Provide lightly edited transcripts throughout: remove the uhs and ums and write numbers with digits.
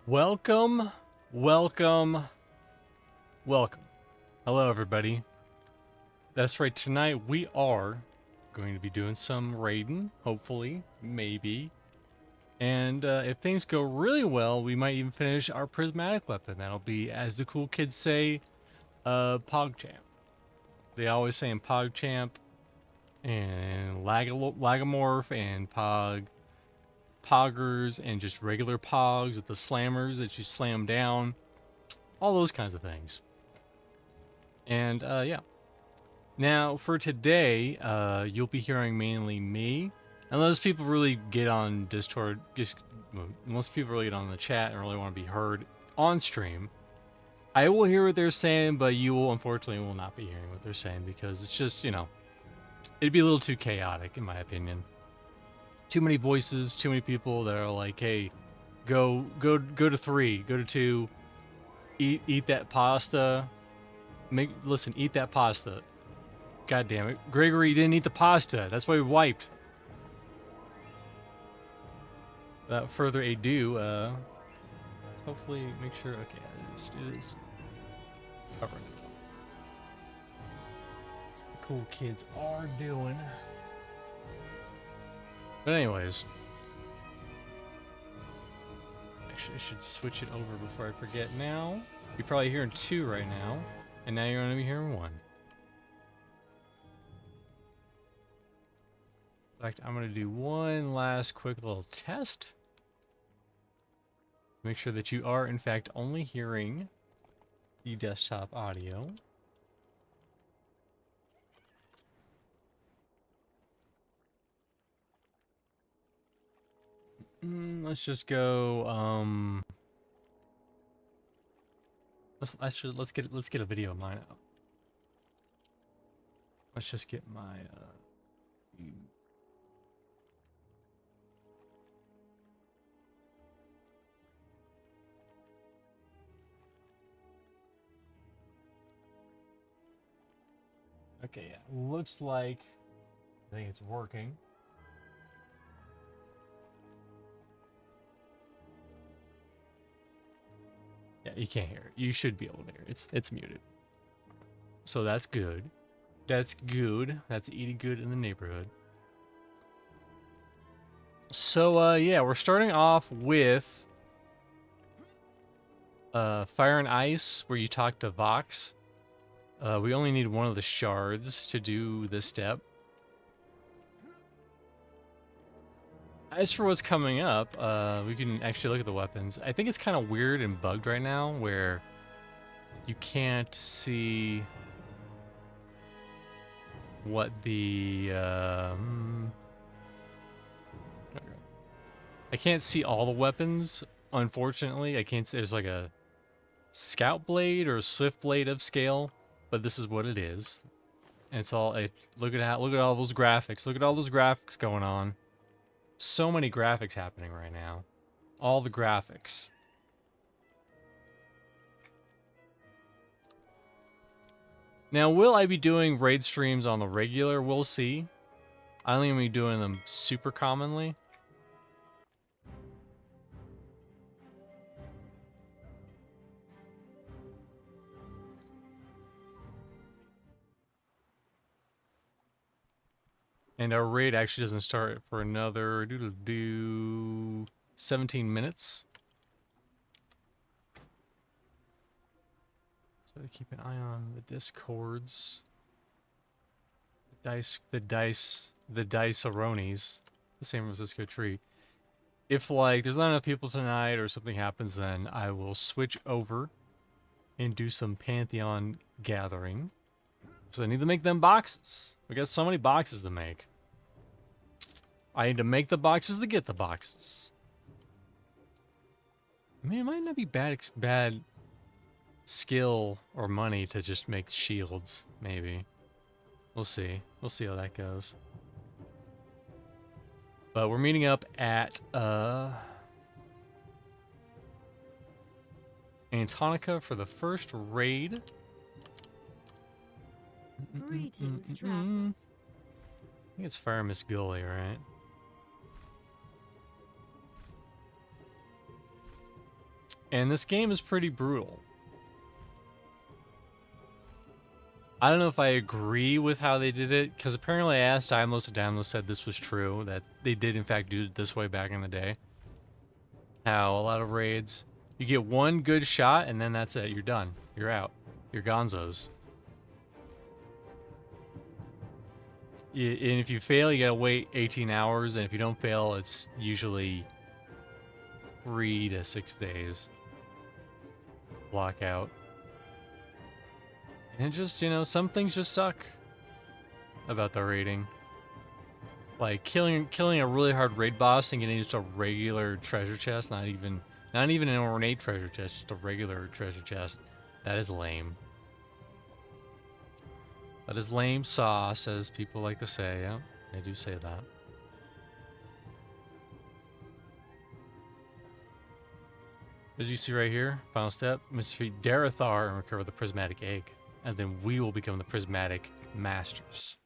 Welcome, welcome, welcome. Hello, everybody. That's right, tonight we are going to be doing some raiding, hopefully, maybe. And if things go really well, we might even finish our prismatic weapon. That'll be, as the cool kids say, PogChamp. They always say in PogChamp and Lagomorph and Poggers and just regular Pogs with the slammers that you slam down. All those kinds of things. And yeah. Now for today, you'll be hearing mainly me. Unless people really get on Discord, unless people really get on the chat and really want to be heard on stream, I will hear what they're saying, but you will unfortunately will not be hearing what they're saying because it's just, it'd be a little too chaotic in my opinion. Too many voices, too many people that are like, hey, go to 3, go to 2, eat that pasta. Listen, eat that pasta. God damn it. Gregory didn't eat the pasta. That's why we wiped. Without further ado, let's hopefully make sure. Okay, let's do this. Cover it. What the cool kids are doing. But anyways. Actually, I should switch it over before I forget now. You're probably hearing 2 right now. And now you're going to be hearing 1. In fact, I'm going to do one last quick little test. Make sure that you are, in fact, only hearing the desktop audio. Let's just go, let's get a video of mine out. Let's just get my, okay, yeah, looks like I think it's working. Yeah, you can't hear it. You should be able to hear it. It's muted. So that's good. That's good. That's eating good in the neighborhood. So yeah, we're starting off with Fire and Ice, where you talk to Vox. We only need one of the shards to do this step. As for what's coming up, we can actually look at the weapons. I think it's kind of weird and bugged right now, where you can't see what the... I can't see all the weapons, unfortunately. I can't see, there's like a Scout Blade or a Swift Blade of scale, but this is what it is. And it's all, look at all those graphics. Look at all those graphics going on. So many graphics happening right now. All the graphics. Now, will I be doing raid streams on the regular? We'll see. I don't think I'm going to be doing them super commonly. And our raid actually doesn't start for another 17 minutes. So keep an eye on the discords. The dice-a-ronies. The San Francisco tree. If, like, there's not enough people tonight or something happens, then I will switch over and do some Pantheon gathering. So I need to make them boxes. We got so many boxes to make. I need to make the boxes to get the boxes. I mean, it might not be bad skill or money to just make shields, maybe. We'll see. We'll see how that goes. But we're meeting up at Antonica for the first raid. Greetings, traveler. I think it's Fire Miss Gully, right? And this game is pretty brutal. I don't know if I agree with how they did it, because apparently I asked Daimlos and Daimlos said this was true, that they did in fact do it this way back in the day. How a lot of raids, you get one good shot and then that's it, you're done. You're out. You're gonzos. And if you fail, you gotta wait 18 hours, and if you don't fail, it's usually 3 to 6 days. Blackout. And just, you know, some things just suck about the raiding. Like killing a really hard raid boss and getting just a regular treasure chest, not even an ornate treasure chest, just a regular treasure chest. That is lame. That is lame sauce, as people like to say. Yeah, they do say that. Did you see right here? Final step: defeat Darathar and recover the prismatic egg, and then we will become the prismatic masters.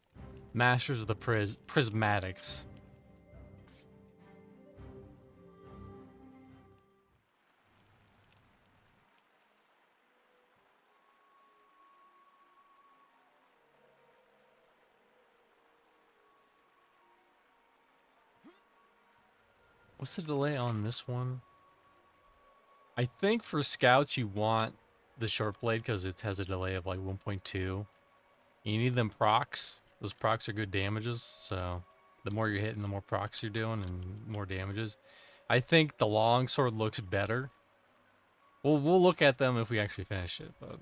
Masters of the prismatics. What's the delay on this one? I think for scouts you want the short blade because it has a delay of like 1.2. You need them procs. Those procs are good damages, so the more you're hitting, the more procs you're doing and more damages. I think the longsword looks better. We'll look at them if we actually finish it, but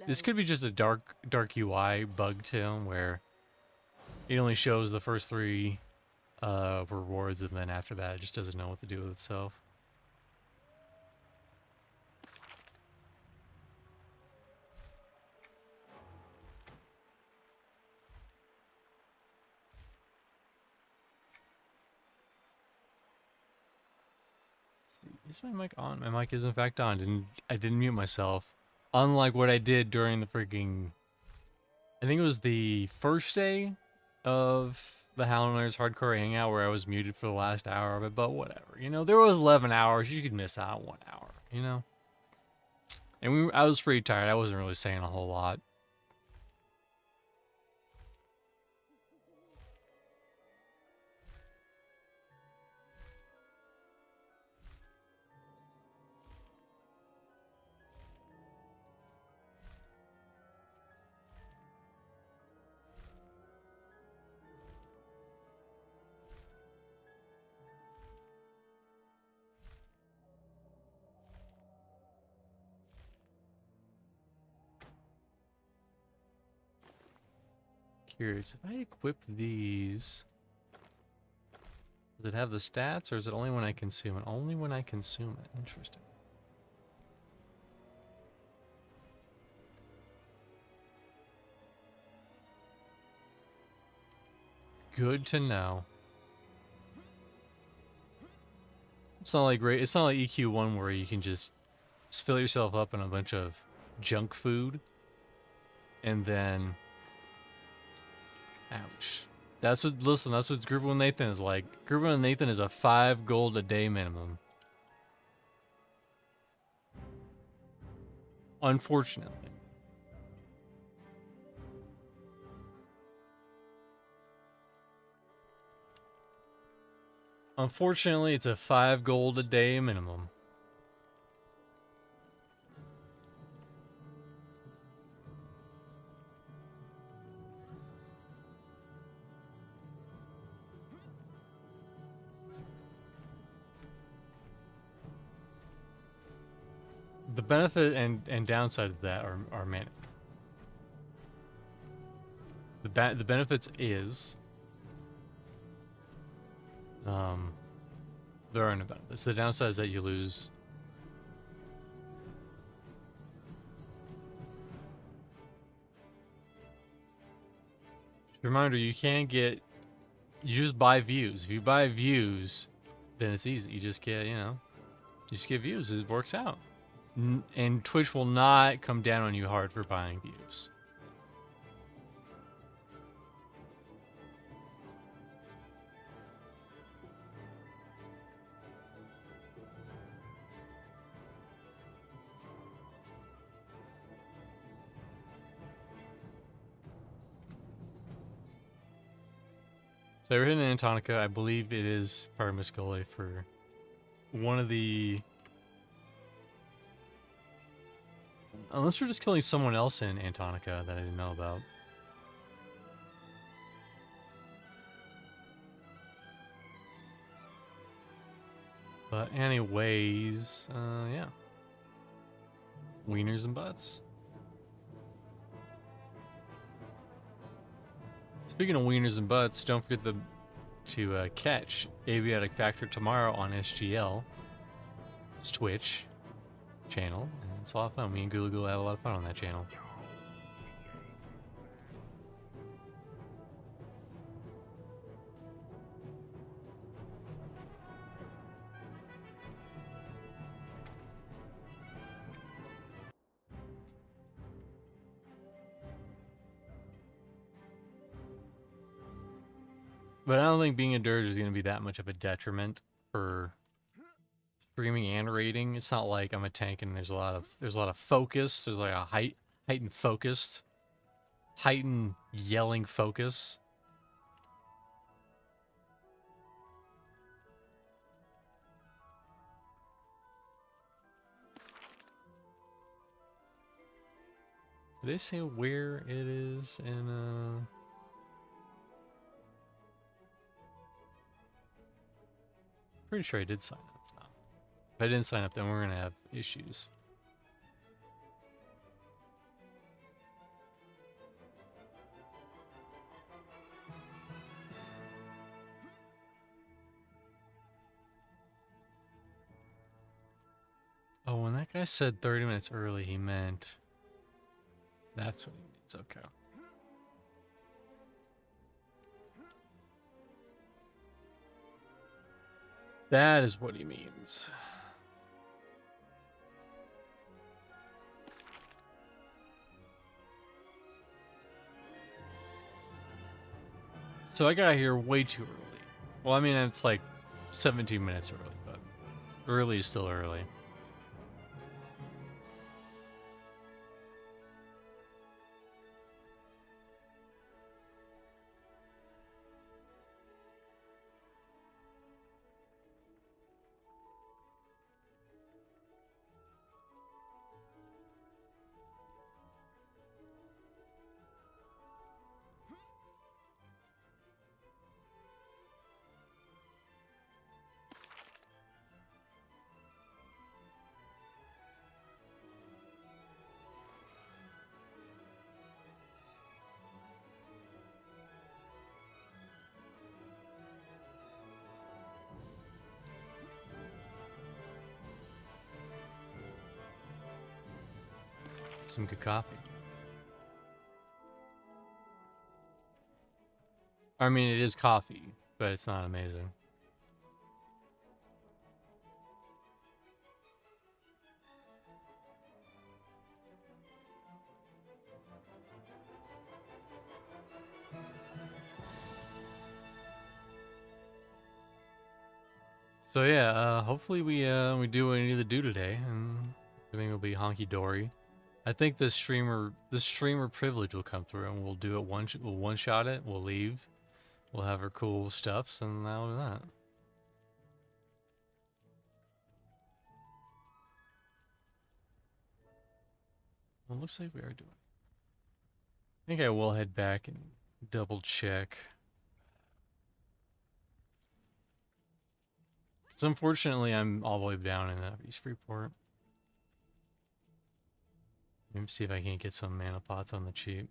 this could be just a dark UI bug too, where it only shows the first 3 rewards, and then after that it just doesn't know what to do with itself. Let's see, is my mic on? My mic is in fact on. I didn't mute myself. Unlike what I did during the freaking, I think it was the first day of the Howlers Hardcore Hangout where I was muted for the last hour of it, but whatever. You know, there was 11 hours. You could miss out 1 hour, you know? And I was pretty tired. I wasn't really saying a whole lot. Curious, if I equip these, does it have the stats, or is it only when I consume it? Only when I consume it. Interesting. Good to know. It's not like EQ1 where you can just fill yourself up in a bunch of junk food and then, ouch. That's what Grouping with Nathan is like. Grouping with Nathan is a 5 gold a day minimum. Unfortunately. Unfortunately, it's a 5 gold a day minimum. The benefit and downside of that are many. The benefits is there are no benefits. The downside is that you lose. Reminder, you can't get, you just buy views. If you buy views, then it's easy. You just get, you just get views. It works out. And Twitch will not come down on you hard for buying views. So we're hitting Antonica. I believe it is Paramuscole for one of the... Unless we're just killing someone else in Antonica that I didn't know about. But anyways, yeah. Wieners and butts. Speaking of wieners and butts, don't forget to catch Aviatic Factor tomorrow on SGL. It's Twitch channel, and it's a lot of fun. Me and Gulu Gulu have a lot of fun on that channel. But I don't think being a dirge is going to be that much of a detriment for streaming and rating. It's not like I'm a tank and there's a lot of focus. There's like a heightened yelling focus. Did they say where it is in Pretty sure I did sign up. So. If I didn't sign up, then we're gonna have issues. Oh, when that guy said 30 minutes early, he meant... That's what he means, okay. That is what he means. So I got here way too early. Well, I mean, it's like 17 minutes early, but early is still early. Some good coffee. I mean, it is coffee, but it's not amazing. So yeah, hopefully we do what we need to do today, and everything will be honky dory. I think this streamer privilege will come through, and we'll do it we'll one shot it. We'll leave. We'll have our cool stuffs, and that'll do that. Well, looks like we are doing. I think I will head back and double check. Because unfortunately, I'm all the way down in East Freeport. Let me see if I can get some mana pots on the cheap.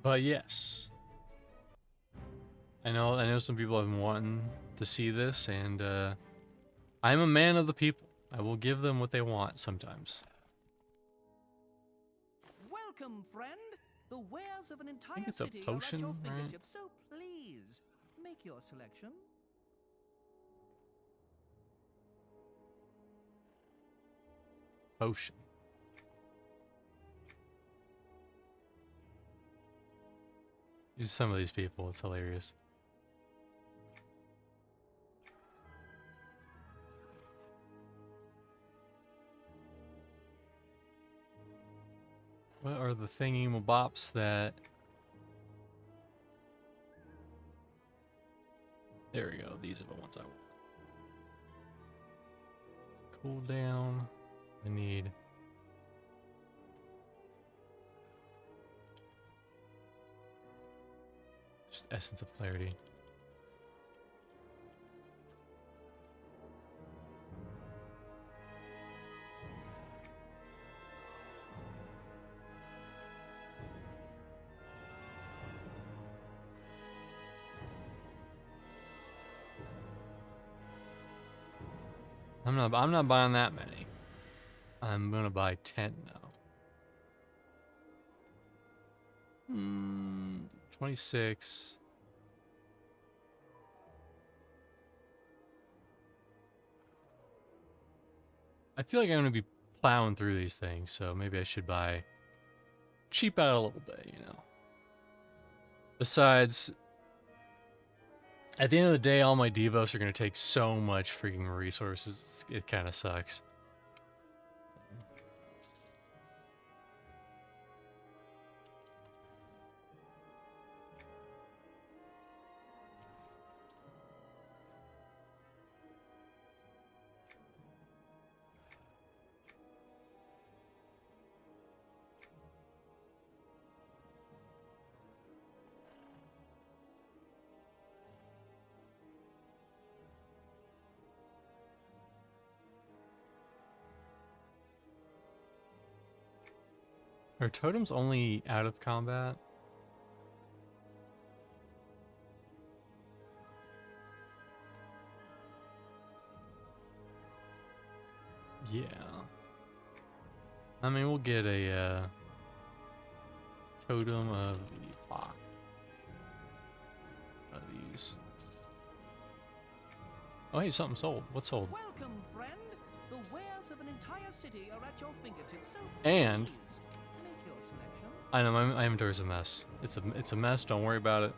But yes, I know some people have been wanting to see this, and I'm a man of the people. I will give them what they want sometimes. Welcome, friend. The wares of an I entire think it's a city are potion, at your right? fingertips, so please make your selection. Potion. Use some of these people, it's hilarious. What are the thingy-mabops that... There we go, these are the ones I want. Cool down. I need... just essence of clarity. I'm not buying that many. I'm gonna buy 10 now. 26. I feel like I'm gonna be plowing through these things, so maybe I should buy cheap out a little bit, you know. Besides, at the end of the day, all my devos are gonna take so much freaking resources. It kind of sucks. Are totems only out of combat? Yeah. I mean, we'll get a totem of the clock. Of these. Oh, hey, something sold. What sold? Welcome, friend. The wares of an entire city are at your fingertips, so And please make your selection. I know my inventory's a mess. It's a mess. Don't worry about it.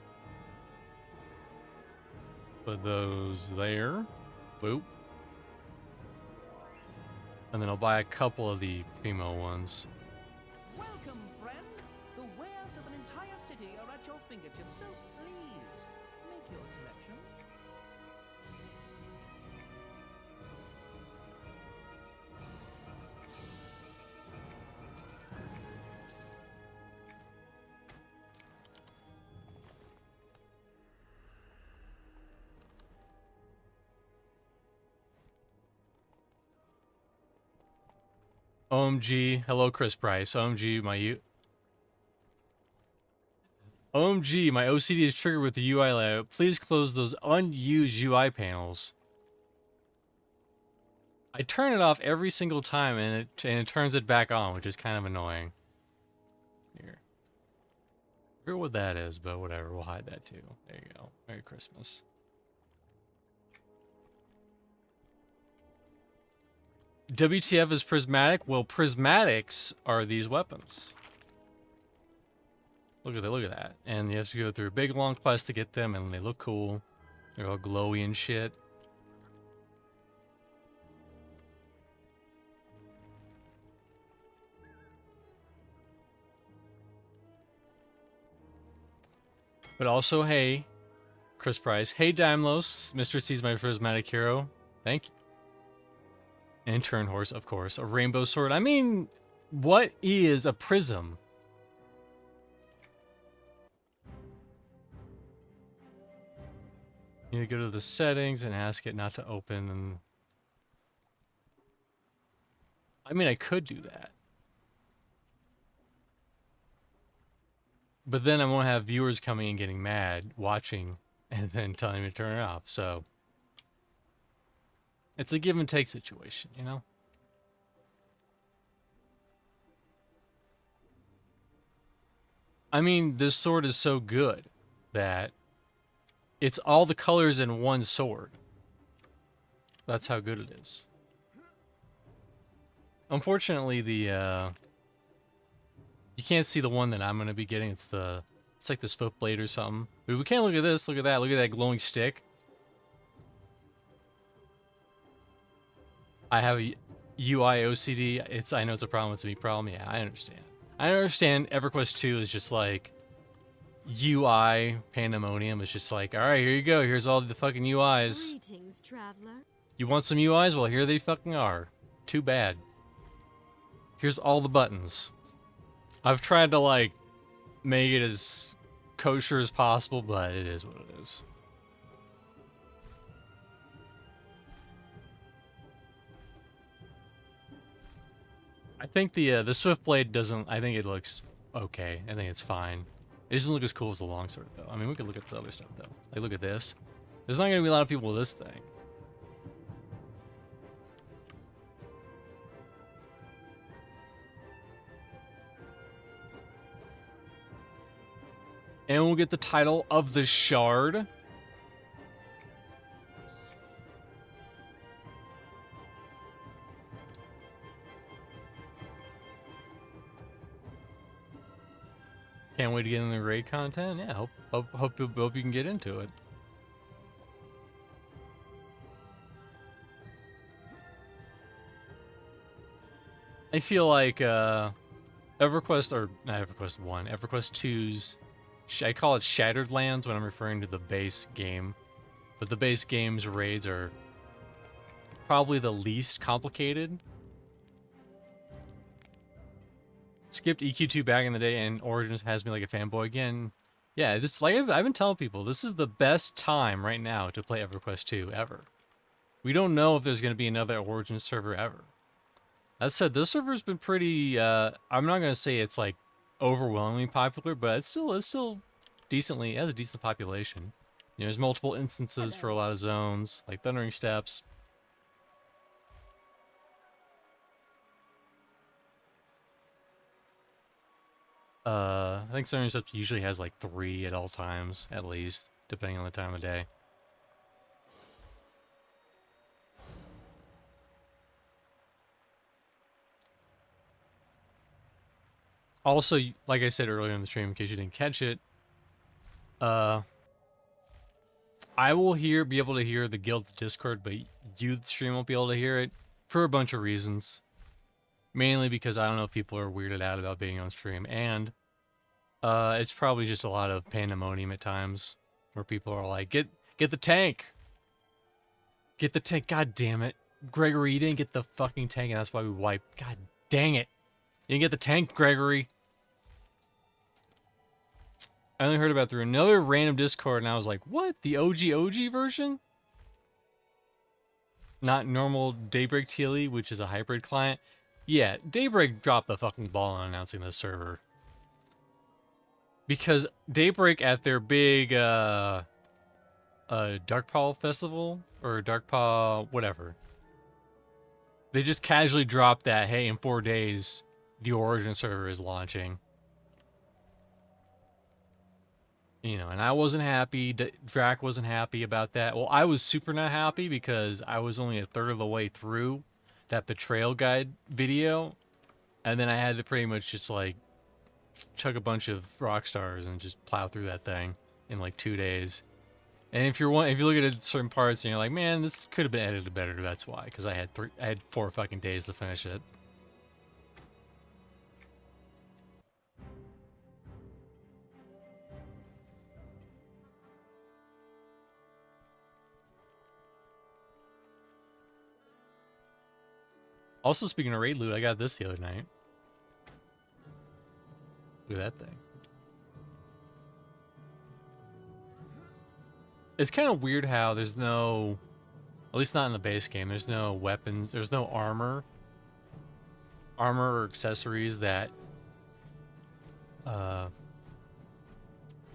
Put those there. Boop. And then I'll buy a couple of the primo ones. Welcome, friend. The wares of an entire city are at your fingertips, so please make your selection. OMG, hello Chris Price. OMG, OMG, my OCD is triggered with the UI layout. Please close those unused UI panels. I turn it off every single time and it turns it back on, which is kind of annoying. Here. I forget what that is, but whatever, we'll hide that too. There you go. Merry Christmas. WTF is prismatic? Well, prismatics are these weapons. Look at that. And you have to go through a big long quest to get them, and they look cool. They're all glowy and shit. But also, hey, Chris Price. Hey, Daimlos. Mr. C's my prismatic hero. Thank you. And turn horse, of course. A rainbow sword. I mean, what is a prism? You need to go to the settings and ask it not to open. And I mean, I could do that. But then I won't have viewers coming and getting mad, watching, and then telling me to turn it off. So it's a give and take situation, you know? I mean, this sword is so good that it's all the colors in one sword. That's how good it is. Unfortunately, you can't see the one that I'm gonna be getting. It's like this foot blade or something. But we can't look at this. Look at that. Look at that glowing stick. I have a UI OCD. I know it's a problem. It's a me problem. Yeah, I understand. I understand. EverQuest 2 is just like UI pandemonium. It's just like, all right, here you go. Here's all the fucking UIs. Greetings, traveler. You want some UIs? Well, here they fucking are. Too bad. Here's all the buttons. I've tried to like make it as kosher as possible, but it is what it is. I think the Swift Blade doesn't. I think it looks okay. I think it's fine. It doesn't look as cool as the longsword though. I mean, we could look at the other stuff though. Like look at this. There's not gonna be a lot of people with this thing. And we'll get the title of the Shard. Can't wait to get into the raid content. Yeah, hope you can get into it. I feel like EverQuest, or not EverQuest 1, EverQuest 2's, I call it Shattered Lands when I'm referring to the base game. But the base game's raids are probably the least complicated. Skipped EQ2 back in the day, and Origins has me like a fanboy again. Yeah, this like I've been telling people, this is the best time right now to play EverQuest 2 ever. We don't know if there's going to be another Origins server ever. That said, this server's been pretty. I'm not going to say it's like overwhelmingly popular, but it's still decently, it has a decent population. You know, there's multiple instances for a lot of zones, like Thundering Steps. I think Thundering Steps usually has like 3 at all times, at least, depending on the time of day. Also, like I said earlier in the stream, in case you didn't catch it, I will be able to hear the guild's Discord, but you, the stream, won't be able to hear it for a bunch of reasons. Mainly because I don't know if people are weirded out about being on stream, and it's probably just a lot of pandemonium at times, where people are like, get the tank! Get the tank, god damn it. Gregory, you didn't get the fucking tank, and that's why we wiped. God dang it. You didn't get the tank, Gregory. I only heard about it through another random Discord, and I was like, what? The OG version? Not normal Daybreak TLE, which is a hybrid client. Yeah, Daybreak dropped the fucking ball on announcing this server. Because Daybreak at their big Darkpaw festival, or Darkpaw whatever, they just casually dropped that, hey, in 4 days, the Origin server is launching. You know, and I wasn't happy. Drac wasn't happy about that. Well, I was super not happy because I was only a third of the way through that Betrayal Guide video. And then I had to pretty much just, like, chug a bunch of rock stars and just plow through that thing in, like, 2 days. And if you look at certain parts and you're like, man, this could have been edited better, that's why. Because I had 4 fucking days to finish it. Also, speaking of raid loot, I got this the other night. Look at that thing. It's kind of weird how there's no, at least not in the base game, there's no weapons, there's no armor or accessories that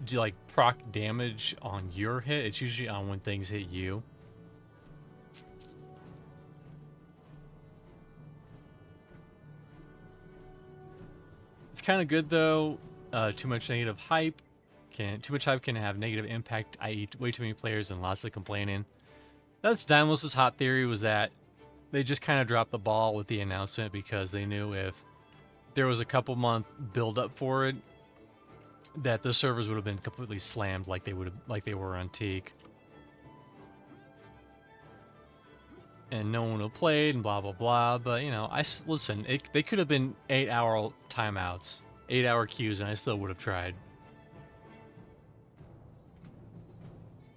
do like proc damage on your hit. It's usually on when things hit you. It's kind of good though. Too much hype can have negative impact, i.e. way too many players and lots of complaining. That's Dimos' hot theory, was that they just kind of dropped the ball with the announcement because they knew if there was a couple month build up for it, that the servers would have been completely slammed like they were on Teak. And no one would have played and blah blah blah. But you know, listen. They could have been 8-hour timeouts, 8-hour queues, and I still would have tried.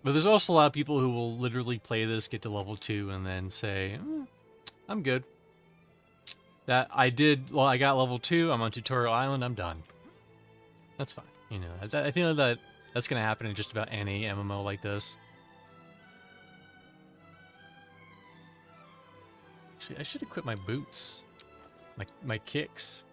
But there's also a lot of people who will literally play this, get to level 2, and then say, I'm good. That I did, well, I got level 2, I'm on Tutorial Island, I'm done. That's fine. You know, I feel that that's going to happen in just about any MMO like this. Actually, I should equip my boots. My kicks.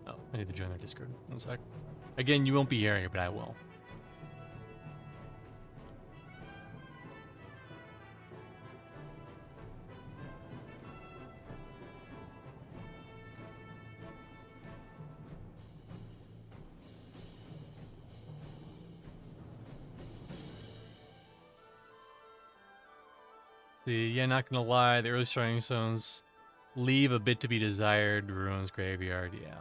Oh, I need to join their Discord. One sec. Again, you won't be hearing it, but I will. See, yeah, not gonna lie, the early starting zones leave a bit to be desired. Ruins Graveyard, yeah.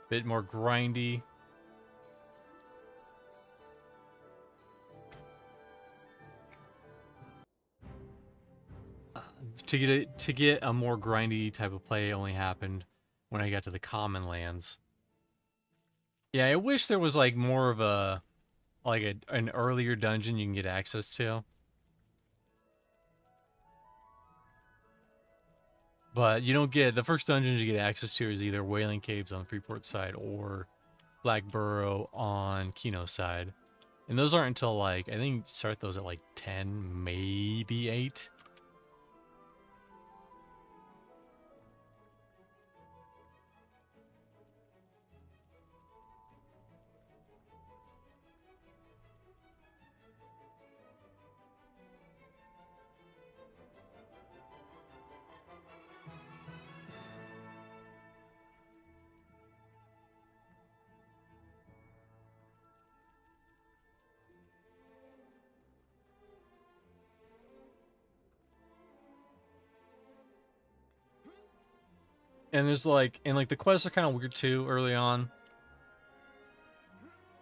Bit more grindy. To get a more grindy type of play only happened when I got to the common lands. Yeah, I wish there was like more of an earlier dungeon you can get access to. But you don't get, the first dungeons you get access to is either Wailing Caves on Freeport side or Black Burrow on Kino side. And those aren't until like, I think start those at like 10, maybe 8. And there's like, and like the quests are kind of weird too early on.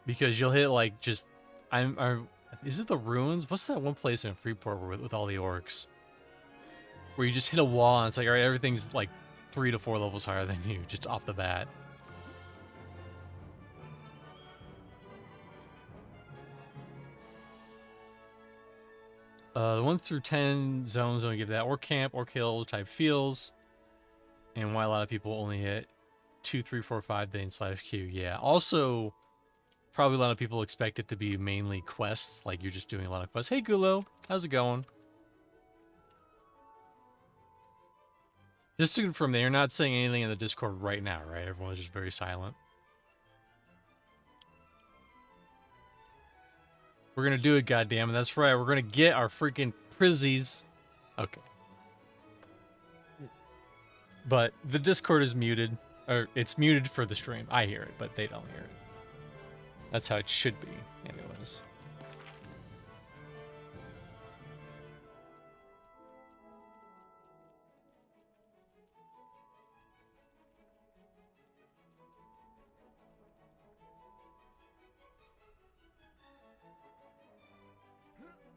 Because you'll hit like just, is it the ruins? What's that one place in Freeport with all the orcs? Where you just hit a wall and it's like, all right, everything's like 3 to 4 levels higher than you, just off the bat. The 1 through 10 zones don't give that, or camp, or kill type feels. And why a lot of people only hit 2, 3, 4, 5, then /Q. Yeah. Also, probably a lot of people expect it to be mainly quests, like you're just doing a lot of quests. Hey, Gulo, how's it going? Just to confirm, they are not saying anything in the Discord right now, right? Everyone's just very silent. We're gonna do it, goddammit. That's right. We're gonna get our freaking prizzies. Okay. But the Discord is muted, or it's muted for the stream. I hear it, but they don't hear it. That's how it should be, anyways.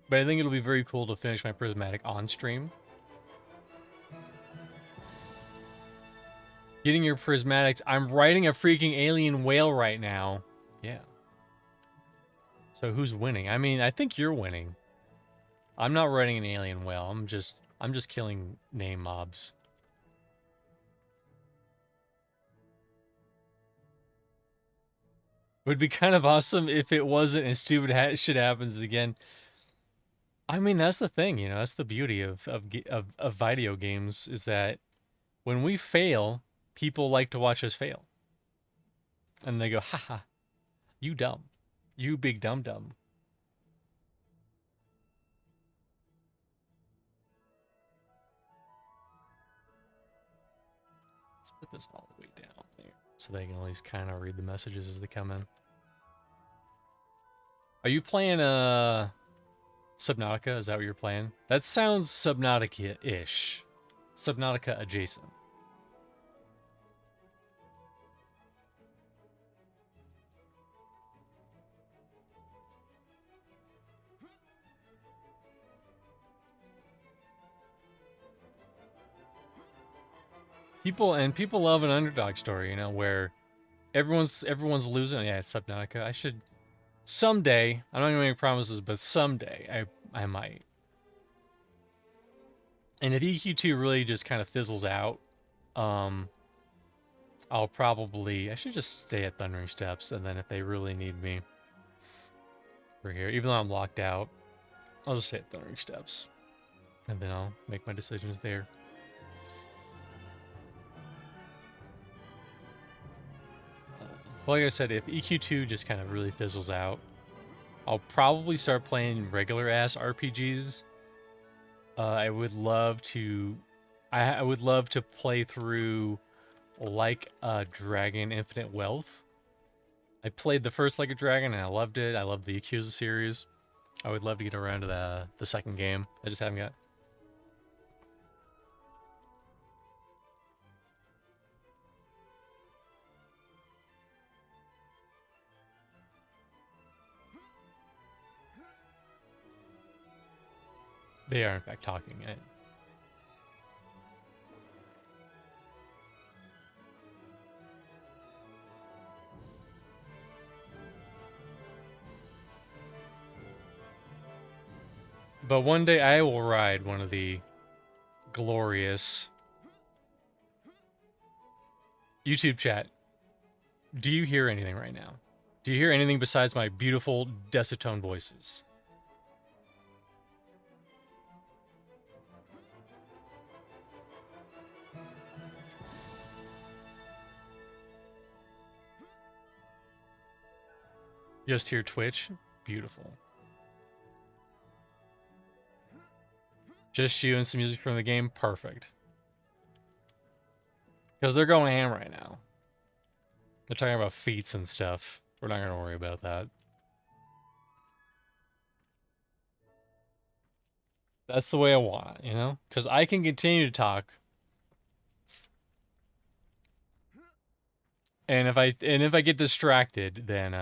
But I think it'll be very cool to finish my Prismatic on stream. Getting your Prismatics. I'm riding a freaking alien whale right now. Yeah. So who's winning? I mean, I think you're winning. I'm not riding an alien whale. I'm just killing name mobs. Would be kind of awesome if it wasn't and stupid shit happens again. I mean, that's the thing, you know. That's the beauty of video games, is that when we fail, people like to watch us fail. And they go, haha. You dumb. You big dumb dumb. Let's put this all the way down there so they can at least kind of read the messages as they come in. Are you playing Subnautica? Is that what you're playing? That sounds Subnautica-ish. Subnautica adjacent. People love an underdog story, you know, where everyone's losing. Yeah, it's Subnautica. I should someday. I'm not gonna make promises, but someday I might. And if EQ2 really just kind of fizzles out, I'll probably I should just stay at Thundering Steps, and then if they really need me for here, even though I'm locked out, I'll just stay at Thundering Steps, and then I'll make my decisions there. Like I said, if EQ2 just kind of really fizzles out, I'll probably start playing regular ass RPGs. I would love to play through Like a Dragon Infinite Wealth. I played the first Like a Dragon and I loved it. I love the Yakuza series. I would love to get around to the second game. I just haven't got. They are in fact talking it. But one day I will ride one of the glorious YouTube chat. Do you hear anything right now? Do you hear anything besides my beautiful decitone voices? Just hear Twitch? Beautiful. Just you and some music from the game? Perfect. Because they're going ham right now. They're talking about feats and stuff. We're not going to worry about that. That's the way I want it, you know? Because I can continue to talk. And if I get distracted, then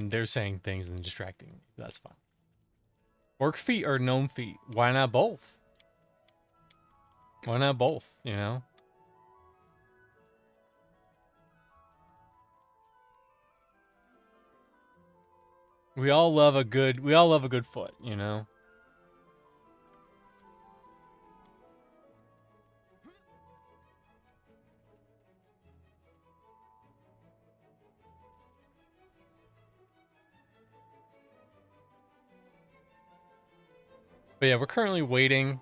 they're saying things and distracting me. That's fine. Orc feet or gnome feet? Why not both? Why not both, you know? We all love a good foot, you know? But yeah, we're currently waiting.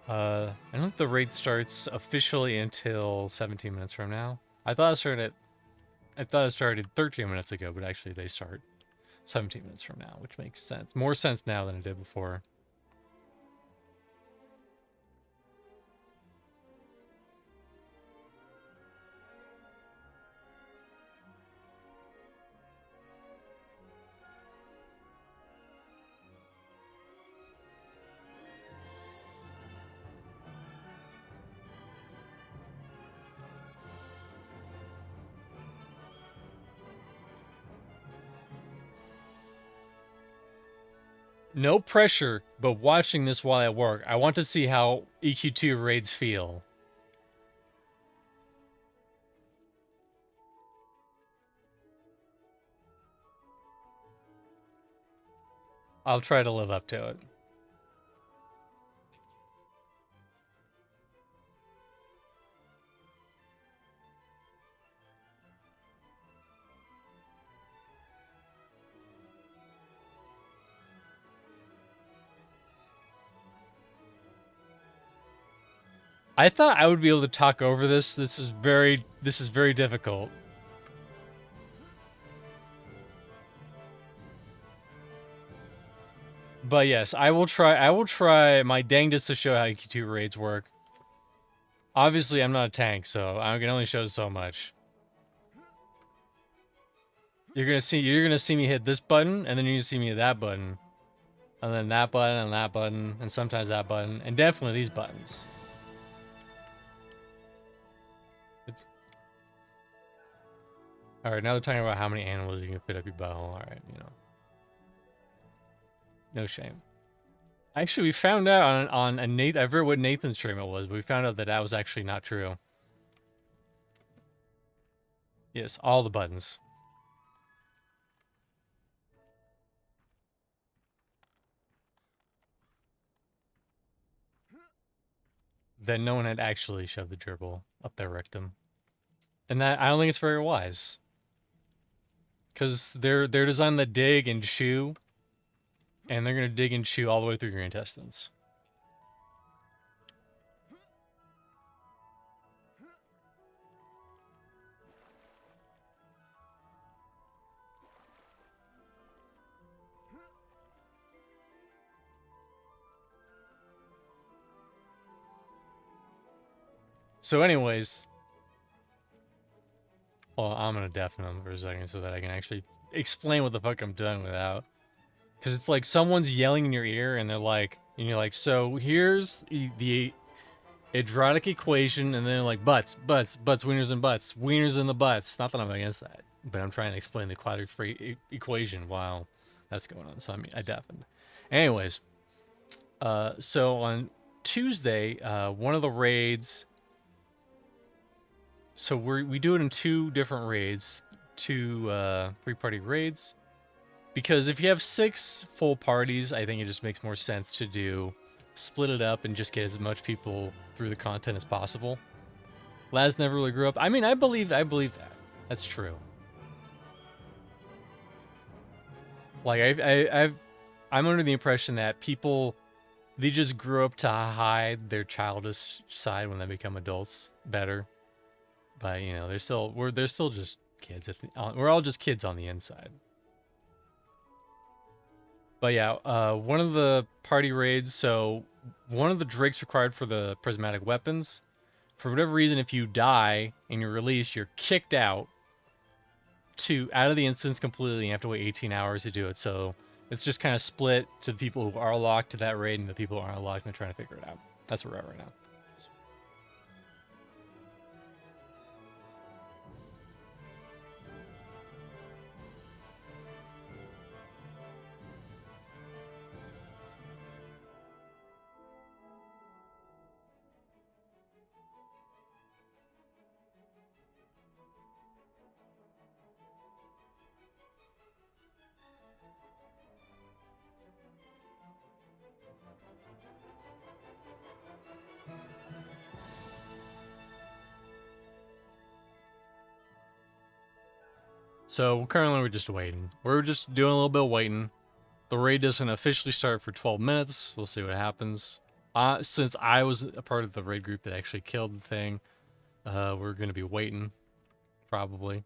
I don't think the raid starts officially until 17 minutes from now. I thought it started 13 minutes ago, but actually they start 17 minutes from now, which makes sense. More sense now than it did before. No pressure, but watching this while at work, I want to see how EQ2 raids feel. I'll try to live up to it. I thought I would be able to talk over this. This is very difficult. But yes, I will try my dangest to show how EQ2 raids work. Obviously, I'm not a tank, so I can only show so much. You're gonna see me hit this button, and then you're gonna see me hit that button, and then that button, and that button, and sometimes that button, and definitely these buttons. All right, now they're talking about how many animals you can fit up your butthole. All right, you know, no shame. Actually, we found out on a Nathan. I forget what Nathan's stream it was, but we found out that was actually not true. Yes, all the buttons. That no one had actually shoved the gerbil up their rectum, and that I don't think it's very wise. Because they're designed to dig and chew, and they're gonna dig and chew all the way through your intestines. So anyways, well, I'm gonna deafen them for a second so that I can actually explain what the fuck I'm doing without. Because it's like someone's yelling in your ear and they're like, and you're like, so here's the adrotic equation, and then like butts, wieners and butts, wieners in the butts. Not that I'm against that, but I'm trying to explain the quadratic equation while that's going on. So I deafened. Anyways, so on Tuesday, one of the raids. So we do it in 2 different raids, 2 3-party raids, because if you have 6 full parties, I think it just makes more sense to split it up and just get as much people through the content as possible. Laz never really grew up. I mean, I believe that. That's true. Like I'm under the impression that people, they just grew up to hide their childish side when they become adults better. But you know, they're still just kids. We're all just kids on the inside. But yeah, one of the party raids. So one of the drakes required for the prismatic weapons. For whatever reason, if you die and you're released, you're kicked out of the instance completely. You have to wait 18 hours to do it. So it's just kind of split to the people who are locked to that raid and the people who aren't locked and they're trying to figure it out. That's where we're at right now. So currently we're just waiting. We're just doing a little bit of waiting. The raid doesn't officially start for 12 minutes. We'll see what happens. Since I was a part of the raid group that actually killed the thing, we're going to be waiting, probably.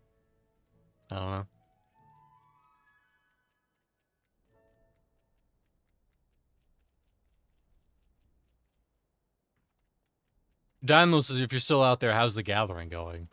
I don't know. Dynamo says, if you're still out there, how's the gathering going?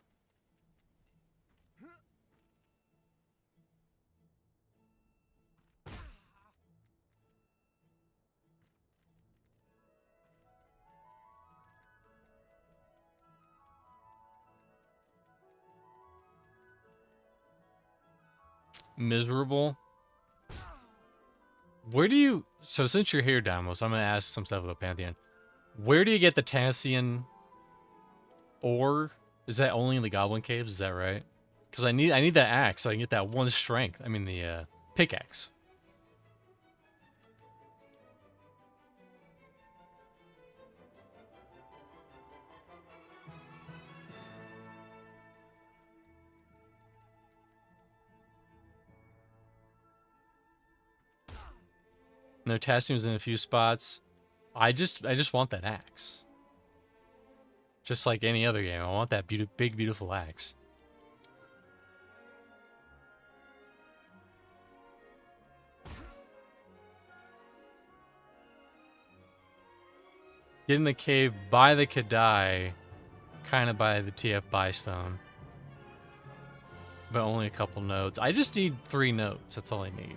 Miserable? Where do you... So since you're here, Damos, I'm going to ask some stuff about Pantheon. Where do you get the Tansian ore? Is that only in the Goblin Caves? Is that right? Because I need that axe so I can get that 1 strength. I mean the pickaxe. No, Tassium's in a few spots. I just want that axe. Just like any other game, I want that big, beautiful axe. Get in the cave by the Kadai, kind of by the TF Bystone. But only a couple nodes. I just need 3 nodes, that's all I need.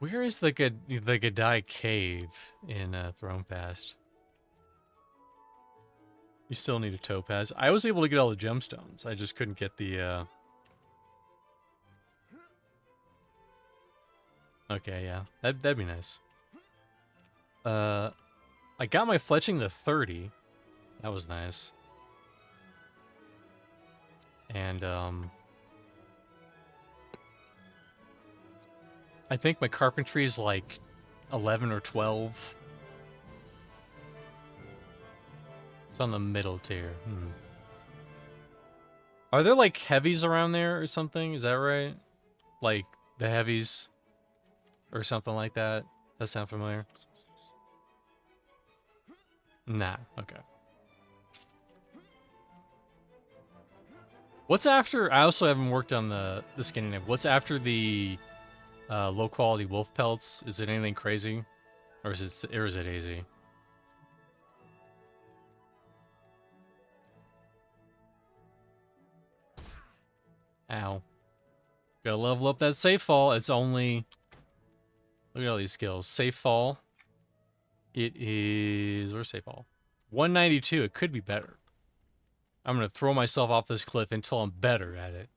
Where is the Gadai cave in Thronefast? You still need a topaz. I was able to get all the gemstones. I just couldn't get the Okay, yeah. That'd be nice. I got my fletching to 30. That was nice. And I think my carpentry is like 11 or 12. It's on the middle tier. Are there like heavies around there or something? Is that right? Like the heavies or something like that? That sound familiar? Nah, okay. What's after? I also haven't worked on the skinning knife. What's after the low quality wolf pelts? Is it anything crazy? Or is it easy? Ow. Gotta level up that safe fall. It's only... Look at all these skills. Safe fall. It is... Where's safe fall? 192. It could be better. I'm gonna throw myself off this cliff until I'm better at it.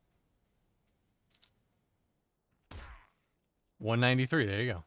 193. There you go.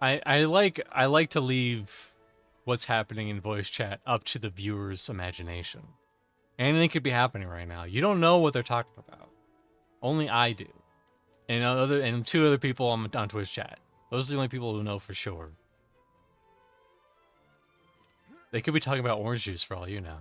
I like to leave what's happening in voice chat up to the viewer's imagination. Anything could be happening right now. You don't know what they're talking about. Only I do. And 2 other people on Twitch chat. Those are the only people who know for sure. They could be talking about orange juice for all you know.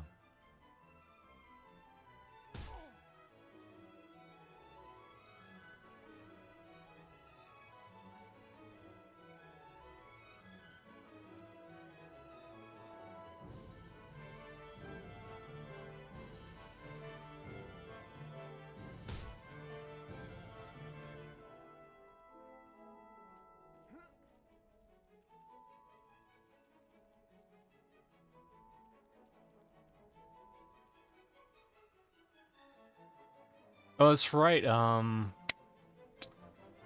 Oh, that's right.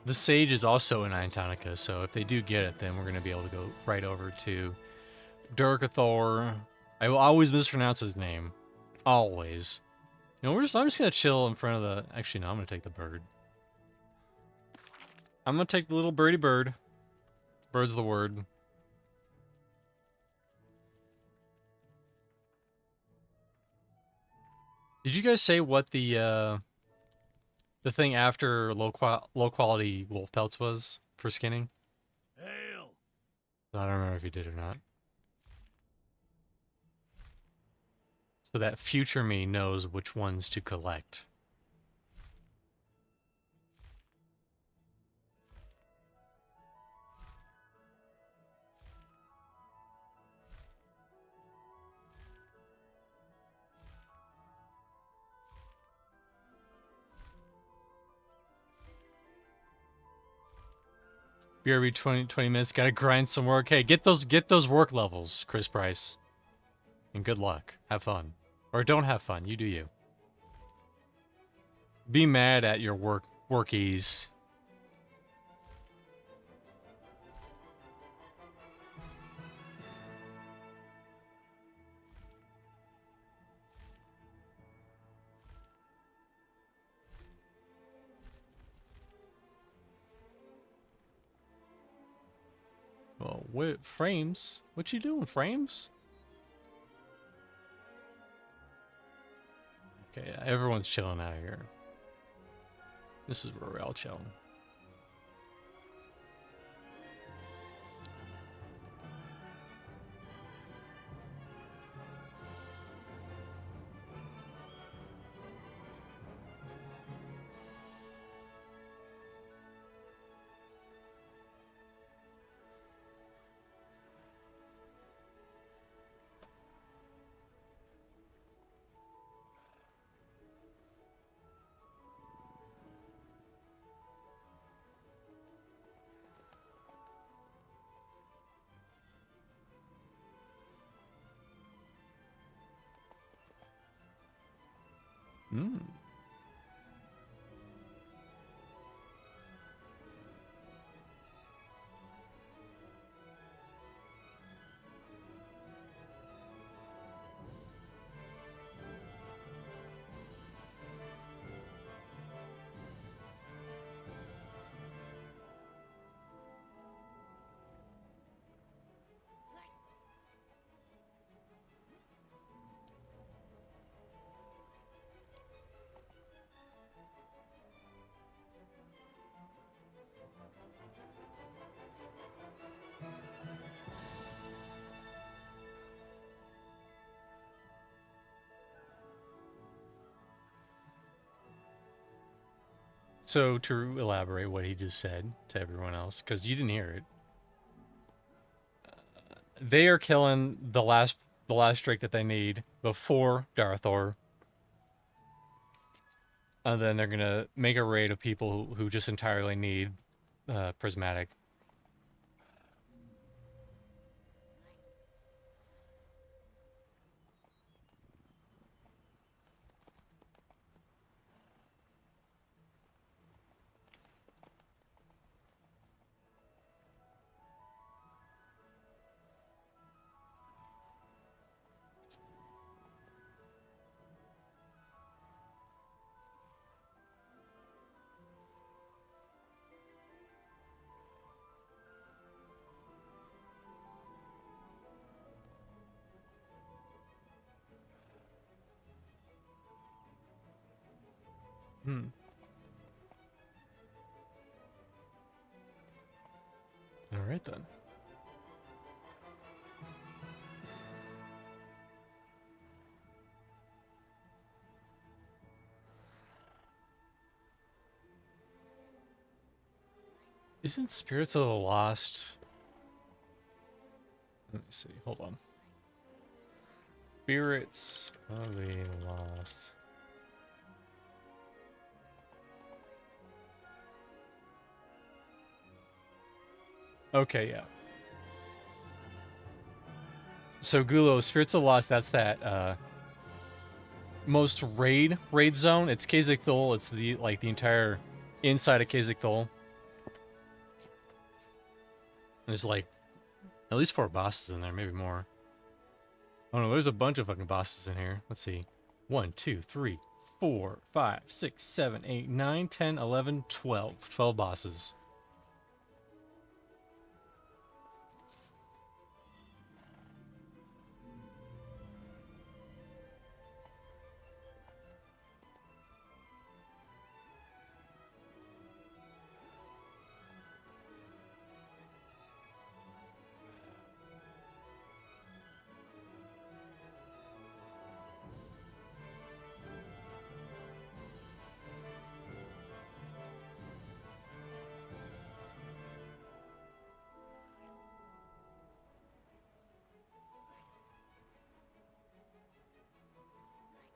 The Sage is also in Antonica, so if they do get it, then we're going to be able to go right over to Durkathor. I will always mispronounce his name. Always. You know, I'm just going to chill in front of the... Actually, no, I'm going to take the bird. I'm going to take the little birdie bird. Bird's the word. Did you guys say what the thing after low quality wolf pelts was for skinning? I don't remember if he did or not. So that future me knows which ones to collect. BRB 20 minutes, gotta grind some work. Hey, get those work levels, Chris Price. And good luck. Have fun. Or don't have fun, you do you. Be mad at your workies. Well, what frames? What you doing, frames? Okay, everyone's chilling out here. This is where we're all chilling. Hmm. So to elaborate what he just said to everyone else, because you didn't hear it, they are killing the last drake that they need before Darthor, and then they're gonna make a raid of people who just entirely need prismatic. Hmm. All right then. Isn't Spirits of the Lost? Let me see. Hold on. Spirits of the Lost. Okay, yeah. So Gulo, Spirits of the Lost, that's that most raid zone. It's Khazak Thul. It's the entire inside of Khazak Thul. There's like at least 4 bosses in there, maybe more. Oh no, there's a bunch of fucking bosses in here. Let's see. 1, 2, 3, 4, 5, 6, 7, 8, 9, 10, 11, 12. 12 bosses.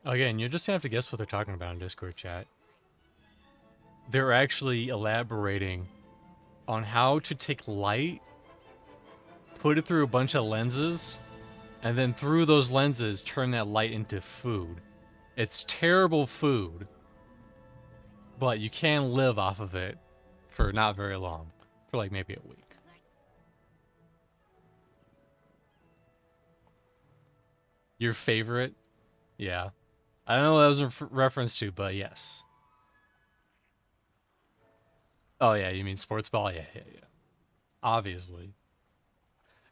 Again, you just have to guess what they're talking about in Discord chat. They're actually elaborating on how to take light, put it through a bunch of lenses, and then through those lenses, turn that light into food. It's terrible food, but you can live off of it for not very long, for like maybe a week. Your favorite? Yeah. I don't know what that was a reference to, but yes. Oh yeah, you mean sports ball? Yeah, yeah, yeah. Obviously.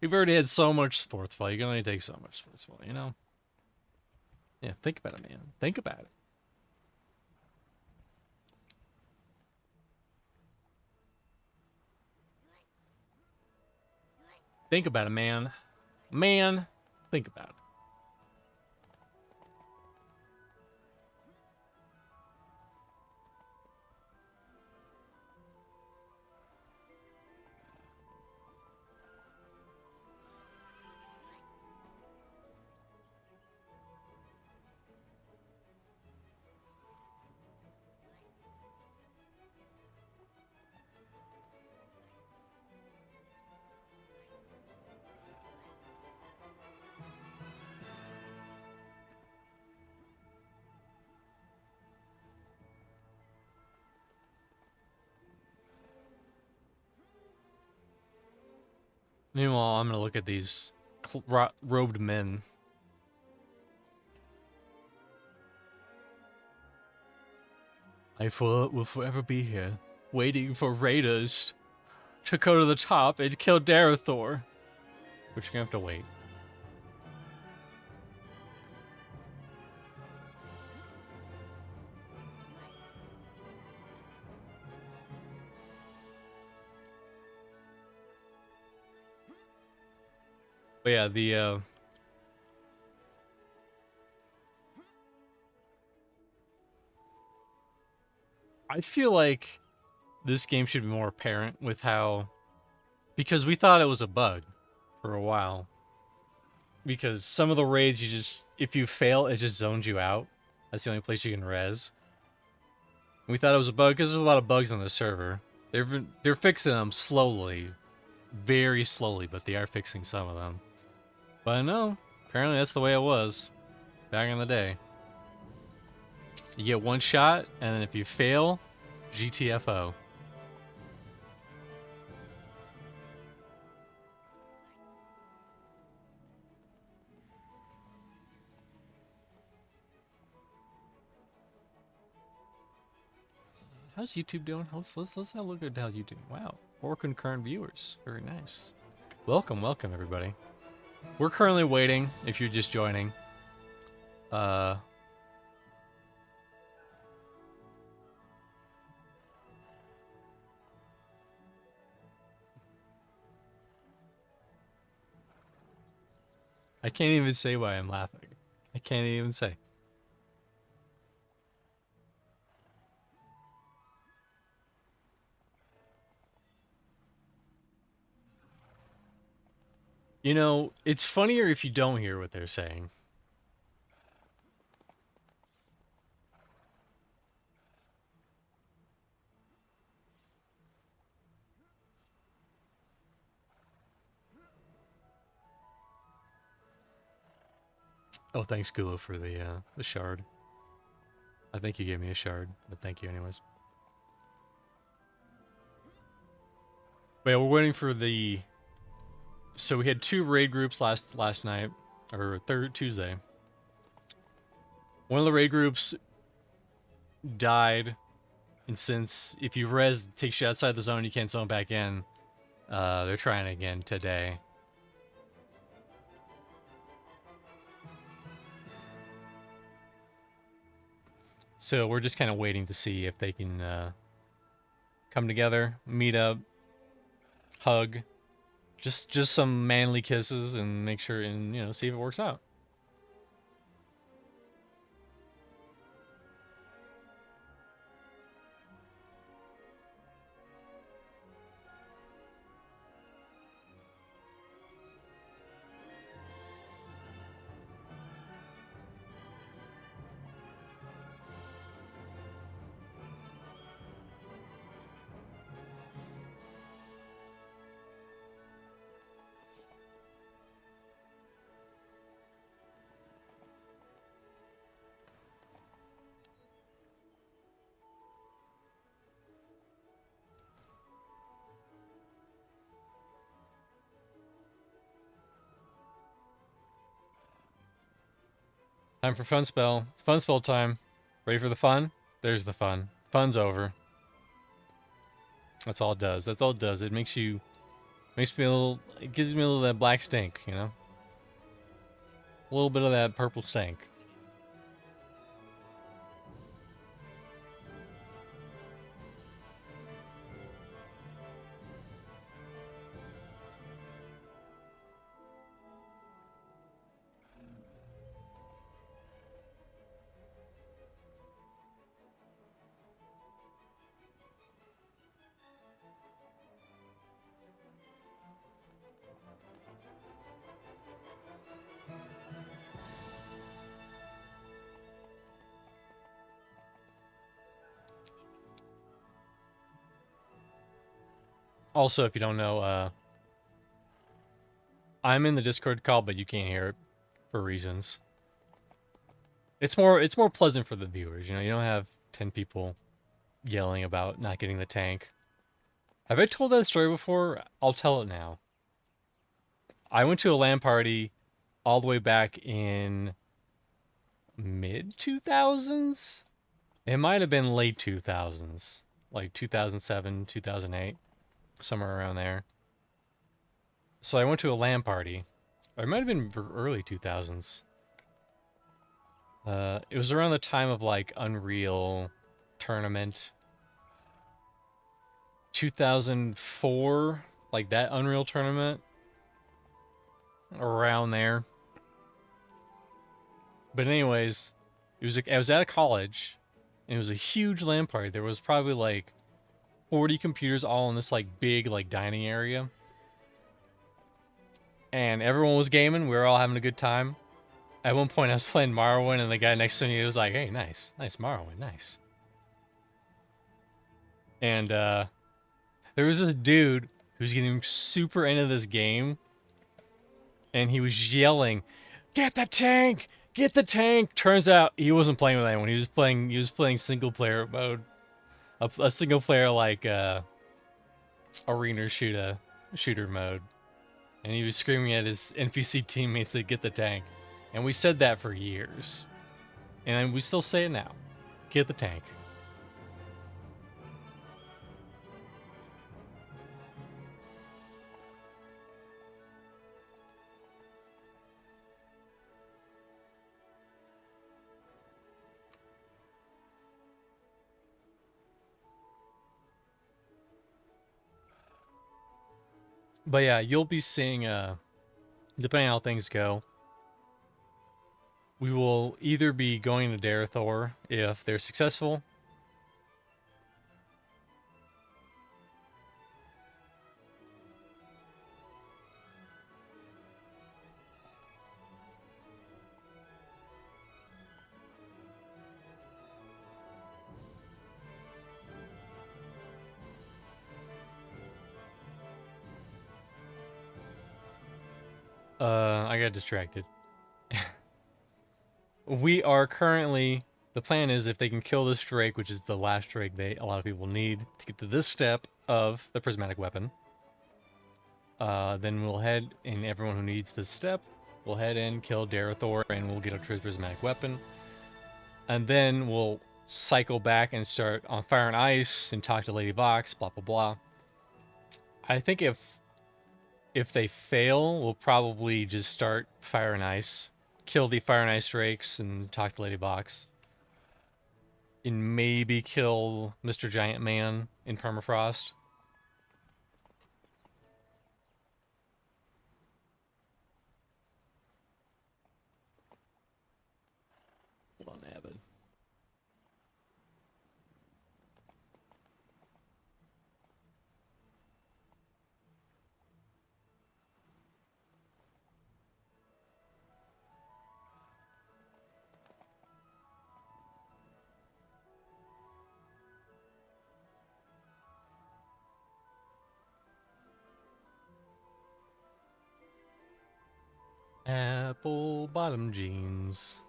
We've already had so much sports ball, you can only take so much sports ball, you know? Yeah, think about it, man. Think about it. Think about it, man. Man, think about it. Meanwhile, I'm gonna look at these robed men. I will forever be here, waiting for raiders to go to the top and kill Darathor. But you're gonna have to wait. But yeah, I feel like this game should be more apparent with how, because we thought it was a bug for a while. Because some of the raids, you just, if you fail, it just zones you out. That's the only place you can res. We thought it was a bug because there's a lot of bugs on the server. They're fixing them slowly, very slowly, but they are fixing some of them. But no, apparently that's the way it was back in the day. You get one shot, and then if you fail, GTFO. How's YouTube doing? Let's have a look at how YouTube. Wow, 4 concurrent viewers. Very nice. Welcome, welcome everybody. We're currently waiting. If you're just joining, I can't even say why I'm laughing. I can't even say. You know, it's funnier if you don't hear what they're saying. Oh, thanks, Gulo, for the shard. I think you gave me a shard, but thank you anyways. But yeah, we're waiting for the... So we had 2 raid groups last night, or Tuesday. One of the raid groups died, and since if you res, it takes you outside the zone, you can't zone back in. They're trying again today. So we're just kind of waiting to see if they can come together, meet up, hug, just some manly kisses, and make sure and see if it works out. Time for fun spell. It's fun spell time. Ready for the fun? There's the fun. Fun's over. That's all it does. That's all it does. It makes you, makes me a little, it gives me a little of that black stink, you know? A little bit of that purple stink. Also, if you don't know, I'm in the Discord call, but you can't hear it for reasons. It's more pleasant for the viewers, you know. You don't have 10 people yelling about not getting the tank. Have I told that story before? I'll tell it now. I went to a LAN party all the way back in mid 2000s. It might have been late 2000s, like 2007, 2008, somewhere around there. So I went to a LAN party. Or it might have been early 2000s. It was around the time of like Unreal Tournament. 2004, like that Unreal Tournament. Around there. But anyways, it was I was at a college, and it was a huge LAN party. There was probably like 40 computers all in this like big like dining area. And everyone was gaming. We were all having a good time. At one point, I was playing Morrowind, and the guy next to me was like, "Hey, nice Morrowind, nice." And there was a dude who's getting super into this game, and he was yelling, "Get the tank! Get the tank!" Turns out he wasn't playing with anyone. He was playing single player mode, a single player like arena shooter mode, and he was screaming at his NPC teammates to get the tank. And we said that for years, and we still say it now. Get the tank. But yeah, you'll be seeing, depending on how things go, we will either be going to Darethor if they're successful. I got distracted. We are currently, the plan is if they can kill this Drake, which is the last Drake a lot of people need to get to this step of the prismatic weapon, then we'll head, and everyone who needs this step, we'll head in, kill Darethor, and we'll get up to his prismatic weapon. And then we'll cycle back and start on Fire and Ice and talk to Lady Vox, blah, blah, blah. I think if they fail, we'll probably just start Fire and Ice, kill the Fire and Ice Drakes, and talk to Lady Vox. And maybe kill Mr. Giant Man in Permafrost. Hold on, Avid. Apple bottom jeans.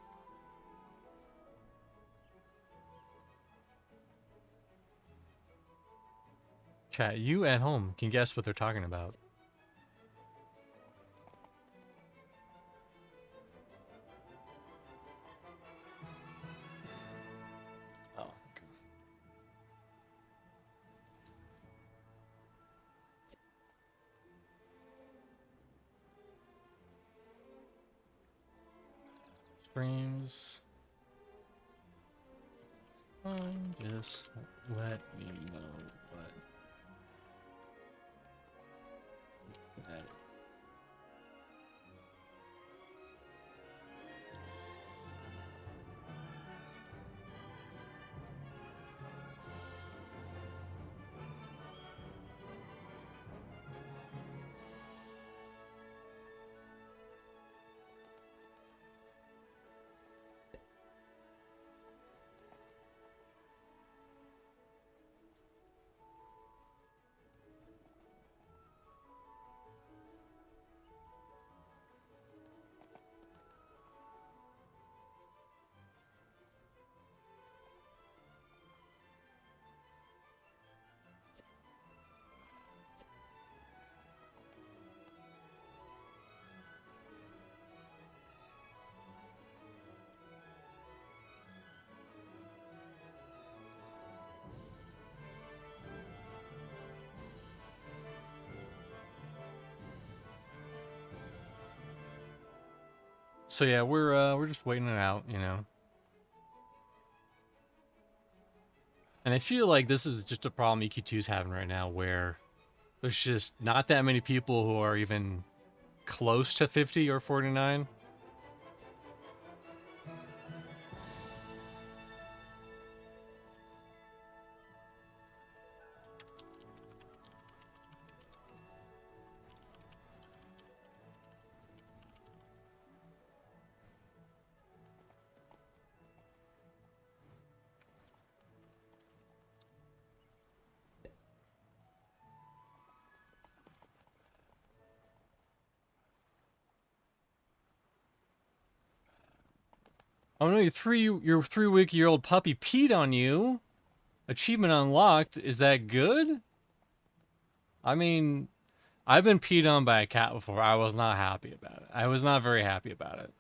Chat, you at home can guess what they're talking about. streams. Just let me know what that is. So yeah, we're just waiting it out, you know. And I feel like this is just a problem EQ2's having right now, where there's just not that many people who are even close to 50 or 49. Oh no, your 3-week-old puppy peed on you. Achievement unlocked. Is that good? I mean, I've been peed on by a cat before. I was not happy about it. I was not very happy about it.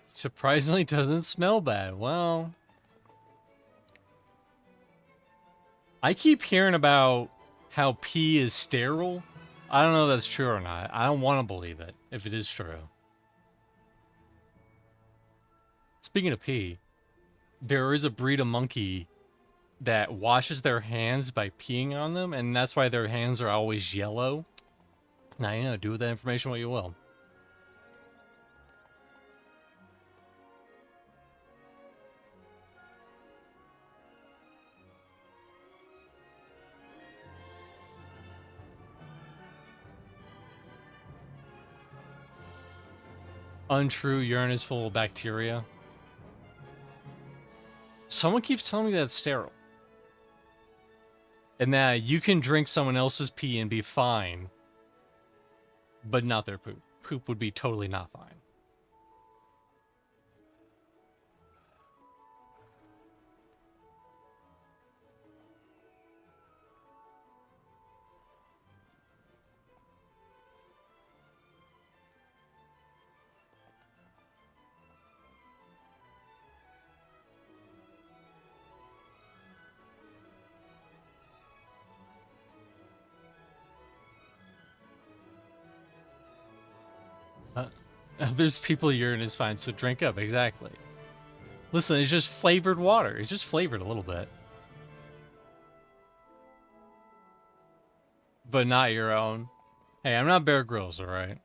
Surprisingly doesn't smell bad. Well, I keep hearing about how pee is sterile. I don't know if that's true or not. I don't want to believe it if it is true. Speaking of pee, there is a breed of monkey that washes their hands by peeing on them, and that's why their hands are always yellow. Now, you know, do with that information what you will. Untrue, urine is full of bacteria. Someone keeps telling me that it's sterile. And that you can drink someone else's pee and be fine, but not their poop. Poop would be totally not fine. There's people urine is fine, so drink up, exactly. Listen, it's just flavored water. It's just flavored a little bit. But not your own. Hey, I'm not Bear Grylls, alright?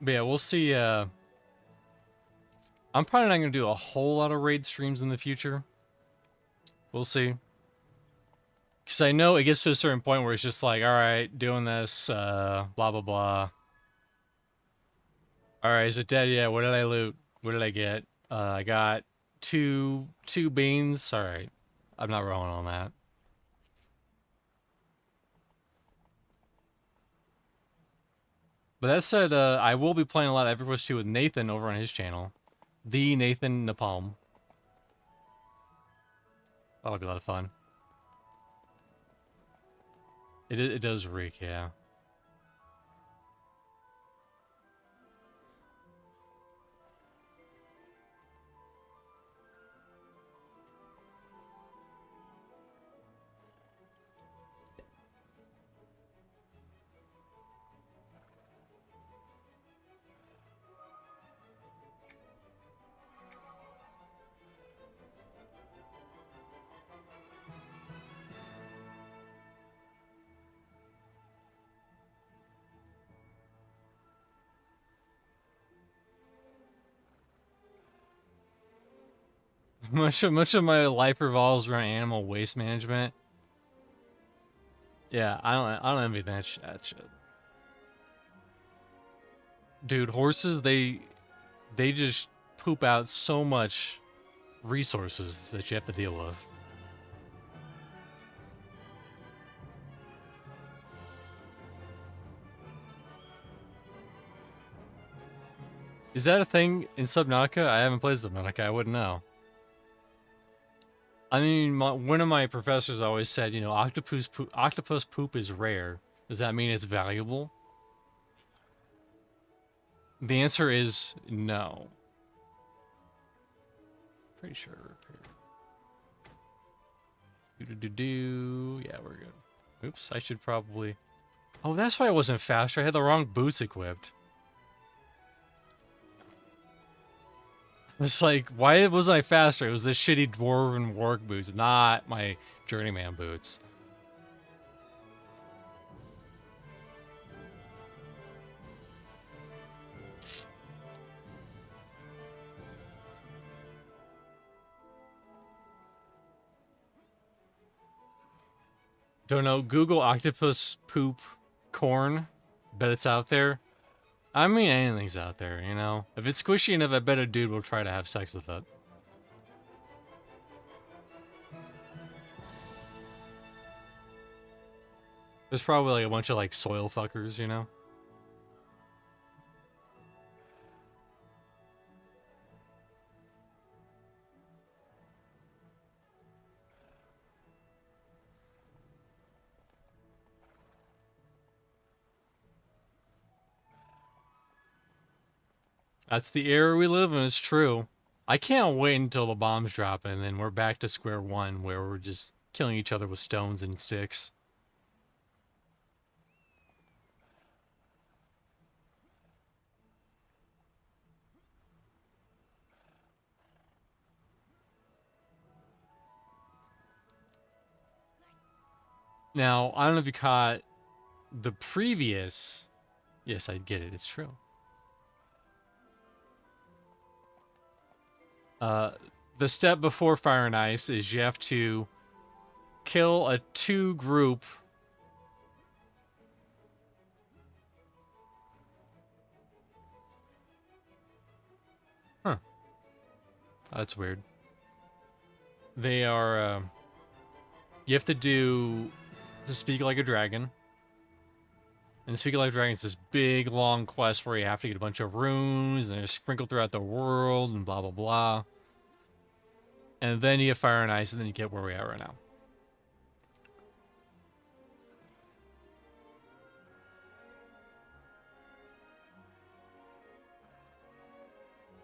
But yeah, we'll see. I'm probably not going to do a whole lot of raid streams in the future. We'll see. Because I know it gets to a certain point where it's just like, alright, doing this, blah, blah, blah. Alright, is it dead? Yeah, what did I loot? What did I get? I got two beans. All right, I'm not rolling on that. But that said, I will be playing a lot of Everquest 2 with Nathan over on his channel, the Nathan Napalm. That'll be a lot of fun. It does reek, yeah. Much of my life revolves around animal waste management. Yeah, I don't envy that shit. Dude, horses they just poop out so much resources that you have to deal with. Is that a thing in Subnautica? I haven't played Subnautica. I wouldn't know. I mean, one of my professors always said, you know, octopus poop is rare. Does that mean it's valuable? The answer is no. Pretty sure. Do. Yeah, we're good. Oops, I should probably... Oh, that's why I wasn't faster. I had the wrong boots equipped. It's like, why wasn't I faster? It was the shitty dwarven warg boots, not my journeyman boots. Don't know. Google octopus poop corn. Bet it's out there. I mean, anything's out there, you know? If it's squishy enough, I bet a dude will try to have sex with it. There's probably like a bunch of like soil fuckers, you know? That's the era we live in, it's true. I can't wait until the bombs drop and then we're back to square one where we're just killing each other with stones and sticks. Now, I don't know if you caught the previous... Yes, I get it, it's true. The step before Fire and Ice is you have to kill a two group. Huh. That's weird. They are, you have to speak like a dragon. And Speak Like a Dragon is this big, long quest where you have to get a bunch of runes and they're sprinkled throughout the world and blah, blah, blah. And then you have Fire and Ice and then you get where we are right now.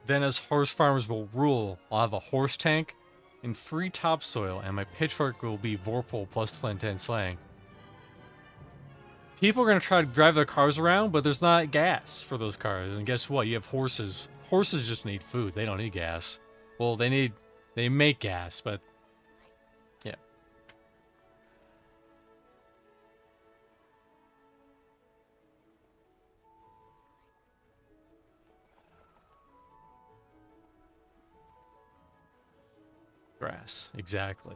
Then as horse farmers will rule, I'll have a horse tank and free topsoil, and my pitchfork will be Vorpal plus Flint and Slaying. People are going to try to drive their cars around, but there's not gas for those cars. And guess what? You have horses. Horses just need food. They don't need gas. Well, they make gas, but yeah. Grass, exactly.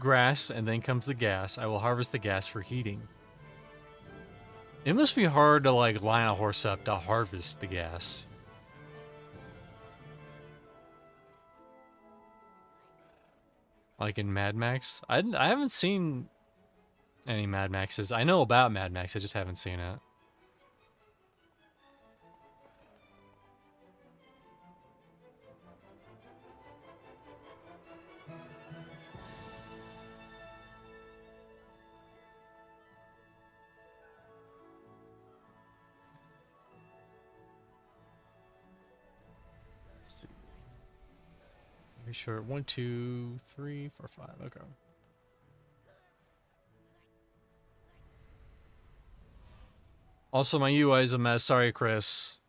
grass, and then comes the gas. I will harvest the gas for heating. It must be hard to, like, line a horse up to harvest the gas. Like in Mad Max? I haven't seen any Mad Maxes. I know about Mad Max, I just haven't seen it. Let's see. Be sure. 1, 2, 3, 4, 5. Okay. Also, my UI is a mess. Sorry, Chris.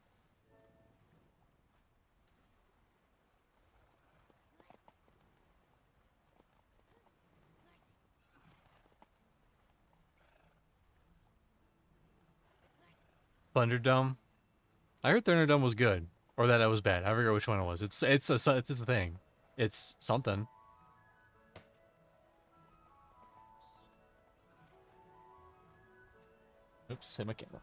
Thunderdome. I heard Thunderdome was good, or that it was bad. I forget which one it was. It's a thing. It's something. Oops, hit my camera.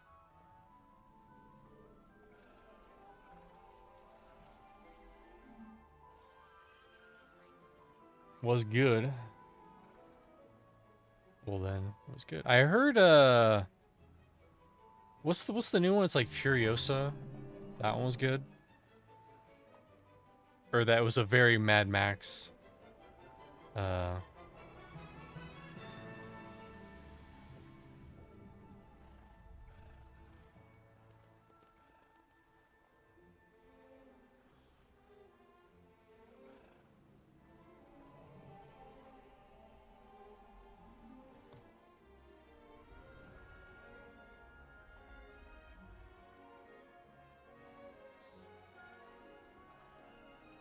Was good. Well then, it was good. I heard what's the new one? It's like Furiosa. That one was good. Or that was a very Mad Max.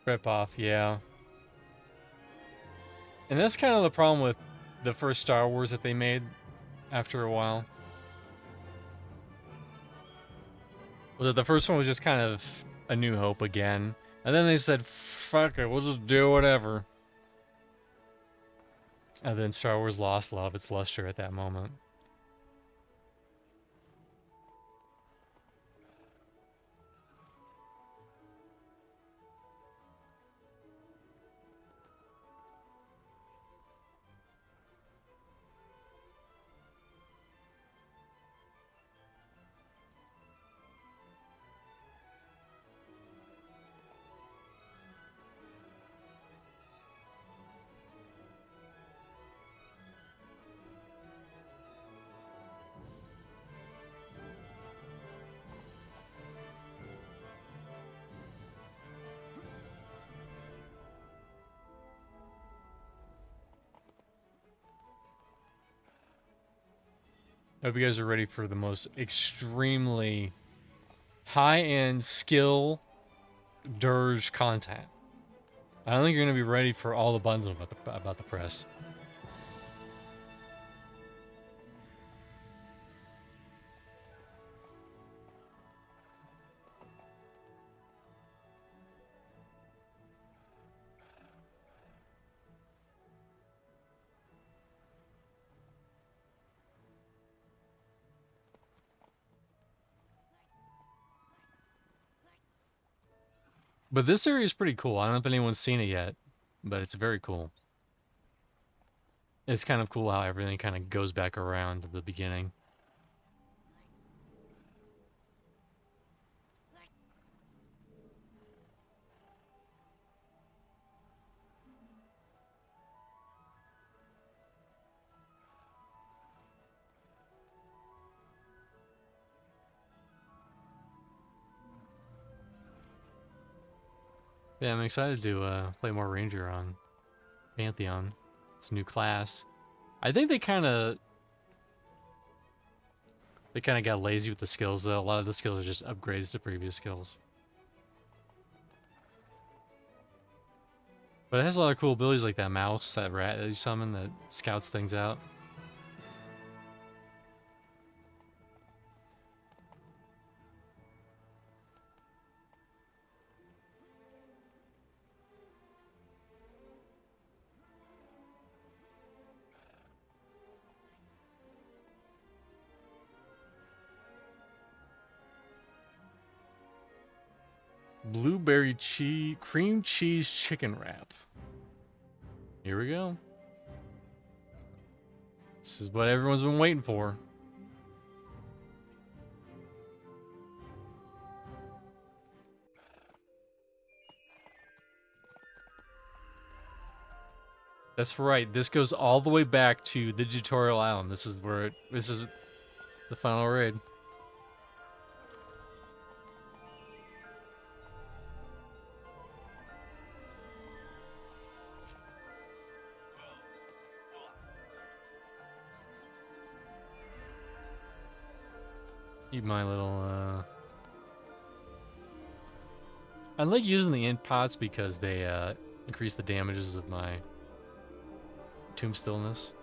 Rip off, yeah. And that's kind of the problem with the first Star Wars that they made after a while. Was that the first one was just kind of A New Hope again. And then they said, fuck it, we'll just do whatever. And then Star Wars lost its luster at that moment. I hope you guys are ready for the most extremely high-end skill dirge content. I don't think you're gonna be ready for all the buttons about the press. But this area is pretty cool. I don't know if anyone's seen it yet, but it's very cool. It's kind of cool how everything kind of goes back around to the beginning. Yeah, I'm excited to play more Ranger on Pantheon. It's a new class. I think they kind of got lazy with the skills though. A lot of the skills are just upgrades to previous skills. But it has a lot of cool abilities like that mouse, that rat that you summon that scouts things out. Blueberry cream cheese chicken wrap. Here we go. This is what everyone's been waiting for. That's right. This goes all the way back to the tutorial island. This is where this is the final raid. Eat my little, I like using the int pots because they, increase the damages of my tomb stillness.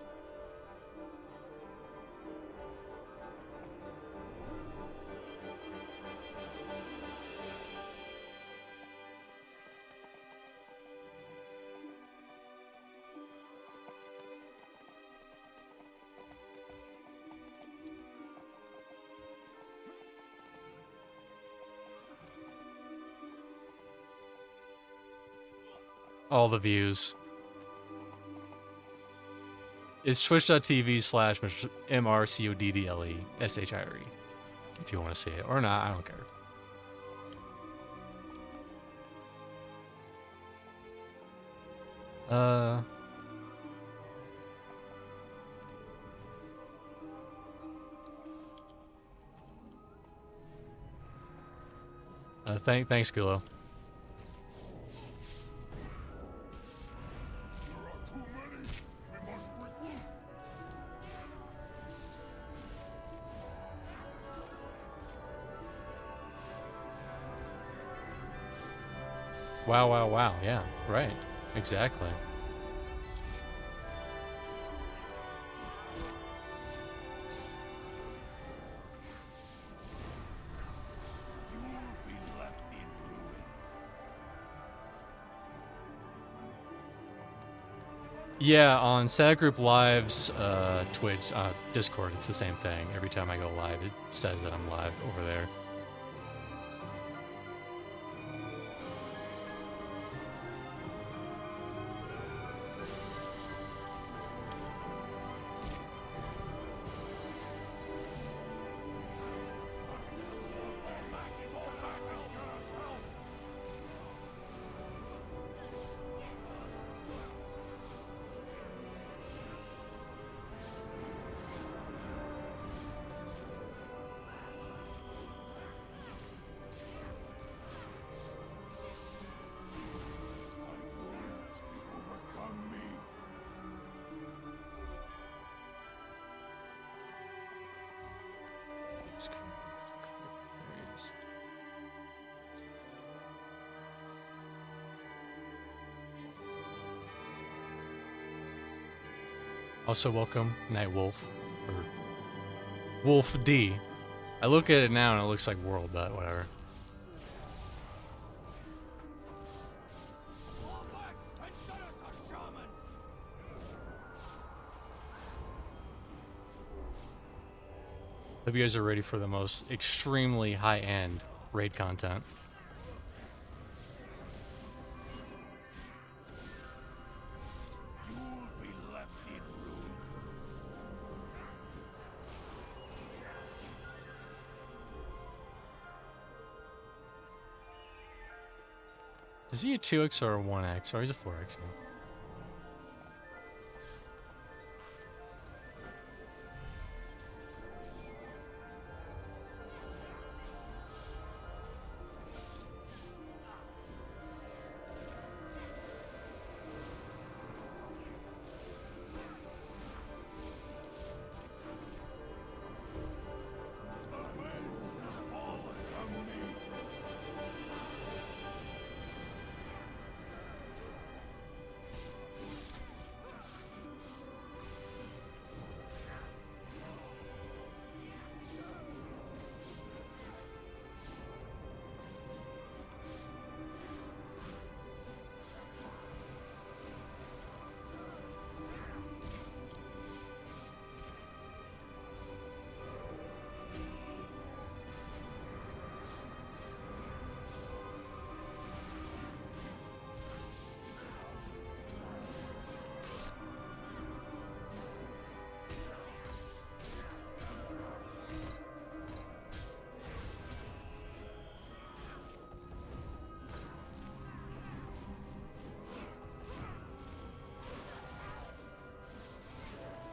All the views. It's twitch.tv/MRCODDLESHIRE. If you want to see it. Or not, I don't care. Thanks, Gulo. Wow, wow, wow. Yeah, right. Exactly. Yeah, on Santa Group Live's Twitch, Discord, it's the same thing. Every time I go live, it says that I'm live over there. Also, welcome, Night Wolf, or Wolf D. I look at it now and it looks like World, but whatever. Hope you guys are ready for the most extremely high-end raid content. Is he a 2x or a 1x? Or he's a 4x now.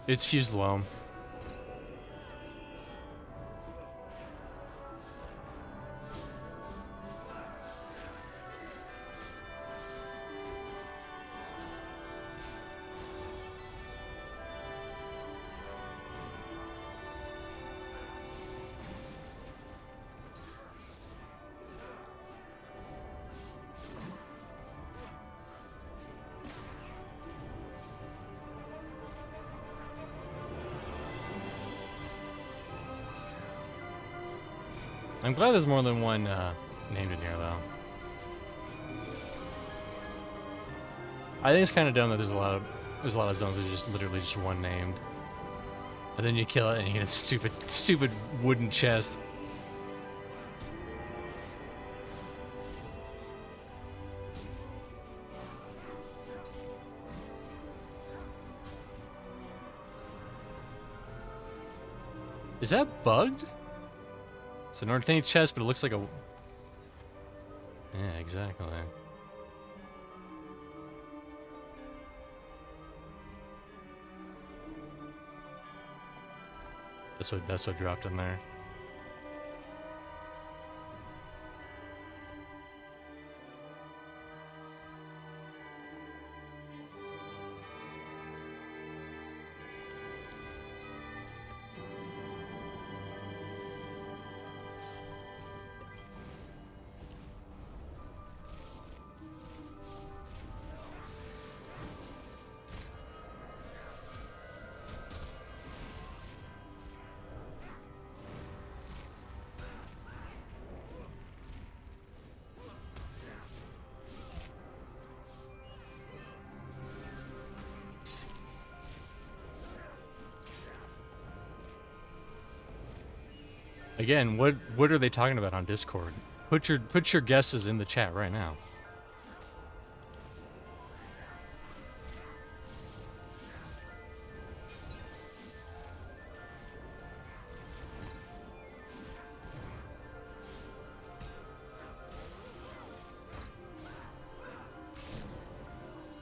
It's fused loam. I'm glad there's more than one named in here, though. I think it's kind of dumb that there's a lot of zones that are just literally just one named, and then you kill it and you get a stupid wooden chest. Is that bugged? It's an ordained chest, but it looks like a... Yeah, exactly. That's what dropped in there. Again, what are they talking about on Discord? Put your guesses in the chat right now.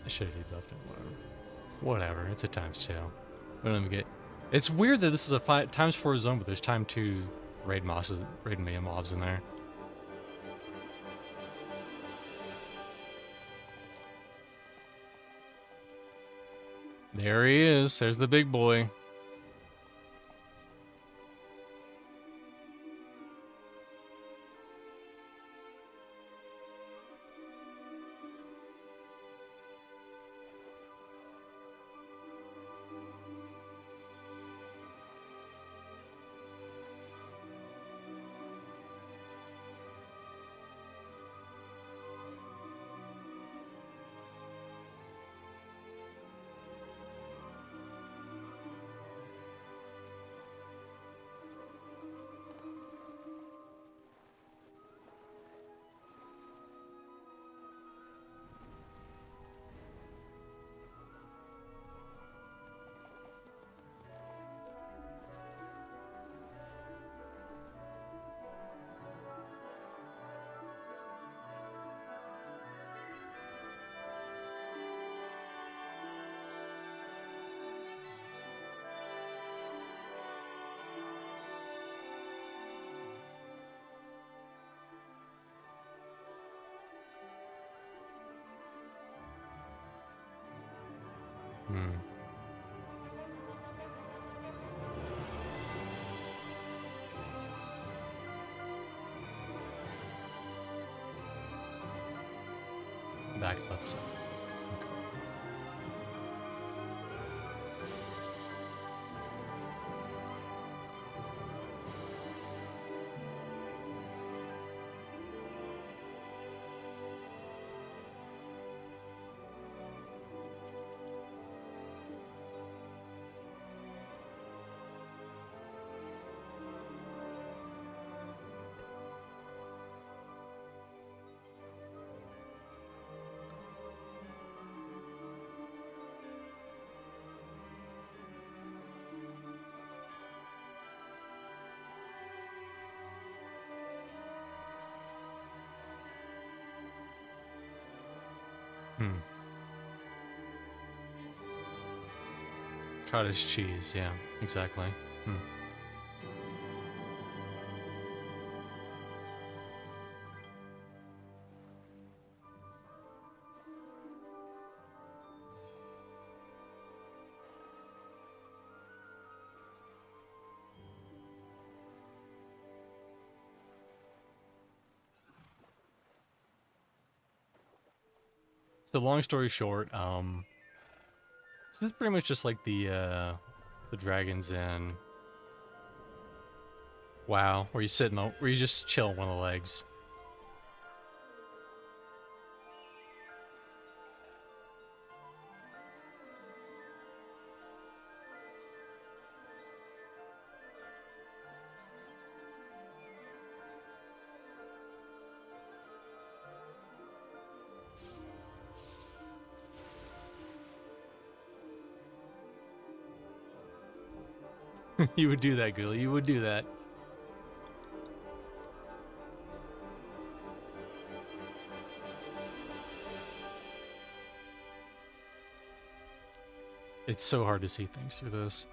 I should have debuffed it. Whatever. It's a times 2. We don't even get. It's weird that this is a times 4 zone, but there's time 2 raid mobs in there. There he is. There's the big boy. Hmm. Back left side. Okay. Cottage cheese, yeah, exactly. Hmm. So long story short, this is pretty much just like the Dragon's Inn. Wow, where you sit in the, where you just chill on one of the legs. You would do that, Ghoulie. You would do that. It's so hard to see things through this.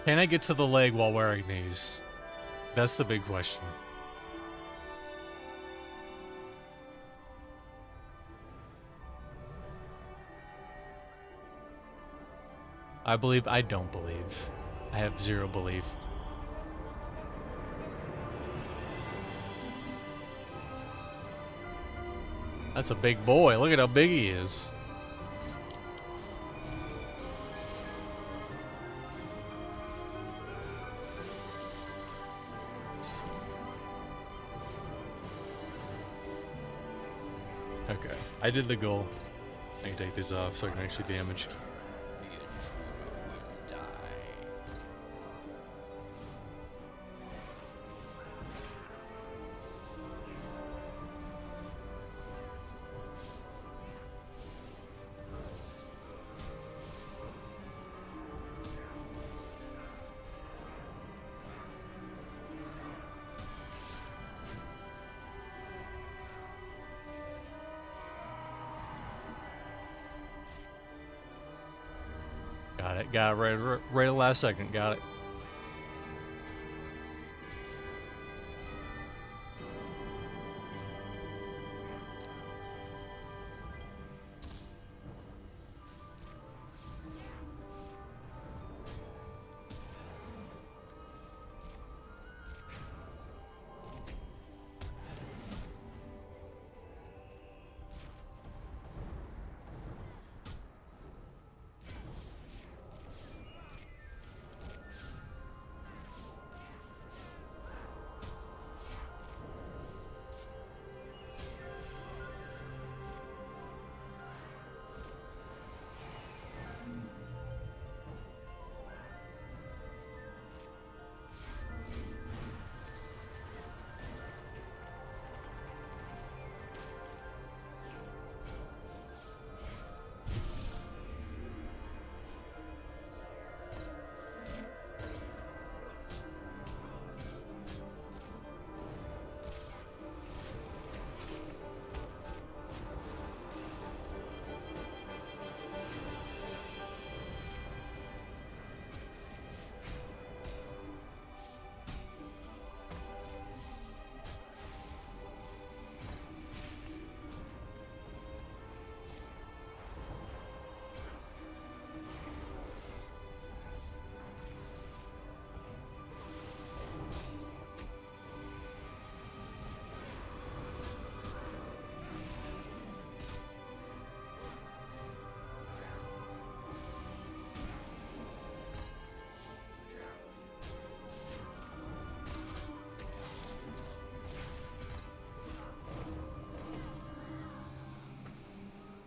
Can I get to the leg while wearing these? That's the big question. I believe, I don't believe. I have zero belief. That's a big boy. Look at how big he is. Okay, I did the goal. I can take these off so I can actually damage. Got it right at last second, got it.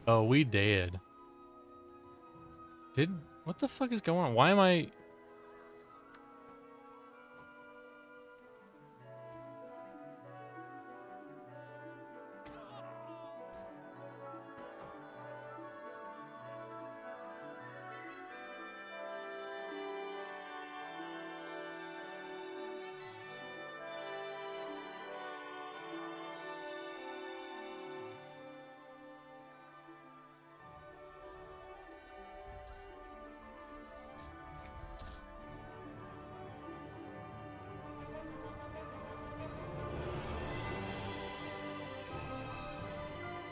Oh, we did. What the fuck is going on? Why am I...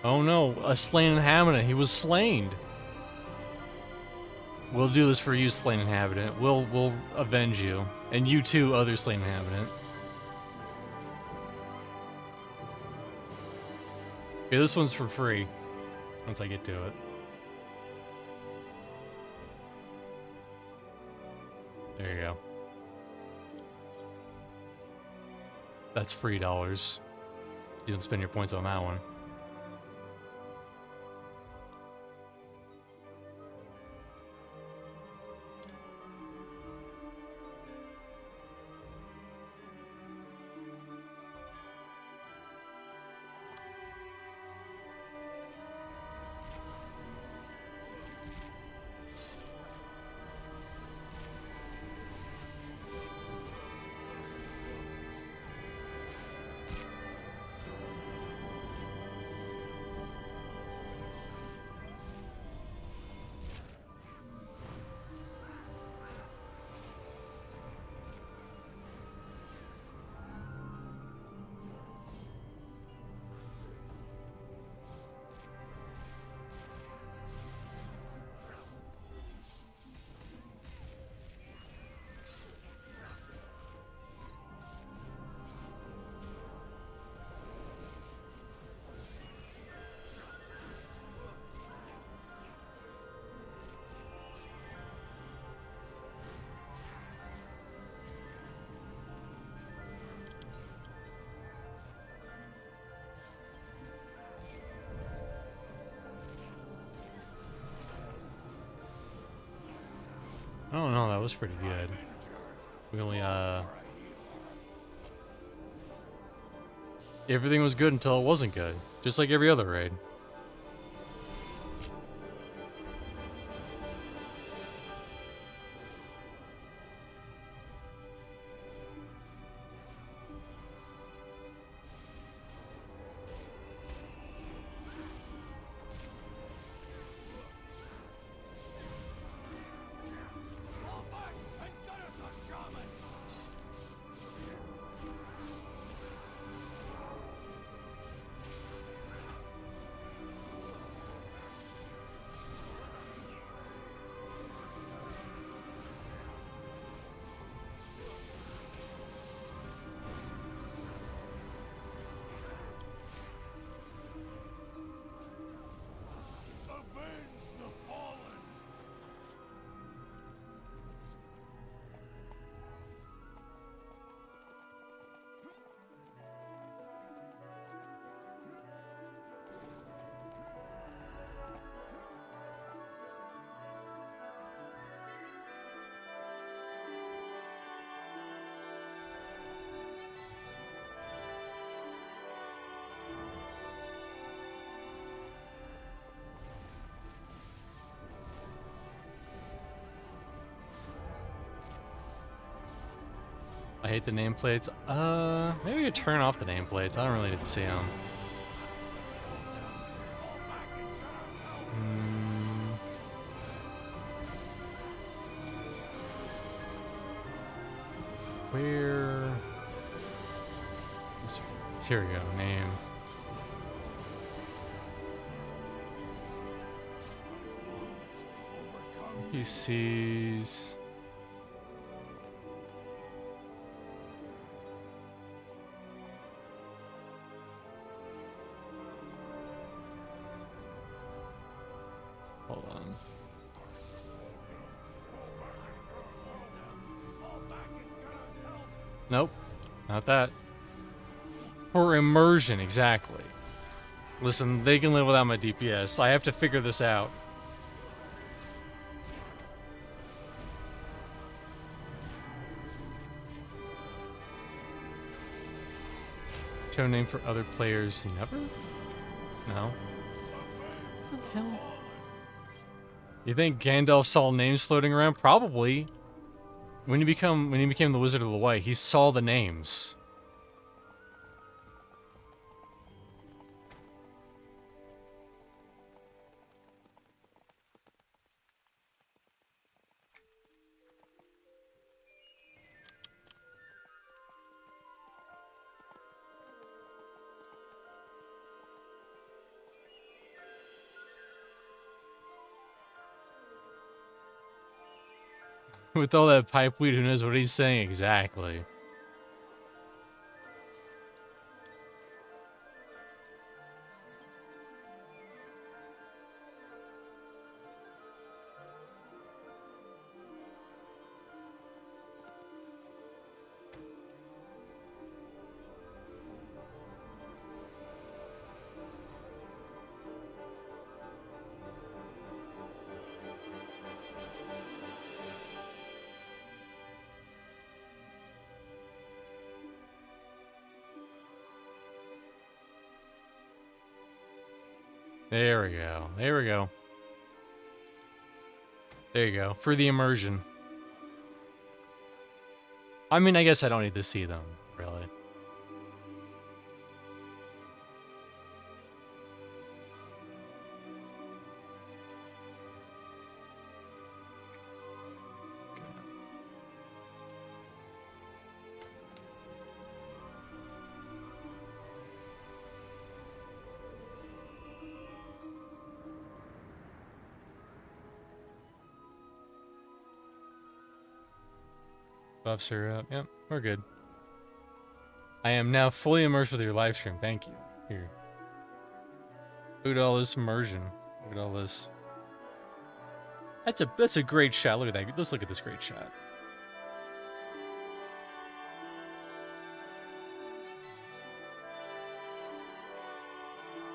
Oh no, a slain inhabitant. He was slain. We'll do this for you, slain inhabitant. We'll avenge you. And you too, other slain inhabitant. Okay, this one's for free. Once I get to it. There you go. That's free dollars. You didn't spend your points on that one. Oh no, that was pretty good. We only, everything was good until it wasn't good. Just like every other raid. I hate the nameplates. Maybe we could turn off the nameplates. I don't really need to see them. Where? Here we go. Name. NPCs. Hold on. Nope, not that. For immersion, exactly. Listen, they can live without my DPS. I have to figure this out. Show name for other players. Never? No. What the hell? You think Gandalf saw names floating around? Probably. When he became the Wizard of the White, he saw the names. With all that pipe weed, who knows what he's saying exactly? There we go. There we go. There you go. For the immersion. I mean, I guess I don't need to see them, really. Buffs are up. Yep, we're good. I am now fully immersed with your live stream. Thank you. Here. Look at all this immersion. Look at all this. That's a great shot. Look at that. Let's look at this great shot.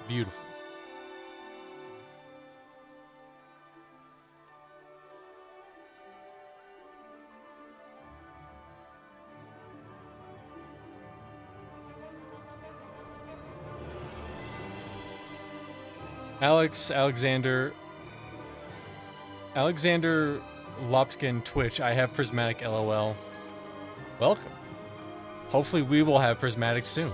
Beautiful. Alexander Lopkin Twitch, I have Prismatic LOL. Welcome. Hopefully we will have Prismatic soon.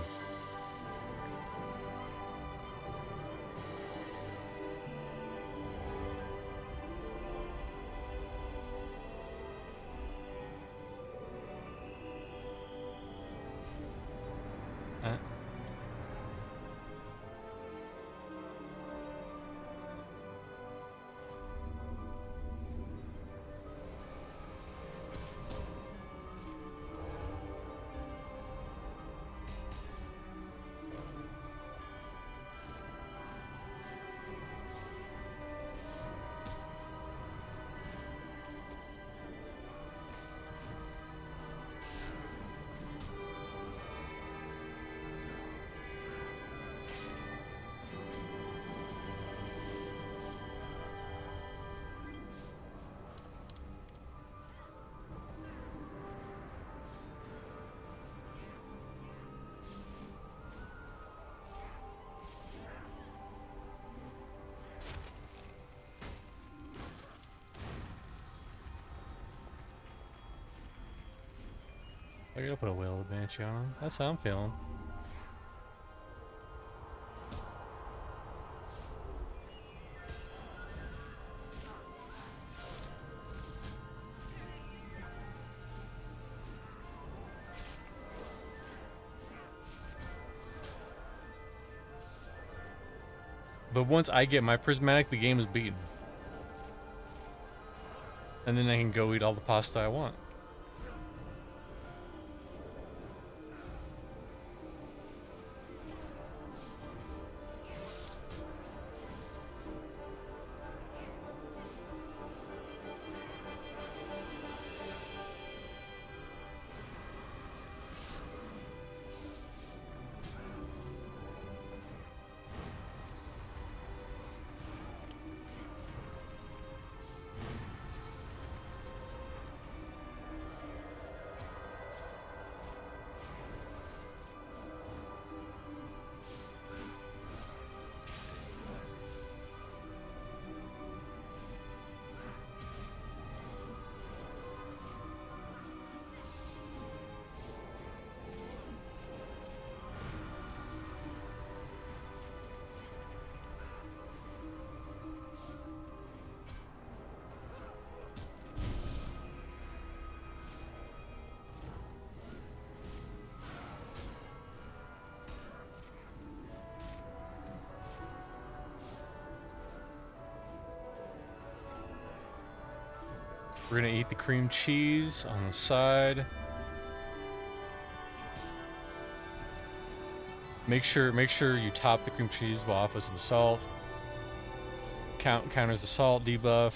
I gotta put a whale of Banshee on him. That's how I'm feeling. But once I get my prismatic, the game is beaten. And then I can go eat all the pasta I want. We're gonna eat the cream cheese on the side. Make sure you top the cream cheese off with some salt. Counters the salt debuff.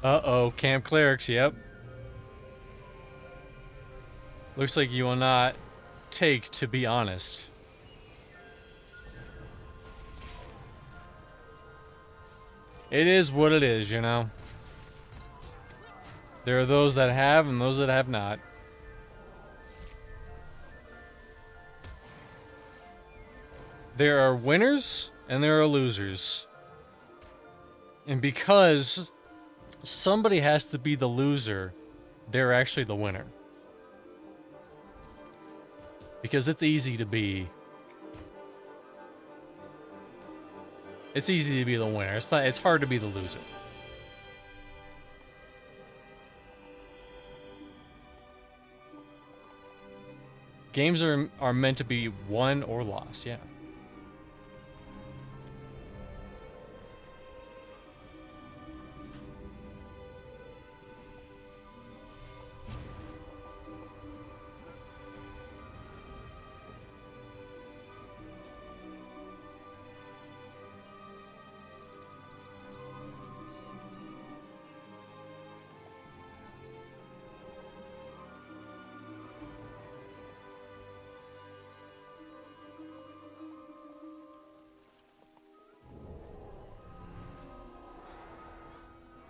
Uh-oh, Camp Clerics, yep. Looks like you will not take to be honest. It is what it is, you know? There are those that have and those that have not. There are winners and there are losers. And because somebody has to be the loser, they're actually the winner. Because it's easy to be... It's easy to be the winner. It's hard to be the loser. Games are meant to be won or lost, yeah.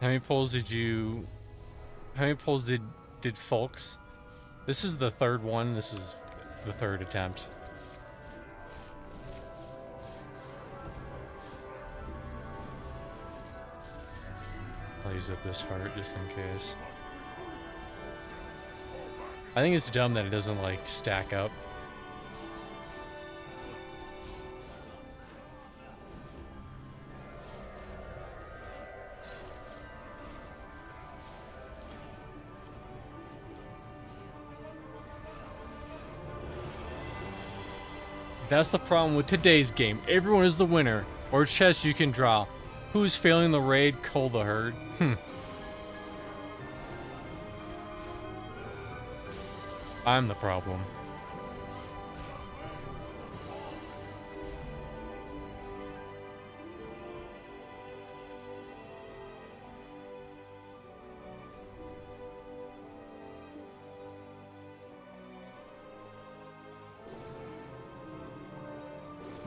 How many polls did you... How many polls did Folks? This is the third one. This is the third attempt. I'll use up this heart just in case. I think it's dumb that it doesn't, like, stack up. That's the problem with today's game. Everyone is the winner, or chess you can draw. Who's failing the raid? Cull the herd. I'm the problem.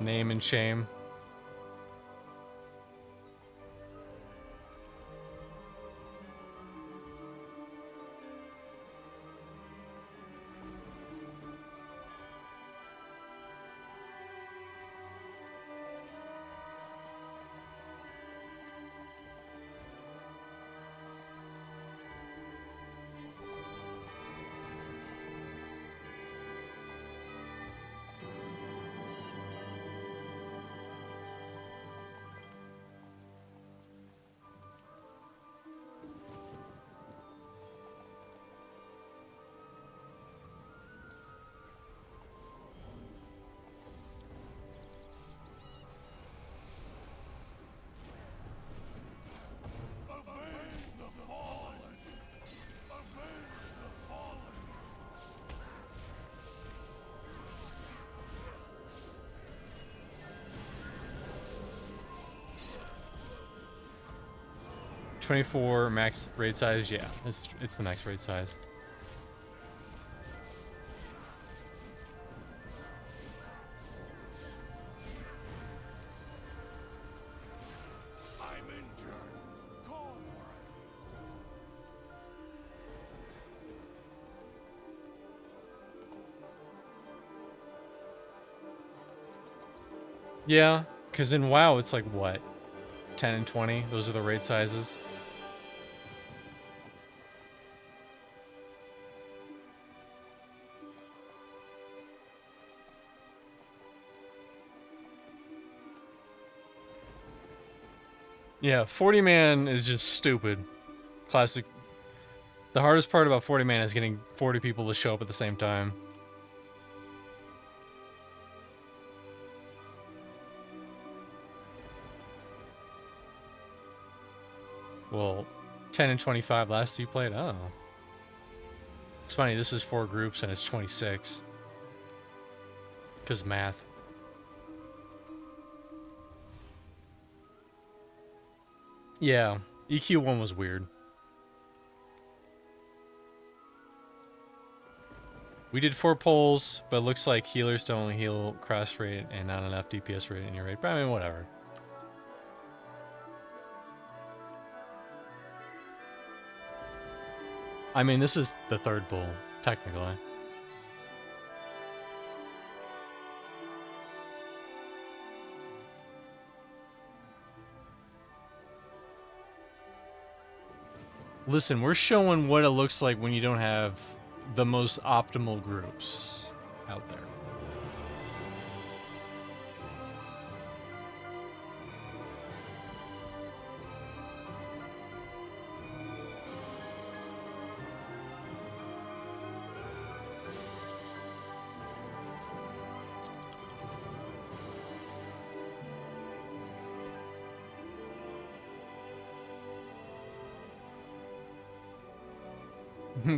Name and shame. 24 max raid size. Yeah, it's the max raid size. Yeah, because in WoW it's like what? 10 and 20? Those are the raid sizes. Yeah, 40 man is just stupid. Classic. The hardest part about 40 man is getting 40 people to show up at the same time. Well, 10 and 25 last you played? Oh. It's funny, this is 4 groups and it's 26. Because math. Yeah, EQ1 was weird. We did 4 polls, but it looks like healers don't heal cross rate and not enough DPS rate in your rate. But I mean, whatever. I mean, this is the 3rd poll, technically. Listen, we're showing what it looks like when you don't have the most optimal groups out there.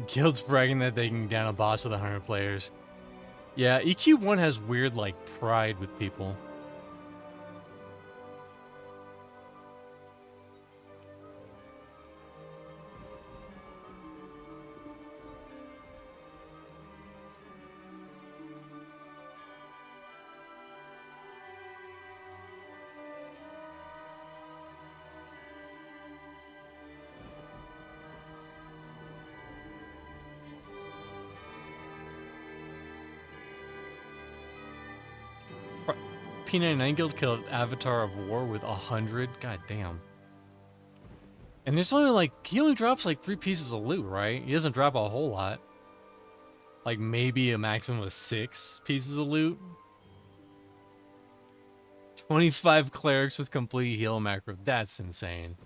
Guilds bragging that they can down a boss with 100 players. Yeah, EQ1 has weird, like, pride with people. P99 Guild killed Avatar of War with 100. God damn. And there's only like, he only drops like 3 pieces of loot, right? He doesn't drop a whole lot. Like maybe a maximum of 6 pieces of loot. 25 clerics with complete heal macro. That's insane.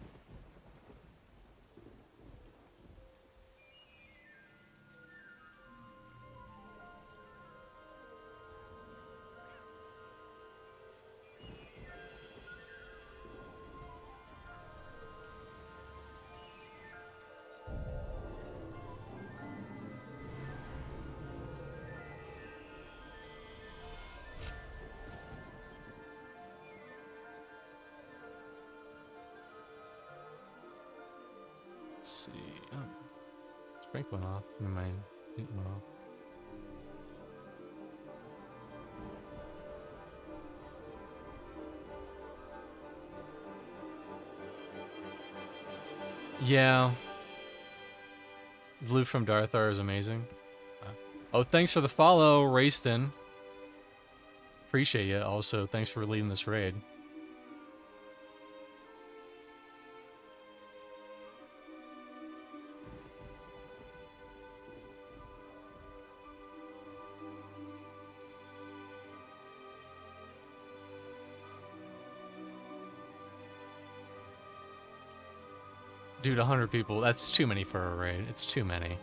Let's see. Oh. Strength went off. Never mind. It went off. Yeah. The loot from Darthar is amazing. Oh, thanks for the follow, Rayston. Appreciate you. Also, thanks for leading this raid. Dude, 100 people. That's too many for a raid. It's too many.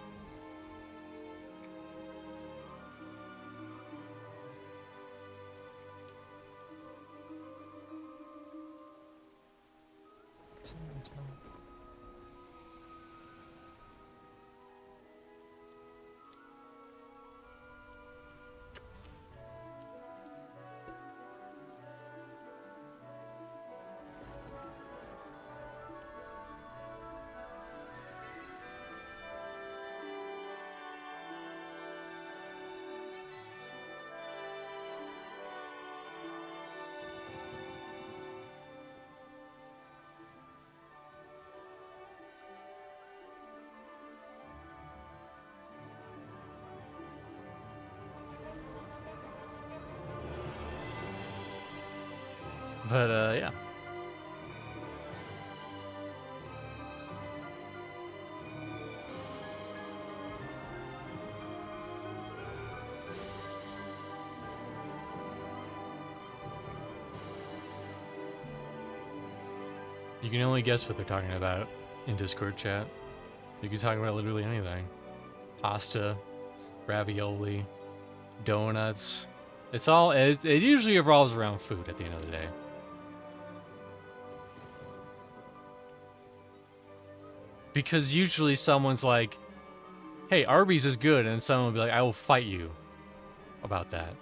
But yeah. You can only guess what they're talking about in Discord chat. You can talk about literally anything. Pasta, ravioli, donuts. It usually revolves around food at the end of the day. Because usually someone's like, hey, Arby's is good, and someone will be like, I will fight you about that.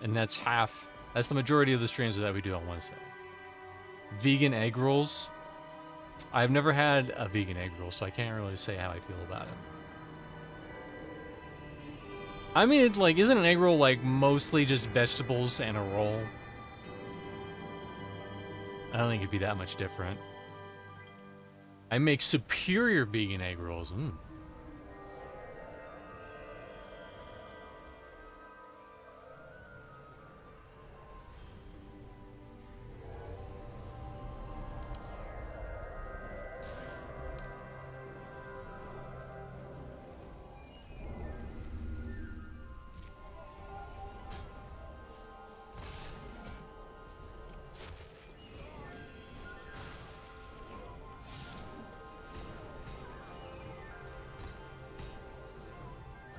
And that's the majority of the streams that we do on Wednesday. Vegan egg rolls. I've never had a vegan egg roll, so I can't really say how I feel about it. I mean, like, isn't an egg roll, like, mostly just vegetables and a roll? I don't think it'd be that much different. I make superior vegan egg rolls.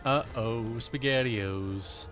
Uh-oh, SpaghettiOs.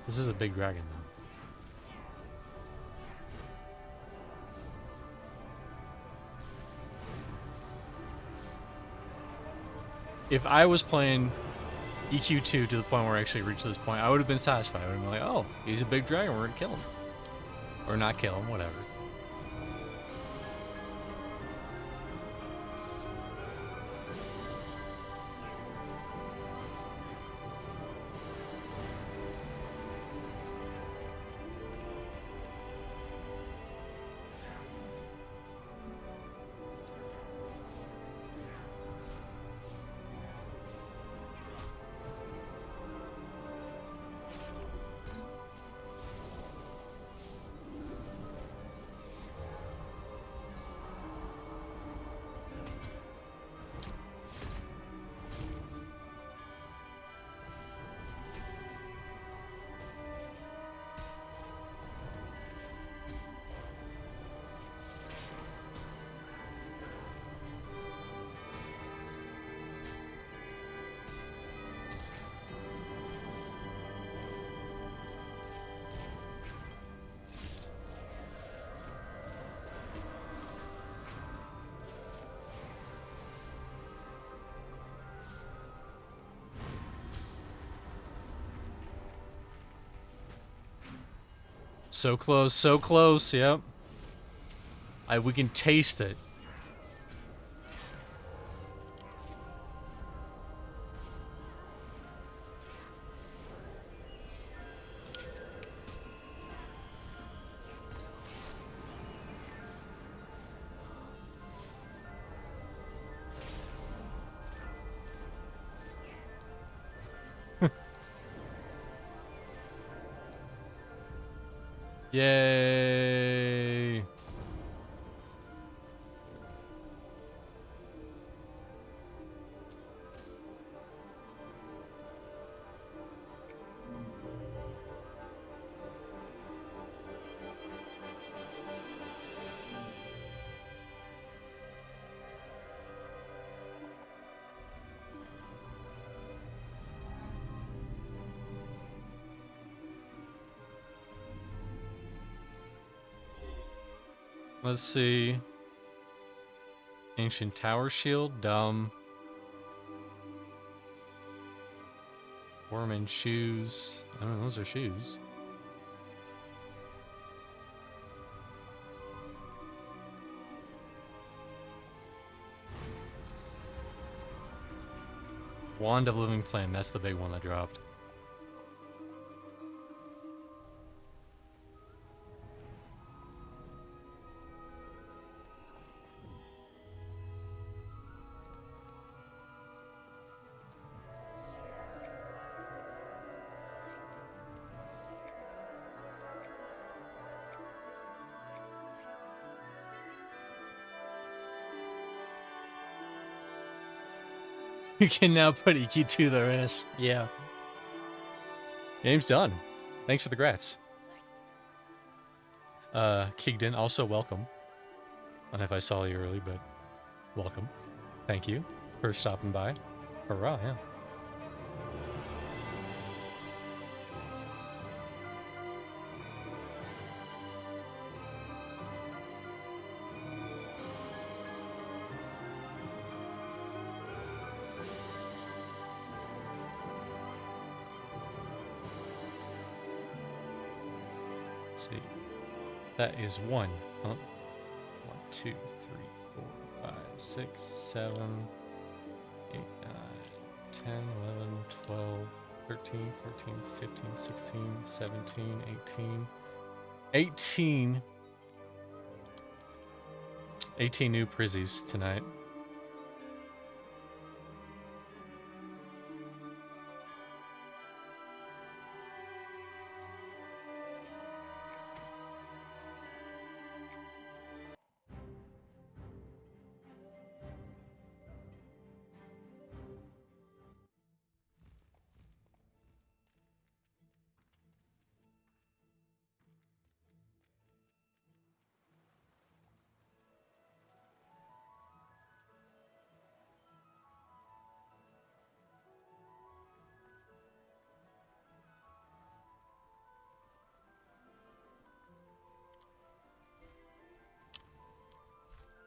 This is a big dragon, though. If I was playing EQ2 to the point where I actually reached this point, I would have been satisfied. I would have been like, oh, he's a big dragon, we're gonna kill him. Or not kill him, whatever. So close, yep. We can taste it. Yay! Let's see. Ancient tower shield, dumb. Worm shoes. I don't know, those are shoes. Wand of Living Flame, that's the big one that dropped. You can now put Iki to the rest. Yeah. Game's done. Thanks for the grats. Kigden, also welcome. I don't know if I saw you early, but welcome. Thank you for stopping by. Hurrah, yeah. See, that is one, huh? 1, 2, 3, 4, 5, 6, 7, 8, 9, 10, 11, 12, 13, 14, 15, 16, 17, 18. 18 new Prizzies tonight.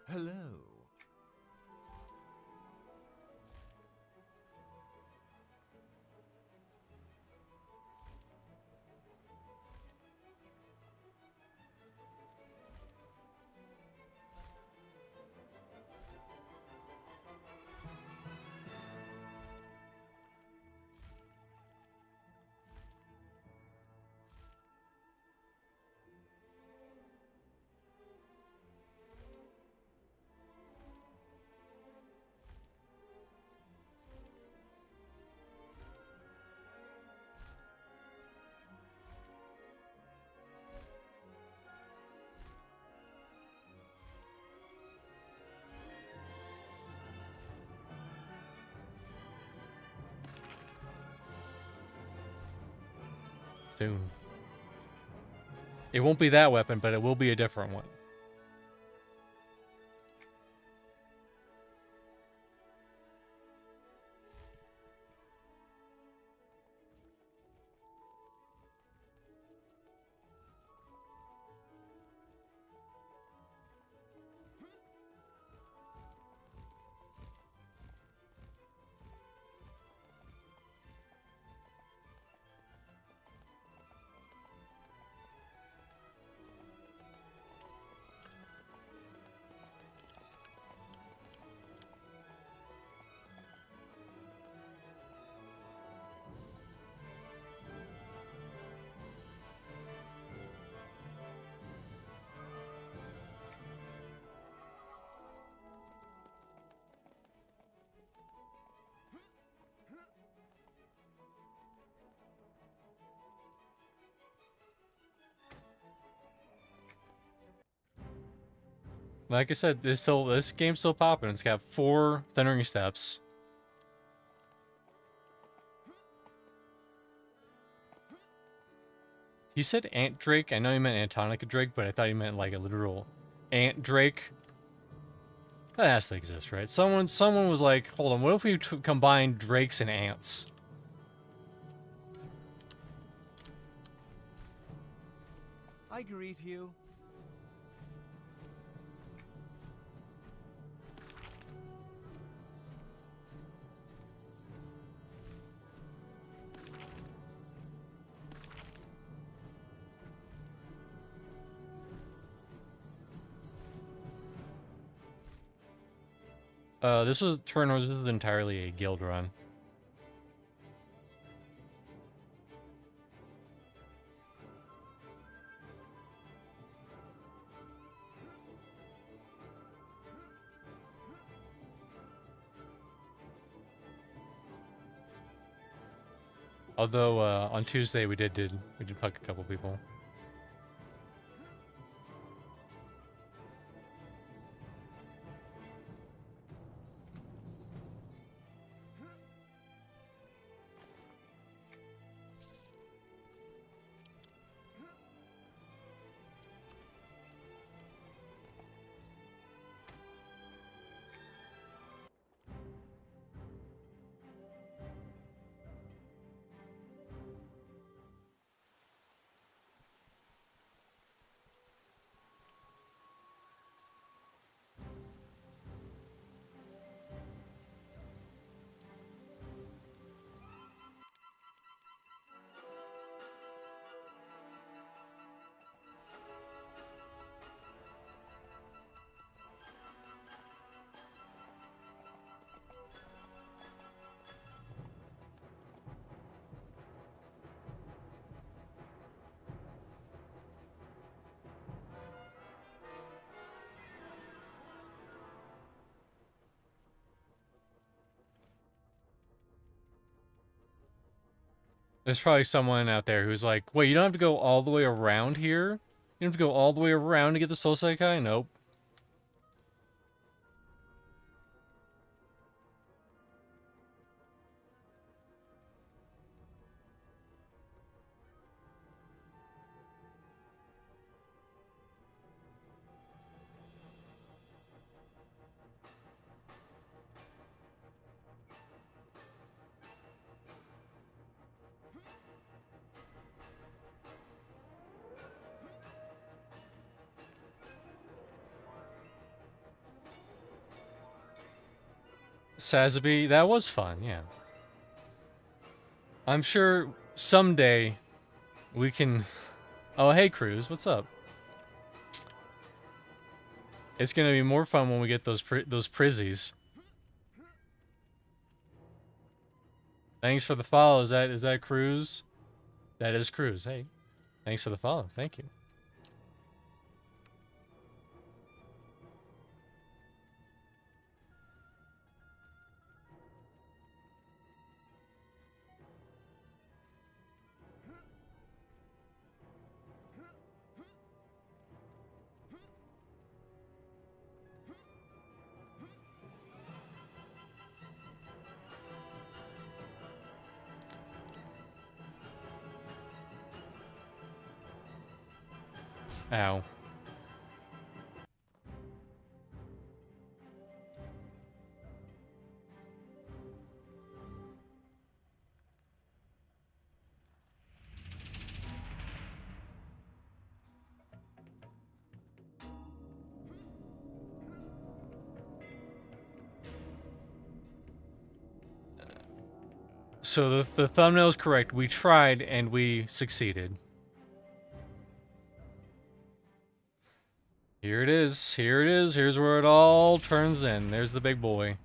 Hello. Soon. It won't be that weapon, but it will be a different one. Like I said, this game's still popping. It's got 4 thundering steps. He said ant drake. I know he meant Antonica drake, but I thought he meant like a literal ant drake. That has to exist, right? Someone was like, hold on, what if we combine drakes and ants? I greet you. This was entirely a guild run. Although on Tuesday we did fuck a couple people. There's probably someone out there who's like, wait, you don't have to go all the way around here? You don't have to go all the way around to get the Soul Saikai? Nope. Sazabi, that was fun, yeah. I'm sure someday we can... Oh, hey, Cruz, what's up? It's gonna be more fun when we get those prizzies. Thanks for the follow. Is that Cruz? That is Cruz. Hey, thanks for the follow. Thank you. Ow. So the thumbnail is correct. We tried and we succeeded. Here it is. Here it is. Here's where it all turns in. There's the big boy.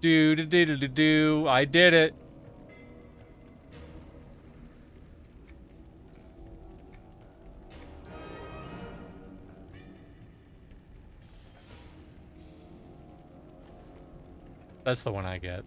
Do. I did it. That's the one I get.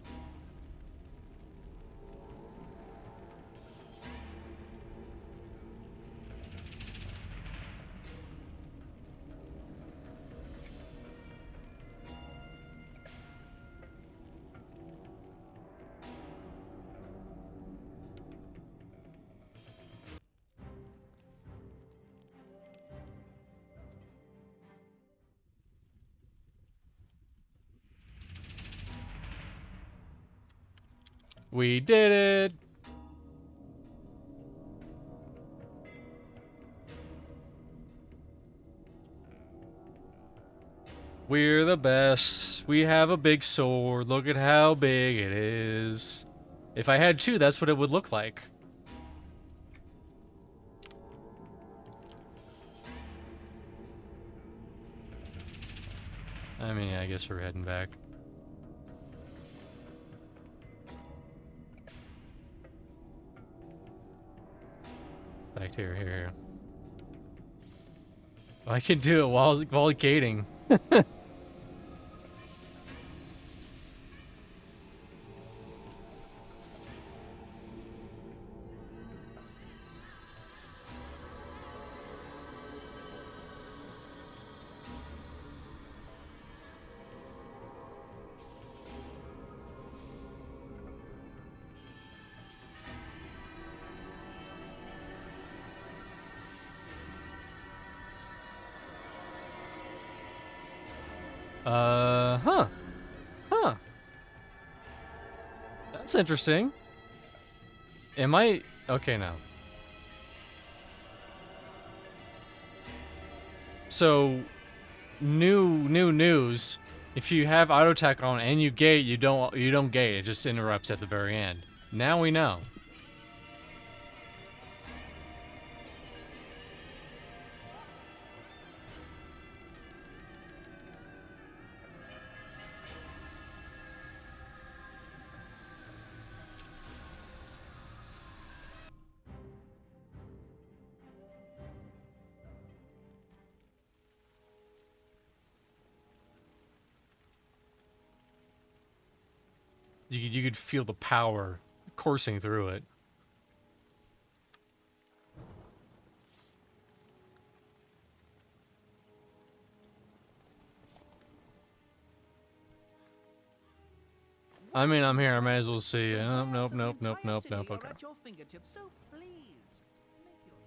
We did it! We're the best. We have a big sword. Look at how big it is. If I had two, that's what it would look like. I mean, I guess we're heading back. Back here. I can do it while gating. Huh. That's interesting. Am I... Okay, now. So, new news. If you have auto attack on and you gate, you don't gate. It just interrupts at the very end. Now we know. You could feel the power coursing through it. I mean, I'm here. I may as well see. Nope. Okay. At your fingertips, so please make your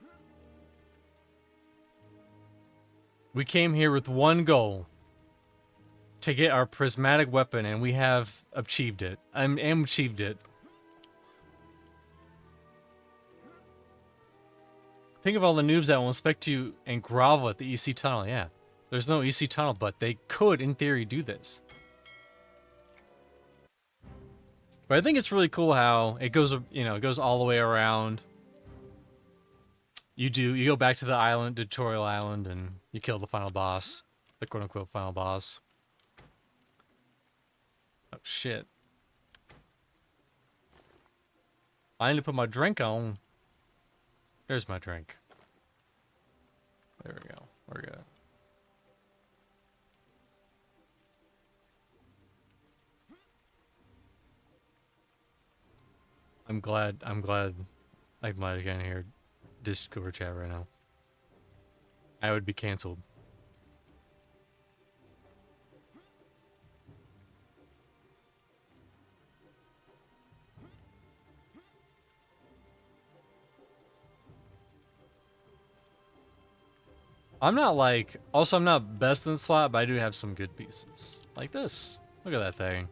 selection. We came here with one goal. To get our prismatic weapon, and we have achieved it. Achieved it. Think of all the noobs that will inspect you and grovel at the EC tunnel. Yeah. There's no EC tunnel, but they could, in theory, do this. But I think it's really cool how it goes, it goes all the way around. You go back to the island, tutorial island, and you kill the final boss. The quote-unquote final boss. Oh, shit. I need to put my drink on. There's my drink. There we go. We're good. I'm glad I might can't hear Discord chat right now. I would be canceled. I'm not best in the slot, but I do have some good pieces. Like this. Look at that thing.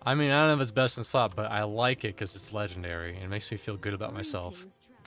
I mean, I don't know if it's best in slot, but I like it because it's legendary, and it makes me feel good about myself. Greetings, traveler.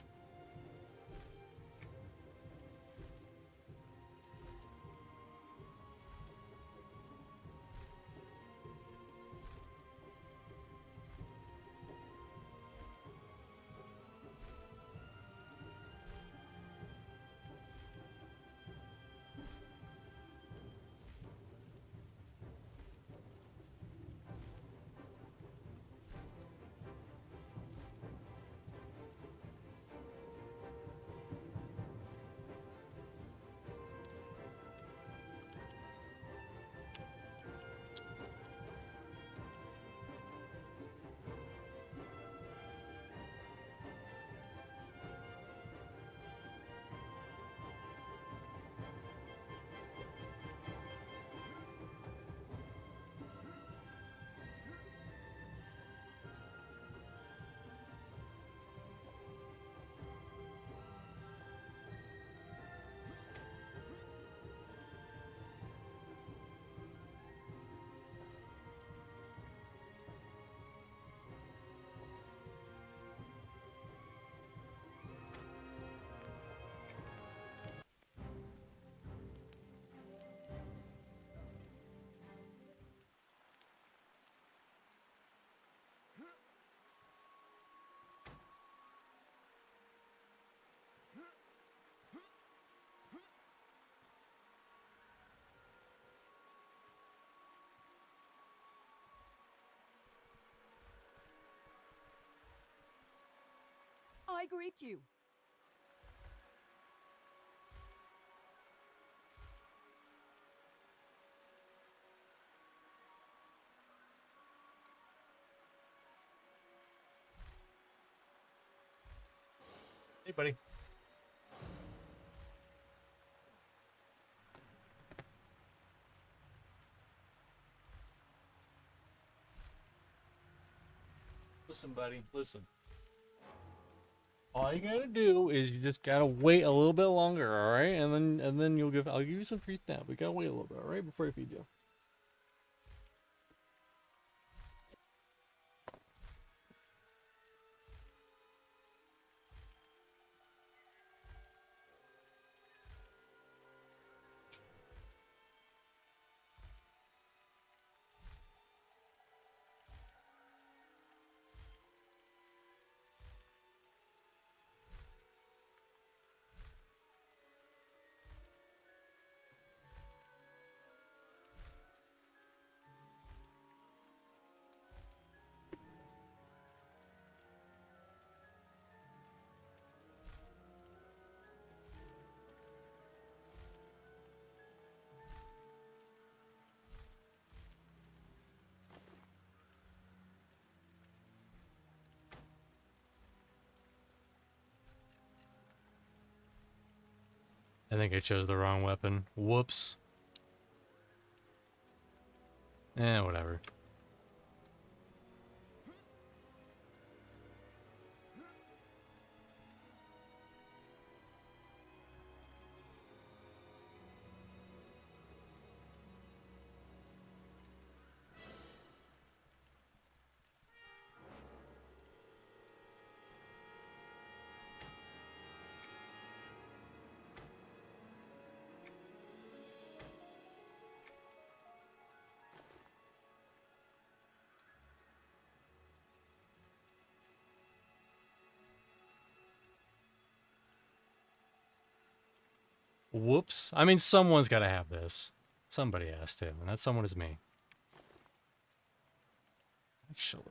I greet you. Hey, buddy. Listen, buddy, listen. All you gotta do is you just gotta wait a little bit longer, all right? And then I'll give you some free snap. We gotta wait a little bit, all right, before I feed you. I think I chose the wrong weapon. Whoops. Whatever. Whoops. I mean, someone's gotta have this. Somebody has to, and that someone is me. Actually.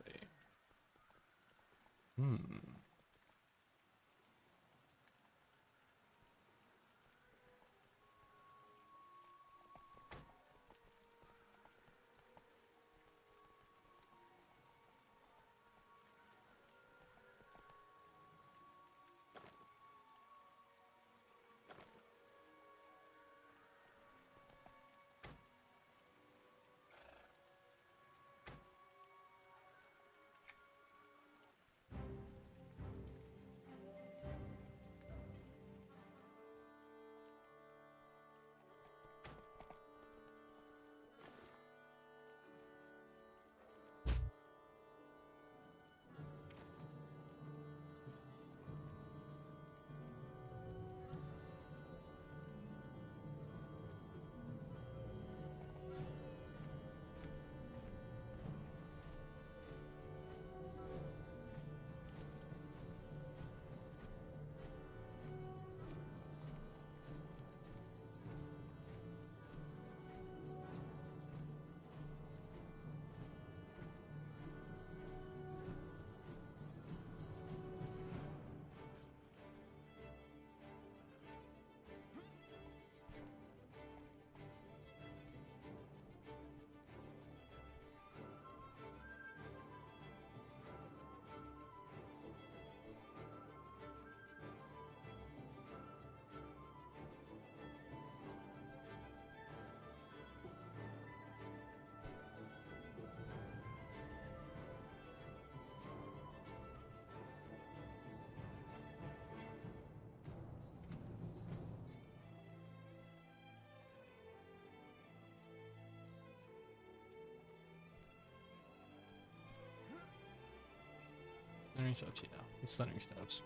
Thundering steps, yeah. It's thundering steps.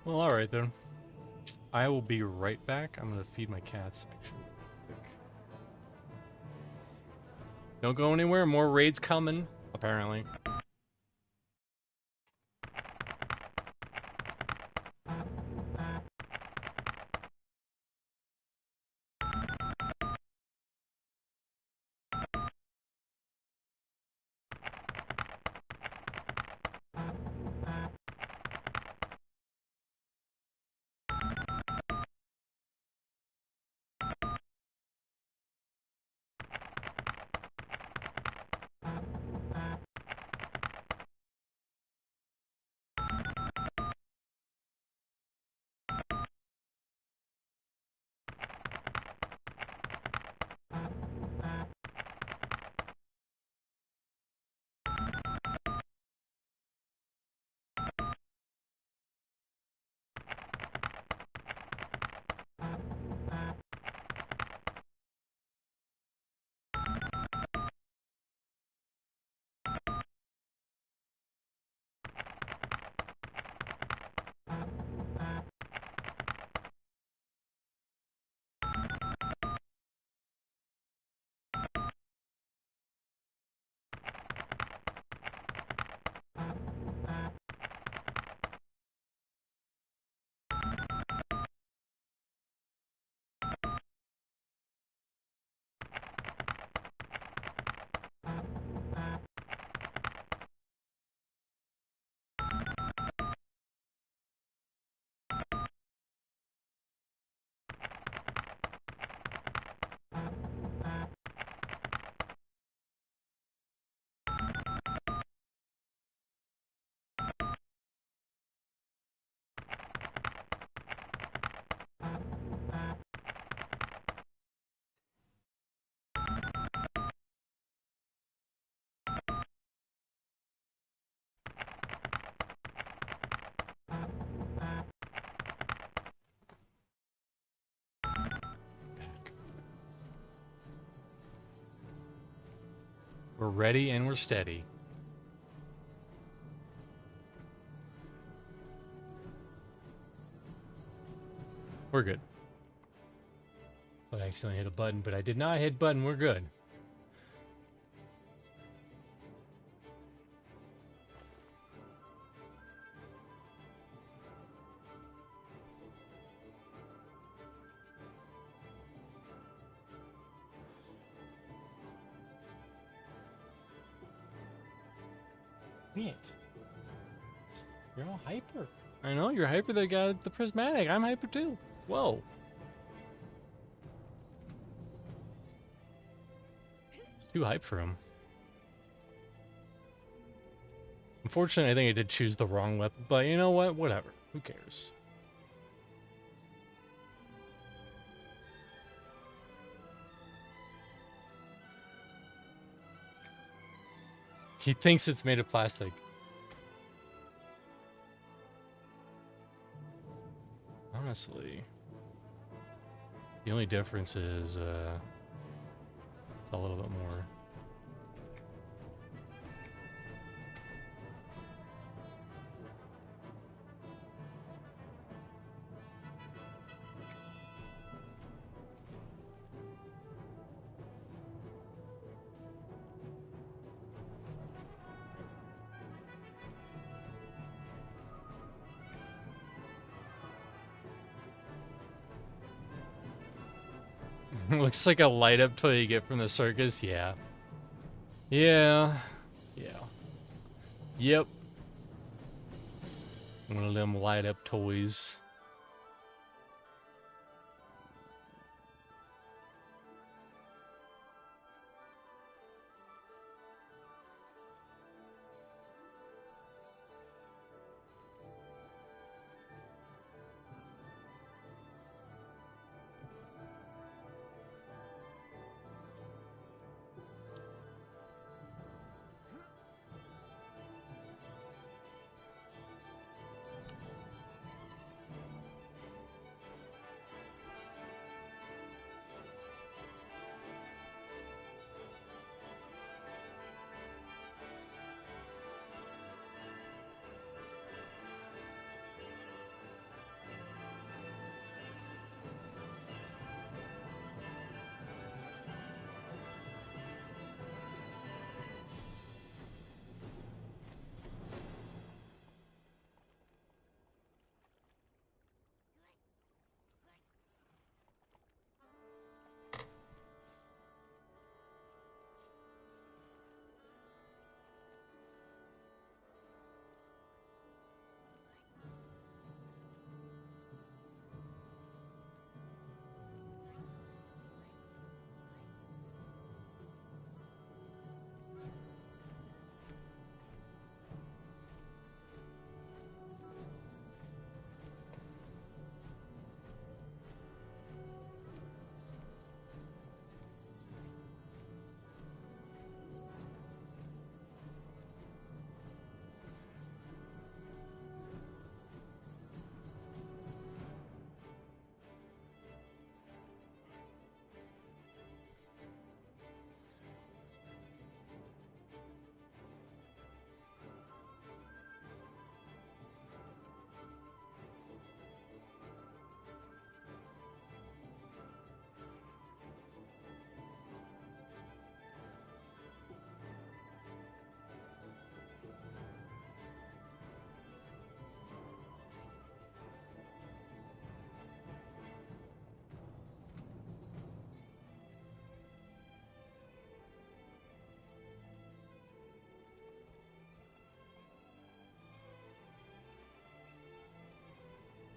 Well, alright then. I will be right back. I'm gonna feed my cats, actually. Quick. Don't go anywhere. More raids coming, apparently. We're ready and we're steady. We're good. I accidentally hit a button, but I did not hit button. We're good. It. You're all hyper. I know, you're hyper that got the prismatic. I'm hyper too. Whoa. It's too hype for him. Unfortunately, I think I did choose the wrong weapon, but you know what? Whatever. Who cares? He thinks it's made of plastic. Honestly, the only difference is it's a little bit more. Looks like a light up toy you get from the circus. Yeah. Yeah. Yeah. Yep. One of them light up toys.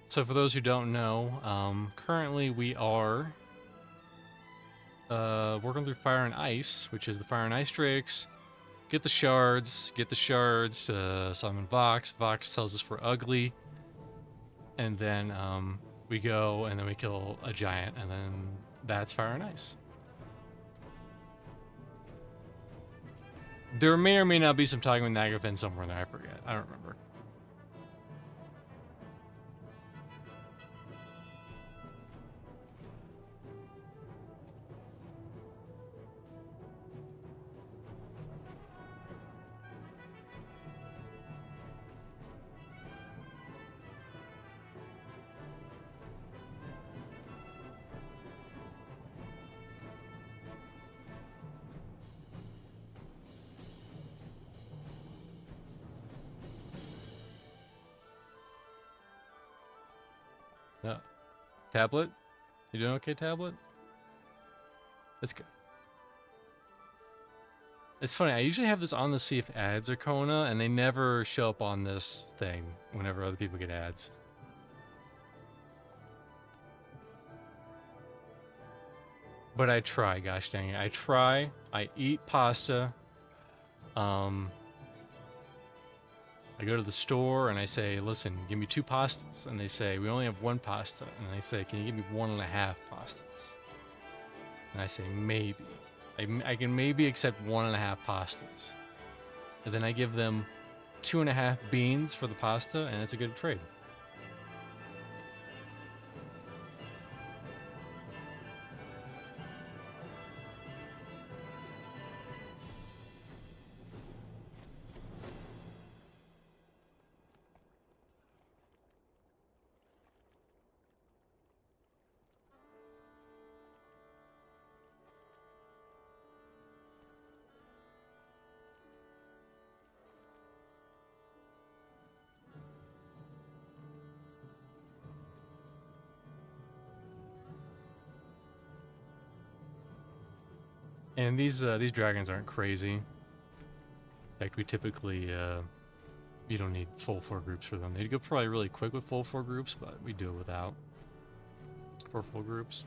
So for those who don't know, currently we are working through Fire and Ice, which is the Fire and Ice Drakes. Get the shards, summon Vox. Vox tells us we're ugly. And then we go and then we kill a giant, and then that's Fire and Ice. There may or may not be some talking with Nagafin somewhere in there, I forget. I don't remember. No. Tablet? You doing okay, tablet? That's good. It's funny, I usually have this on to see if ads are Kona, and they never show up on this thing whenever other people get ads. But I try, gosh dang it. I try. I eat pasta. I go to the store and I say, listen, give me 2 pastas. And they say, we only have 1 pasta. And I say, can you give me 1.5 pastas? And I say, maybe. I can maybe accept 1.5 pastas. And then I give them 2.5 beans for the pasta, and it's a good trade. And these dragons aren't crazy. In fact, we typically you don't need full 4 groups for them. They'd go probably really quick with full 4 groups, but we do it without 4 full groups.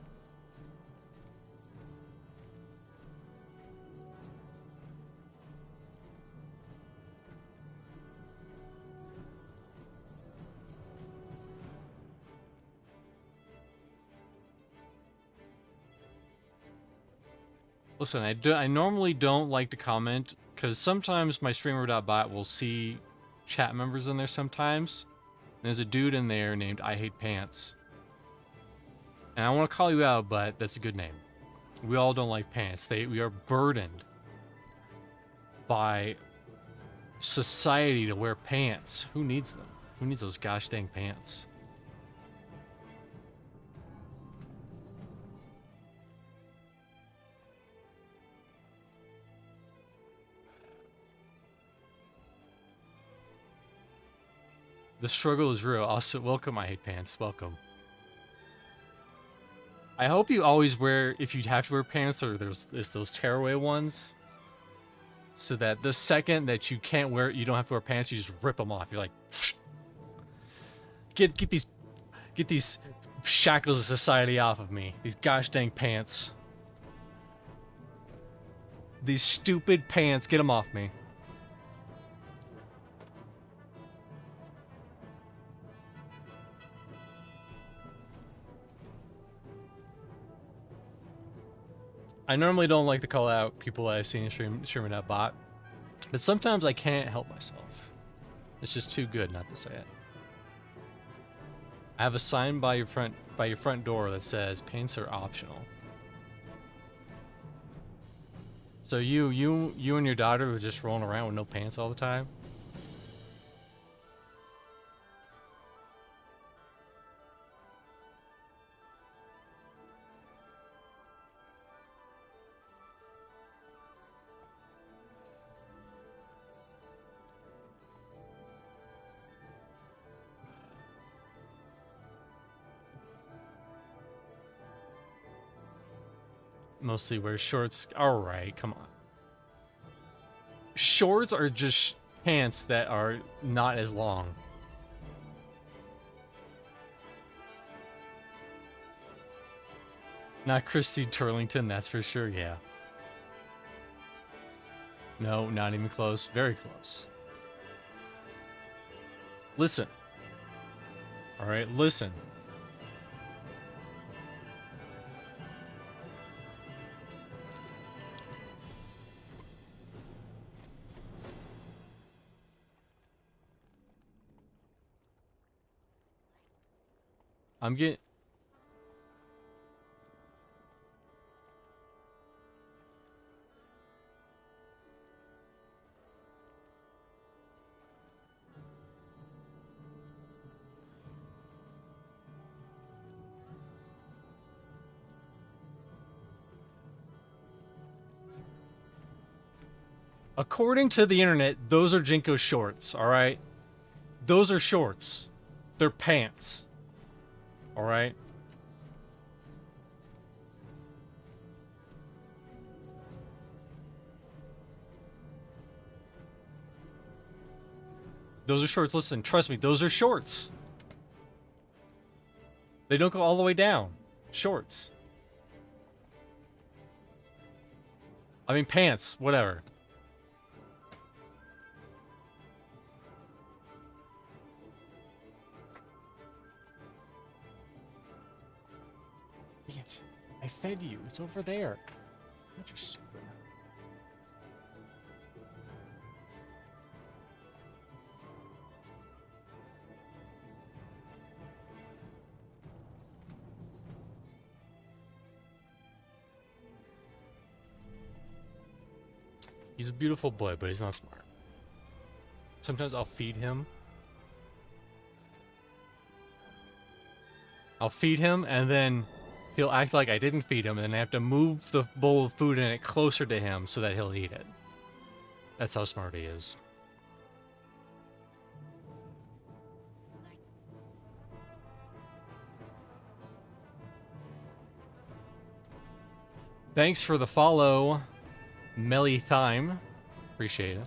Listen, I normally don't like to comment, because sometimes my streamer.bot will see chat members in there sometimes. And there's a dude in there named I Hate Pants. And I want to call you out, but that's a good name. We all don't like pants. We are burdened by society to wear pants. Who needs them? Who needs those gosh dang pants? The struggle is real. Also, welcome, I Hate Pants. Welcome. I hope you always wear, if you have to wear pants, or there's those tearaway ones, so that the second that you can't wear, you don't have to wear pants, you just rip them off. You're like, get these shackles of society off of me. These gosh dang pants. These stupid pants, get them off me. I normally don't like to call out people that I see in streamer.bot, but sometimes I can't help myself. It's just too good not to say it. I have a sign by your front door that says pants are optional. So you and your daughter were just rolling around with no pants all the time? Mostly wear shorts. Alright, come on. Shorts are just pants that are not as long. Not Christy Turlington, that's for sure, yeah. No, not even close. Very close. Listen. Alright, listen. I'm getting... According to the internet, those are Jinko shorts, alright? Those are shorts. They're pants. All right. Those are shorts. Listen, trust me, those are shorts. They don't go all the way down. Shorts. I mean, pants, whatever. Bitch, I fed you. It's over there. What your super. He's a beautiful boy, but he's not smart. Sometimes I'll feed him. I'll feed him, and then he'll act like I didn't feed him, and then I have to move the bowl of food in it closer to him so that he'll eat it. That's how smart he is. Thanks for the follow, Melly Thyme. Appreciate it.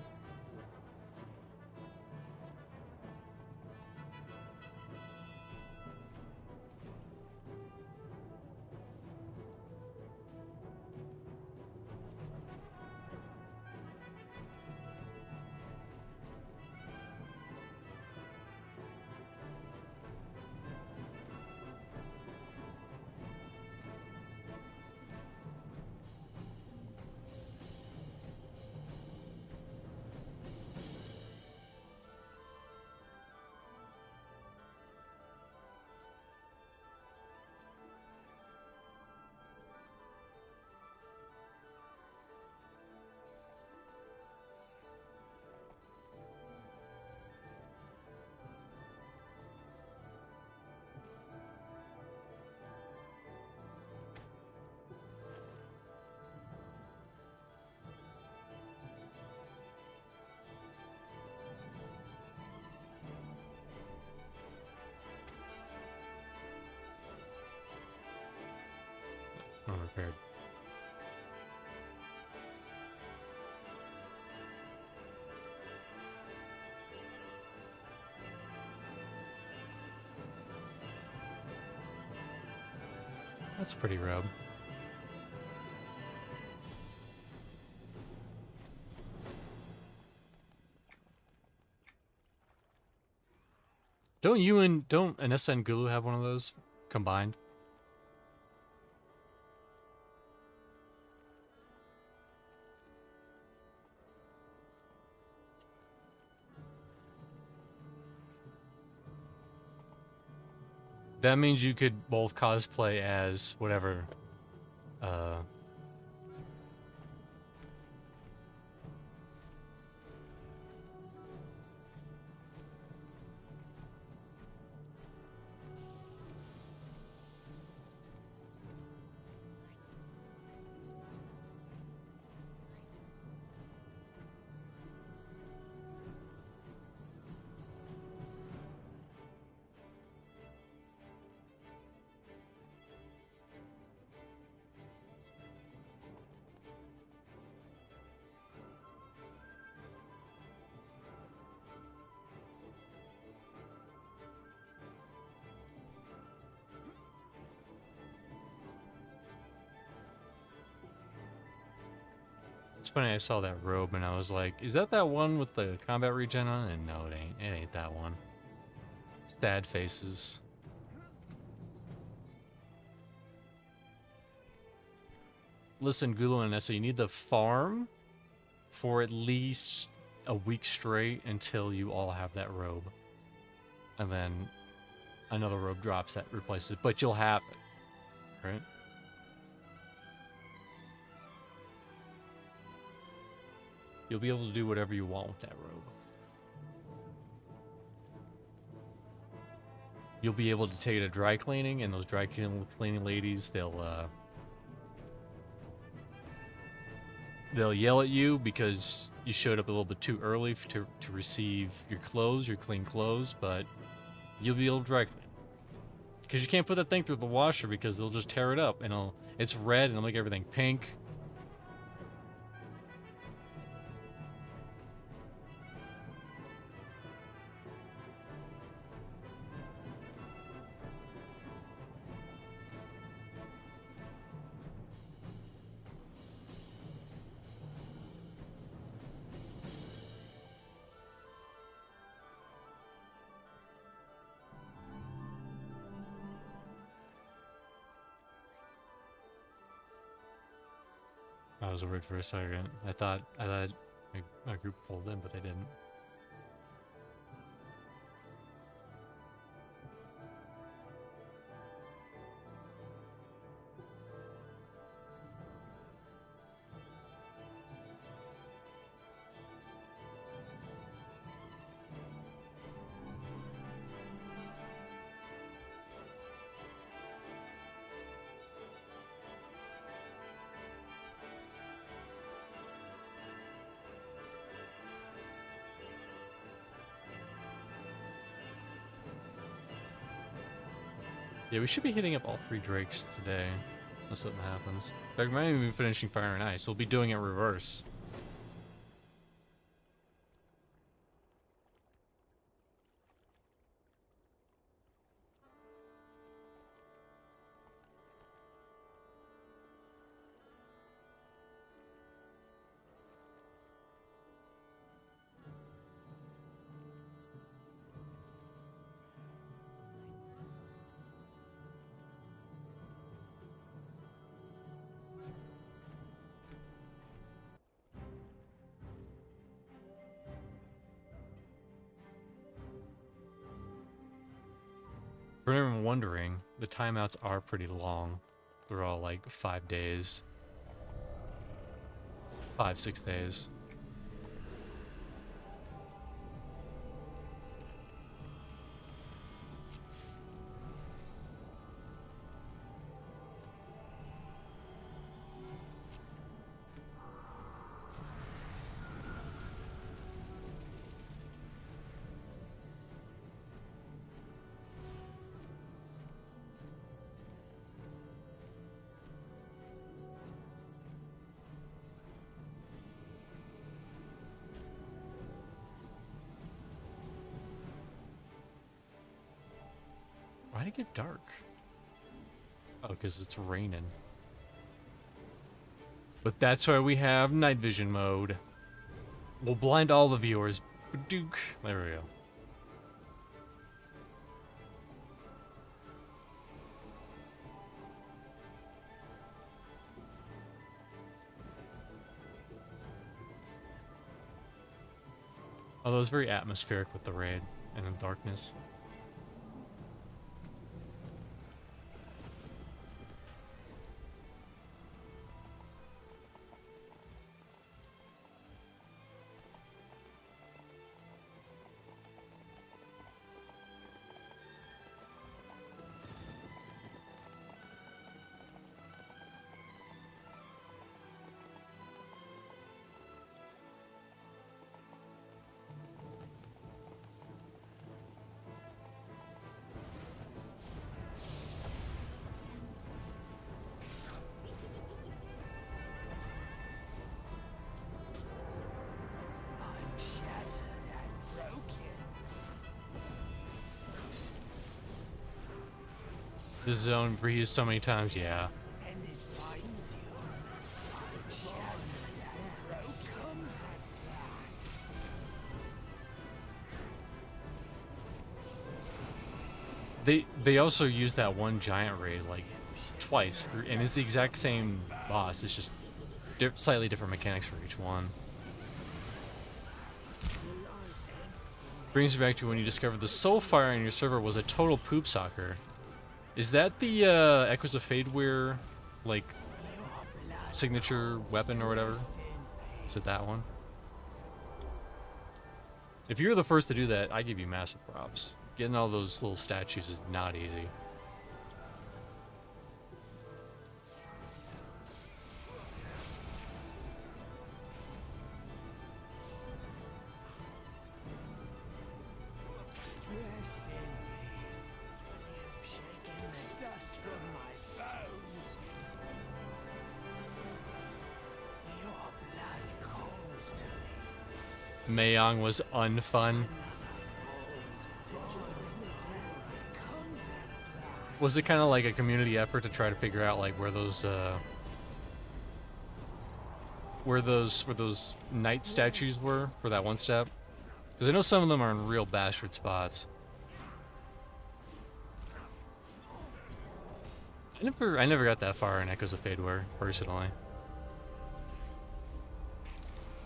Unrepaired. That's a pretty robe. Don't Anessa and Gulu have one of those combined? That means you could both cosplay as whatever. It's funny, I saw that robe and I was like, is that one with the combat regen on it? And no, it ain't. It ain't that one. Sad faces. Listen, Gulu and Nessa, you need to farm for at least a week straight until you all have that robe. And then another robe drops that replaces it, but you'll have it, right? You'll be able to do whatever you want with that robe. You'll be able to take it to dry cleaning, and those dry cleaning ladies, they'll yell at you because you showed up a little bit too early to receive your clean clothes, but you'll be able to dry clean. Because you can't put that thing through the washer because they'll just tear it up, and it's red and it'll make everything pink. I was worried for a second. I thought my group pulled in, but they didn't. Yeah, we should be hitting up all 3 drakes today, unless something happens. In fact, we might even be finishing Fire and Ice. We'll be doing it reverse. For anyone wondering, the timeouts are pretty long. They're all like 5 days. 5-6 days. Why'd it get dark? Oh, because it's raining. But that's why we have night vision mode. We'll blind all the viewers. Badook. There we go. Although it's very atmospheric with the raid and the darkness. This zone reused so many times, yeah. They also use that one giant raid like twice, and it's the exact same boss. It's just slightly different mechanics for each one. Brings you back to when you discovered the soul fire in your server was a total poop soccer. Is that the Echoes of Fadeware, like, signature weapon or whatever? Is it that one? If you were the first to do that, I give you massive props. Getting all those little statues is not easy. Mayong was unfun. Was it kind of like a community effort to try to figure out like where those knight statues were for that one step? Because I know some of them are in real bastard spots. I never got that far in Echoes of Fadewar, personally.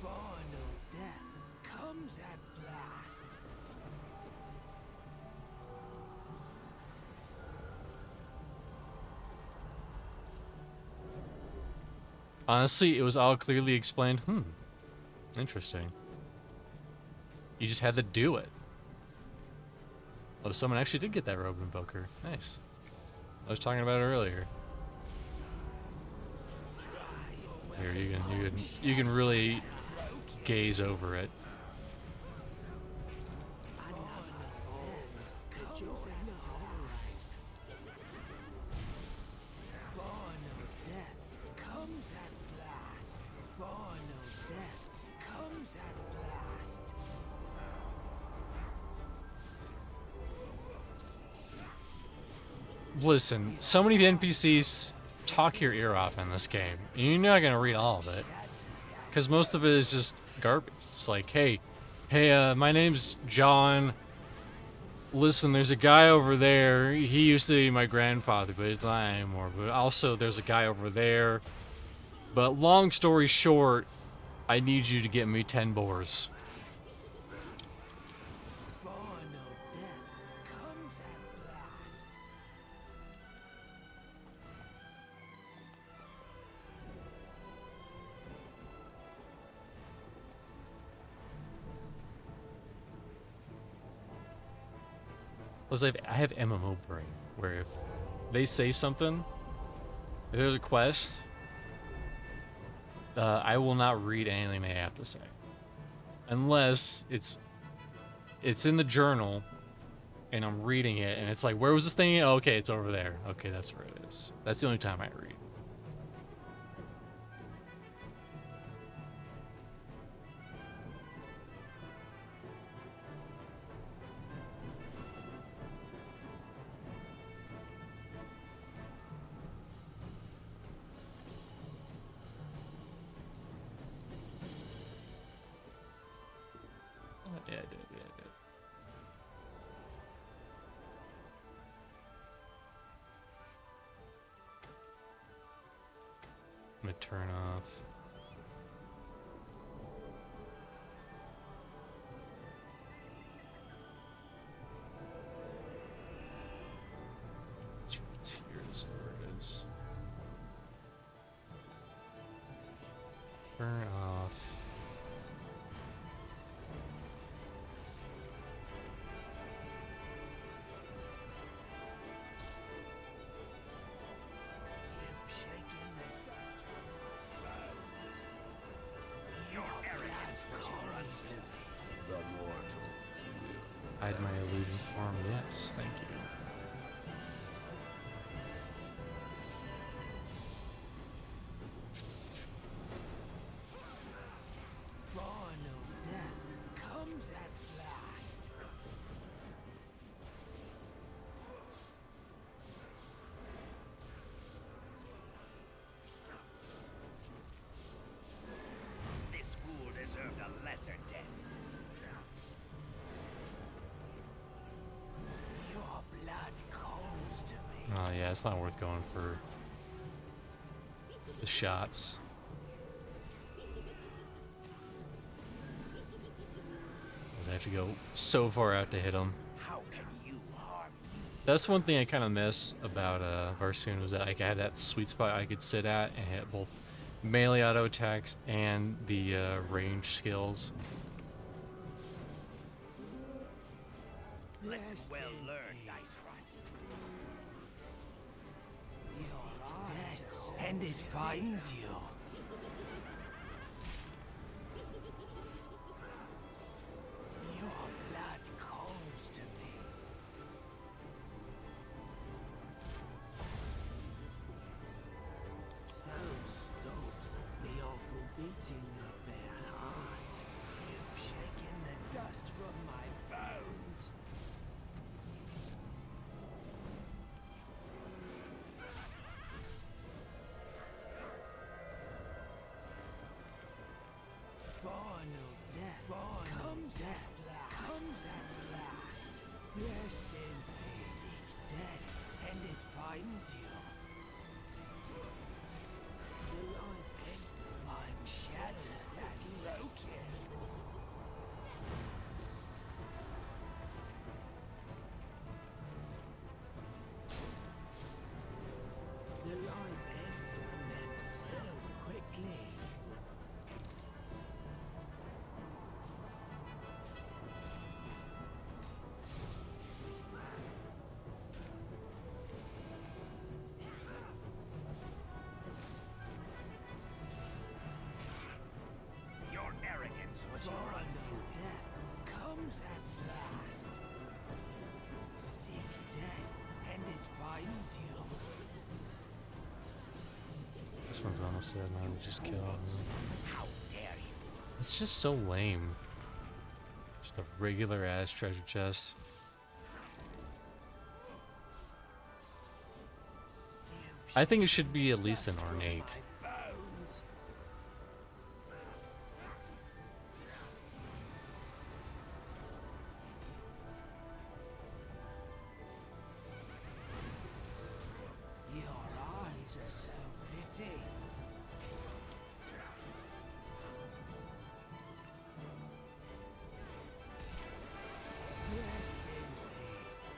Final death comes at last. Honestly, it was all clearly explained. Interesting. You just had to do it. Oh, someone actually did get that robe invoker. Nice. I was talking about it earlier. Here, you can really gaze over it. Listen, so many NPCs talk your ear off in this game. You're not gonna read all of it, because most of it is just garbage. It's like, hey, my name's John. Listen, there's a guy over there. He used to be my grandfather, but he's not anymore. But also, there's a guy over there. But long story short, I need you to get me 10 boars. Plus, I have MMO brain, where if they say something, if there's a quest, I will not read anything they have to say, unless it's in the journal, and I'm reading it, and it's like, where was this thing? Oh, okay, it's over there. Okay, that's where it is. That's the only time I read. Yeah, I did. I'm gonna turn off. It's right here. This is where it is. Turn off. Hide my illusion form. Yes, thank you. Final death comes at last. This fool deserved a lesser death. Your blood calls to me. Oh yeah, it's not worth going for the shots. 'Cause I have to go so far out to hit them. How can you harm me? That's one thing I kind of miss about Varsoon, was that like, I had that sweet spot I could sit at and hit both melee auto attacks and the range skills. Lesson well learned, I trust. You're dead, and it finds you. Your blood calls to me. So stops the awful beating of their heart. You shake finds you. The life ends. I'm shattered and broken. The life ends from them so quickly. Your arrogance was your Final death comes at last. Seek death, and it finds you. This one's almost dead now. We just killed him. How dare you? It's just so lame. Just a regular ass treasure chest. I think it should be at least an ornate. Bones. Your eyes are so pretty. Rest in peace.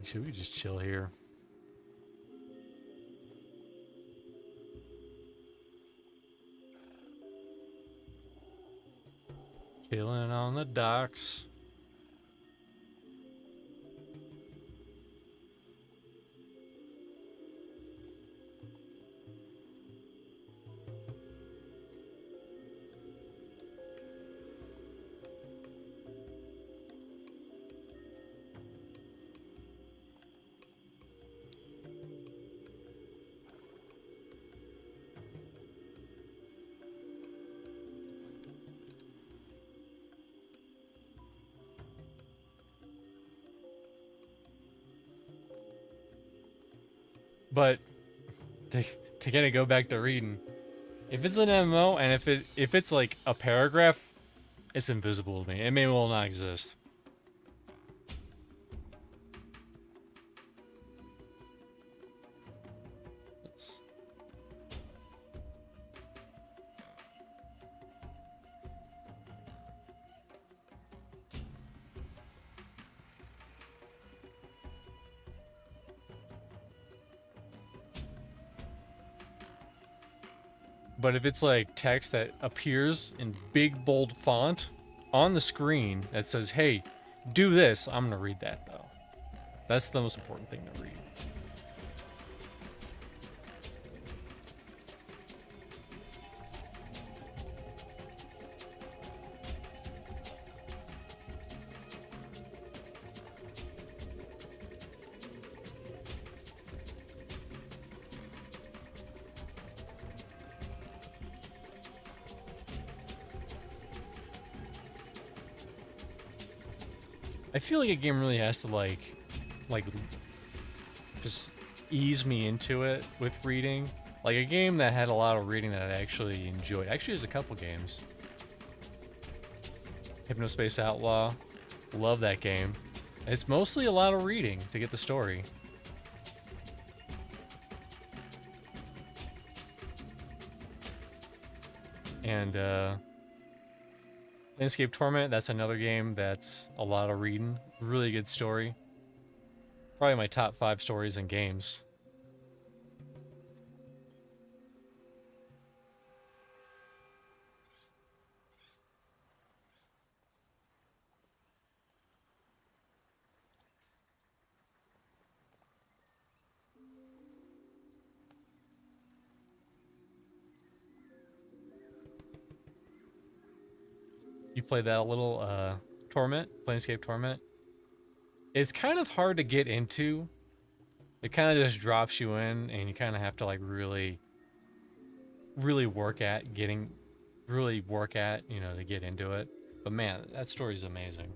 Should we just chill here? Chilling on the docks. But to kind of go back to reading, if it's an MMO and if it's like a paragraph, it's invisible to me. It may well not exist. But if it's like text that appears in big bold font on the screen that says, hey, do this, I'm gonna read that though. That's the most important thing to read. I feel like a game really has to like just ease me into it with reading. Like a game that had a lot of reading that I actually enjoyed. Actually, there's a couple games. Hypnospace Outlaw. Love that game. It's mostly a lot of reading to get the story. And Landscape Torment, that's another game that's a lot of reading. Really good story. Probably my top 5 stories in games. You played that a little, Torment, Planescape Torment. It's kind of hard to get into. It kind of just drops you in, and you kind of have to like really work at getting, you know, to get into it. But man, that story's amazing.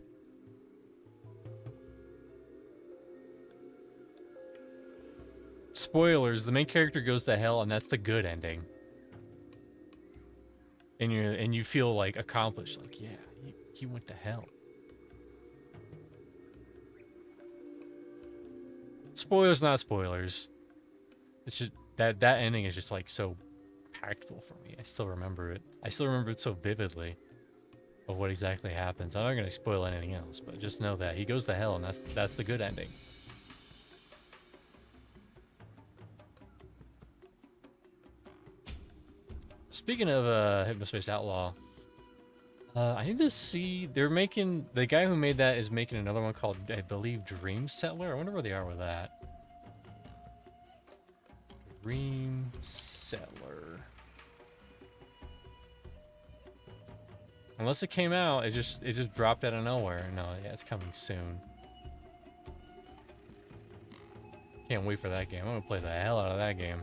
Spoilers, the main character goes to hell, and that's the good ending. And you feel like accomplished, like, yeah, he went to hell. Spoilers, not spoilers. It's just that ending is just like so impactful for me. I still remember it. I still remember it so vividly of what exactly happens. I'm not gonna spoil anything else, but just know that he goes to hell, and that's the good ending. Speaking of Hypnospace Outlaw, I need to see. The guy who made that is making another one called, I believe, Dream Settler. I wonder where they are with that. Dream Settler. Unless it came out, it just dropped out of nowhere. No, yeah, it's coming soon. Can't wait for that game. I'm gonna play the hell out of that game.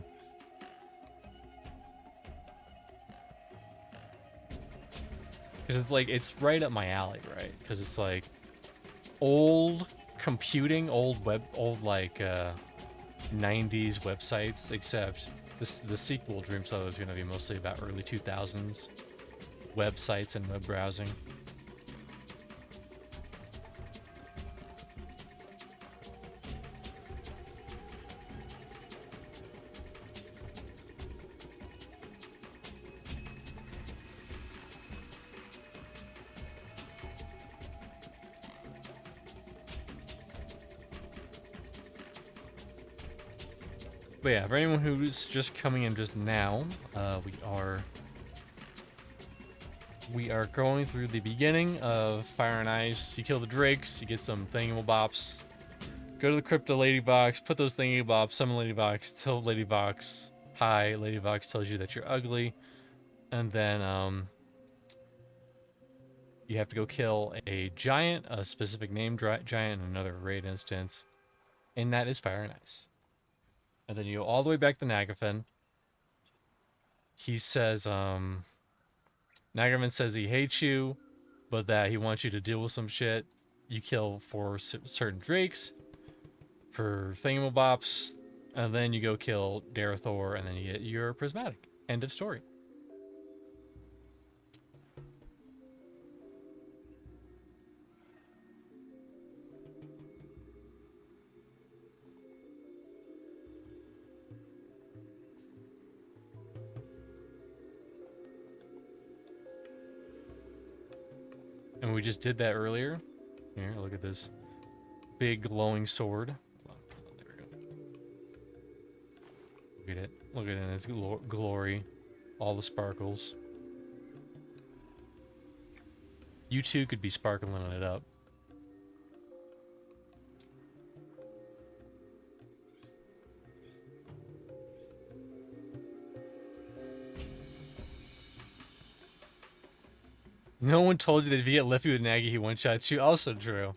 Because it's like, it's right up my alley, right? Because it's like old computing, old like 90s websites, except the sequel Dream Settler is going to be mostly about early 2000s websites and web browsing. But yeah, for anyone who's just coming in just now, we are going through the beginning of Fire and Ice. You kill the drakes, you get some thingamabops. Go to the Crypto Ladybox, put those thingamabobs, summon Ladybox, tell Ladybox hi. Ladybox tells you that you're ugly, and then you have to go kill a giant, a specific named giant, and another raid instance, and that is Fire and Ice. And then you go all the way back to Nagafen. He says, Nagafen says he hates you, but that he wants you to deal with some shit. You kill 4 certain drakes for thingamabops, and then you go kill Darathor, and then you get your Prismatic. End of story. And we just did that earlier. Here, look at this big glowing sword. There we go. Look at it. Look at it in its glory. All the sparkles. You too could be sparkling it up. No one told you that if you get Liffy with Nagi, he one-shots you. Also true.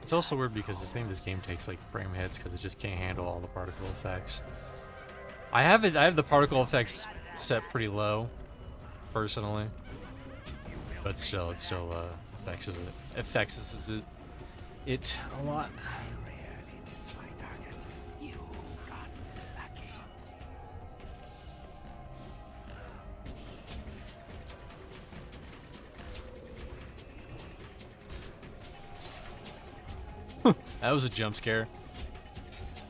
It's also weird because this game takes like frame hits because it just can't handle all the particle effects. I have the particle effects set pretty low, personally, but still, it still affects it a lot. I rarely miss my target. You got lucky. That was a jump scare.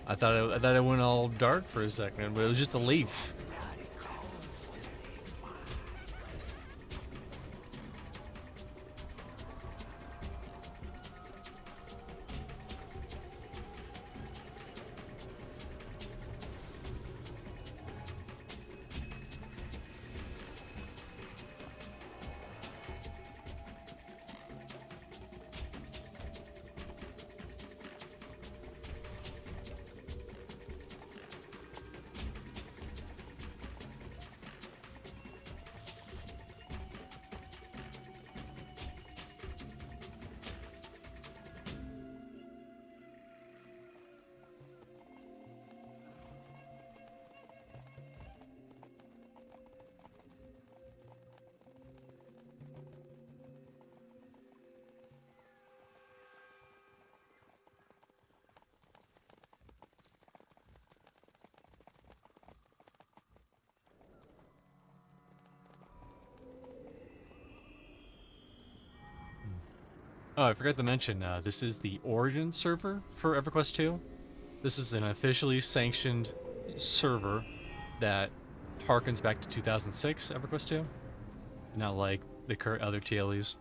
I thought it went all dark for a second, but it was just a leaf. Oh, I forgot to mention, this is the origin server for EverQuest 2. This is an officially sanctioned server that harkens back to 2006 EverQuest 2, not like the current other TLEs.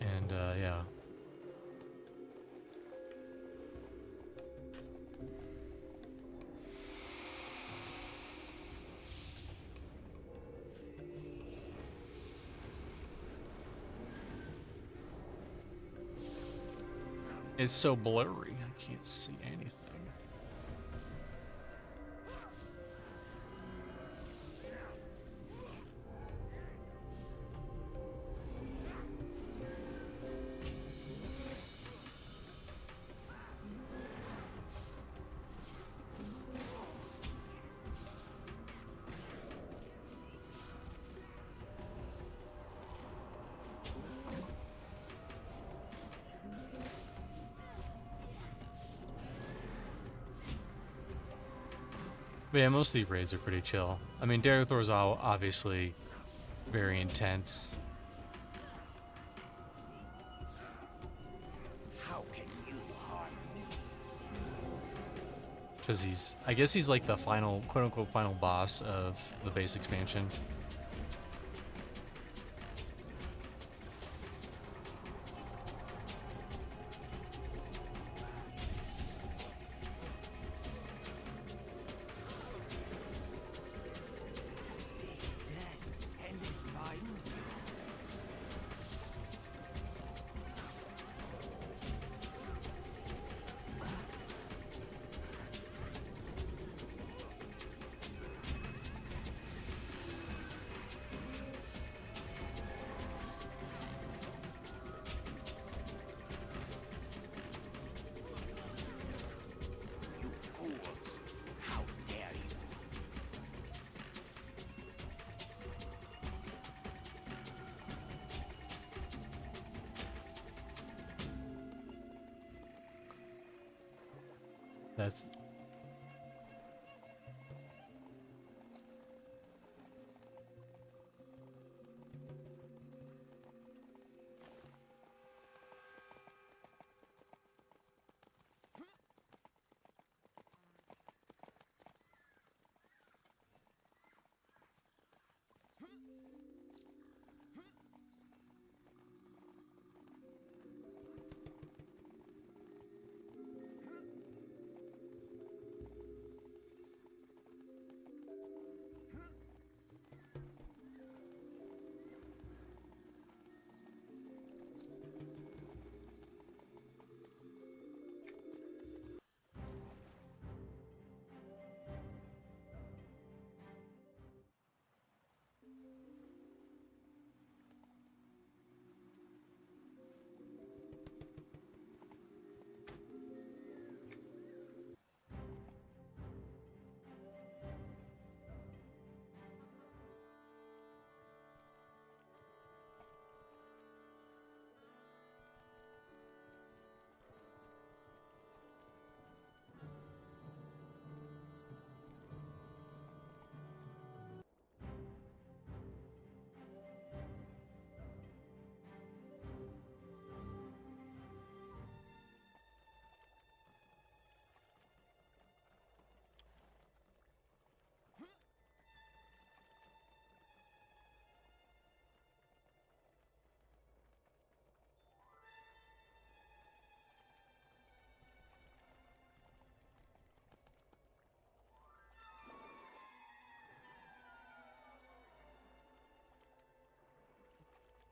And, yeah. It's so blurry, I can't see anything. But yeah, most of the raids are pretty chill. I mean, Derethor's obviously very intense. How can you harm me? Because I guess he's like the final, quote-unquote, final boss of the base expansion. Sick dead, and it finds you. You fools! How dare you! That's...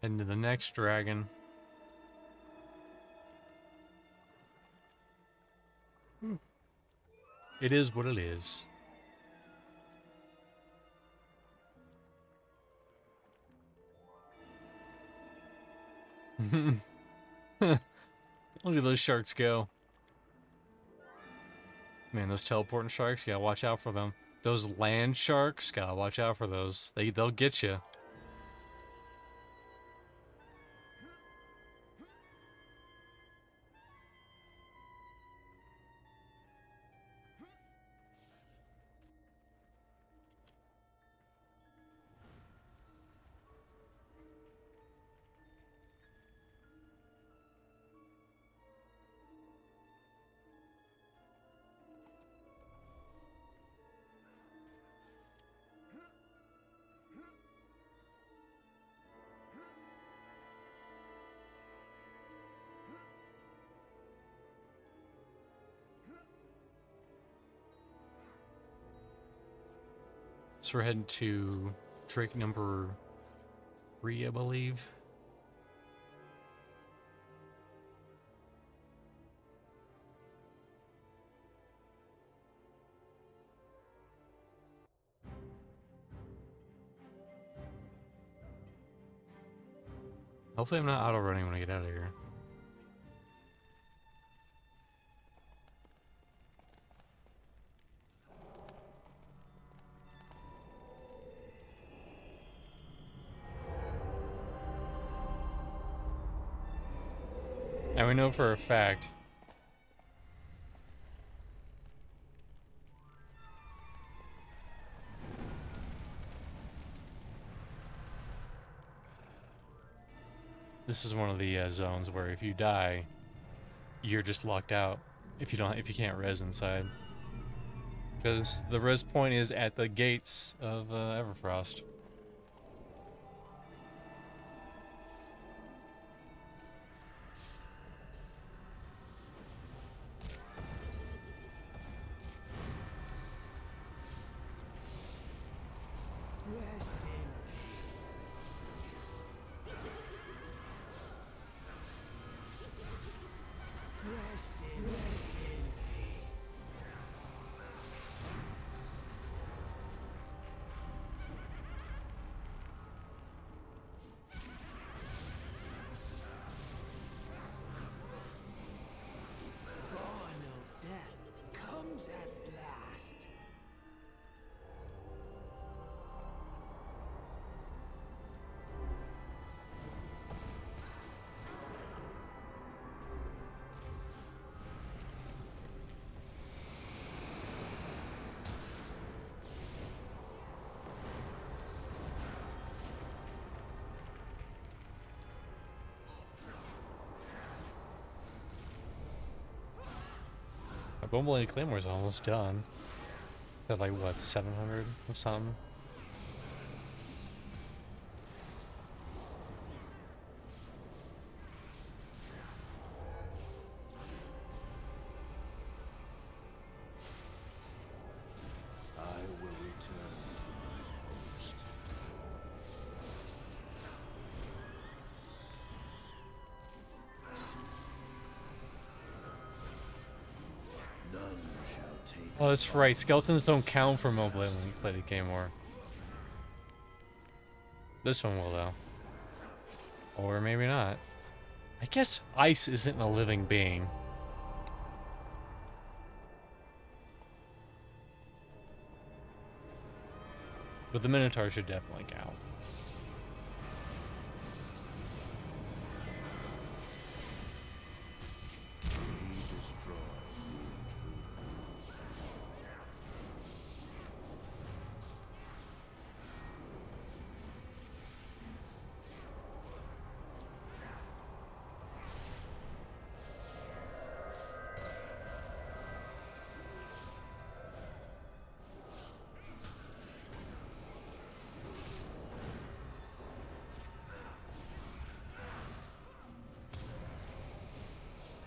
Heading to the next dragon. It is what it is. Look at those sharks go. Man, those teleporting sharks, you gotta watch out for them. Those land sharks, gotta watch out for those. They'll get you. So we're heading to Drake number 3, I believe. Hopefully I'm not auto-running when I get out of here. And we know for a fact this is one of the zones where if you die, you're just locked out if you can't res inside. Because the res point is at the gates of Everfrost. Rest in peace. Rest in peace. Final death comes at last. My Bumbling Claymore's almost done. Is that like what, 700 or something? I will return to my post. None shall take. Oh, that's right. Skeletons don't count for Bumbling Claymore. This one will, though. Or maybe not. I guess ice isn't a living being. But the Minotaur should definitely count. We destroy the intruder.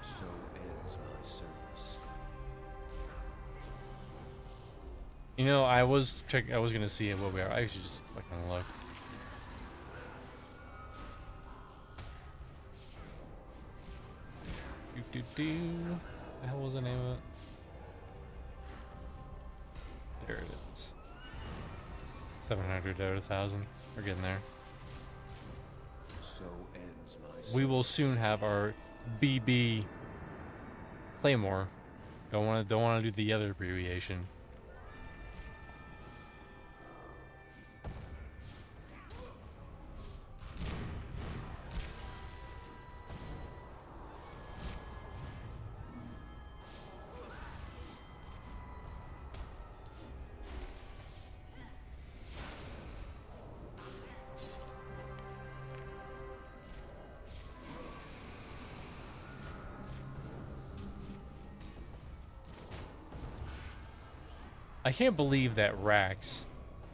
So ends my service. You know, I was gonna see what we are. I should just fucking look. The hell was the name of it? There it is. 700 out of 1,000. We're getting there. So ends my We will service. soon have our BB Claymore. Don't want to do the other abbreviation. I can't believe that Rax.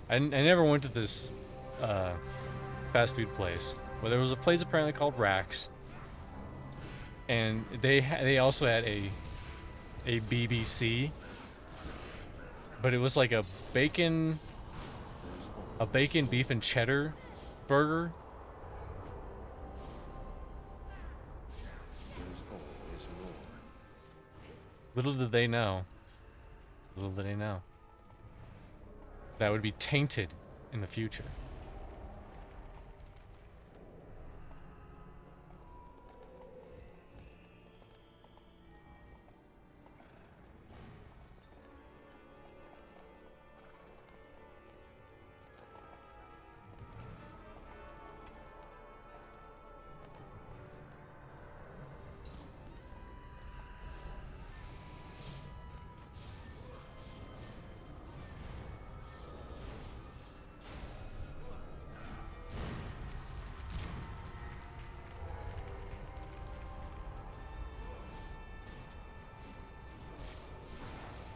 I never went to this fast food place. Well, there was a place apparently called Rax, and they also had a BBC, but it was like a bacon beef and cheddar burger. There's always more. Little did they know. Little did they know. That would be tainted in the future.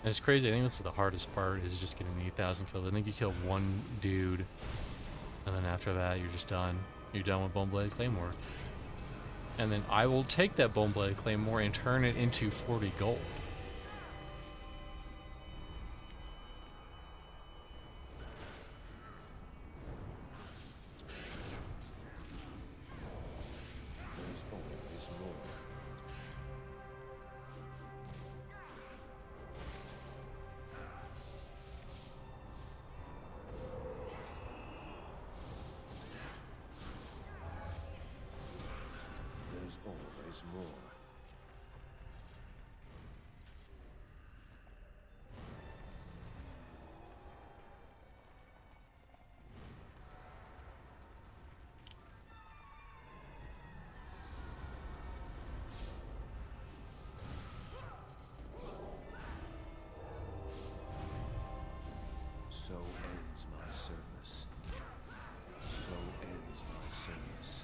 And it's crazy. I think that's the hardest part, is just getting the 8,000 kills. I think you kill one dude, and then after that, you're just done. You're done with Bonebladed Claymore. And then I will take that Bonebladed Claymore and turn it into 40 gold. There's always more. There's always more. So ends my service. So ends my service.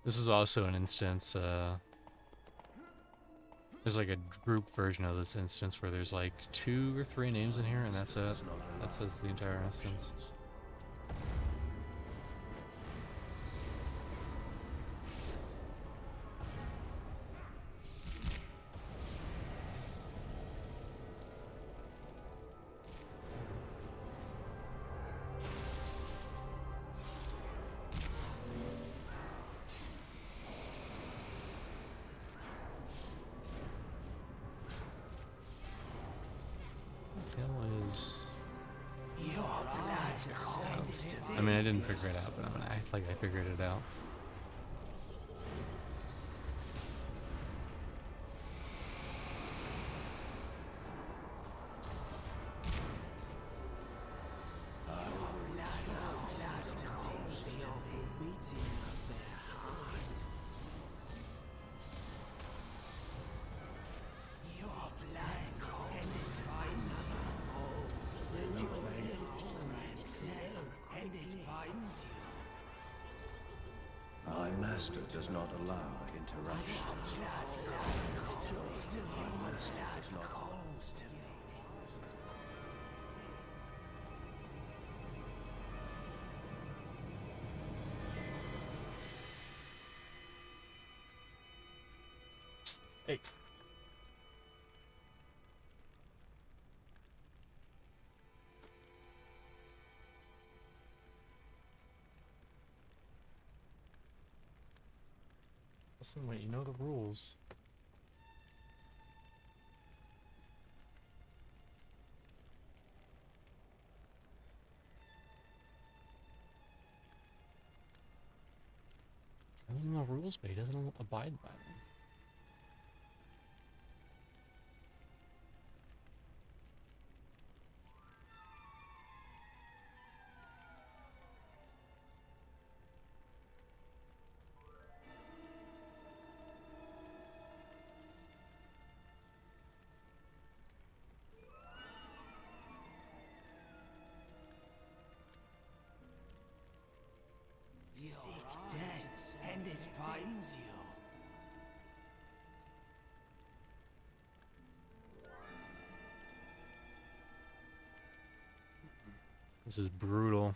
This is also an instance, there's like a group version of this instance where there's like 2 or 3 names in here, and that's it. That's the entire instance. I mean, I didn't figure it out, but I'm gonna act like I figured it out. master does not allow interruptions. My master does not allow. Hey. Listen, wait, you know the rules. I don't know rules, but he doesn't abide by them. Sick death, and it finds you. This is brutal.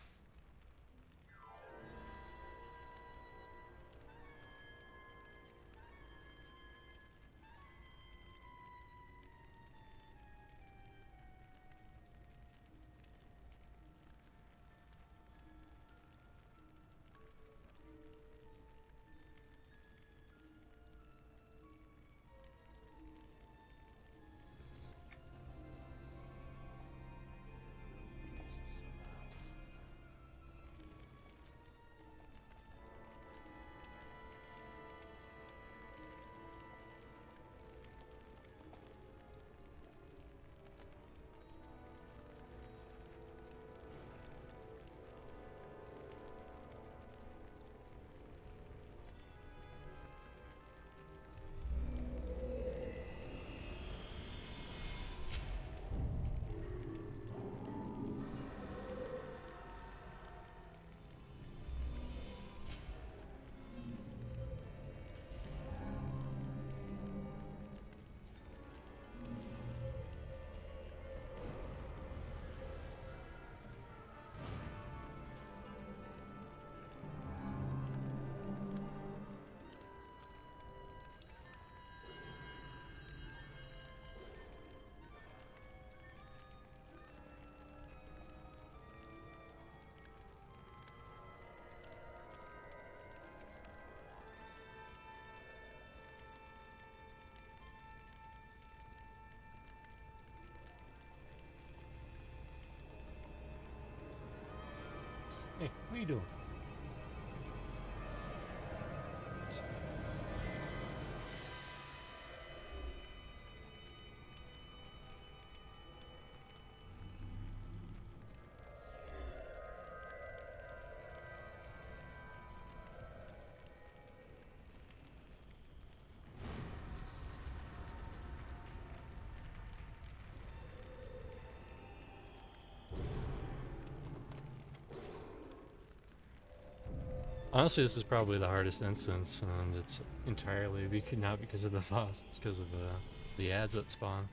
Hey, what are you doing? Honestly, this is probably the hardest instance, and it's entirely not because of the boss, it's because of the ads that spawn.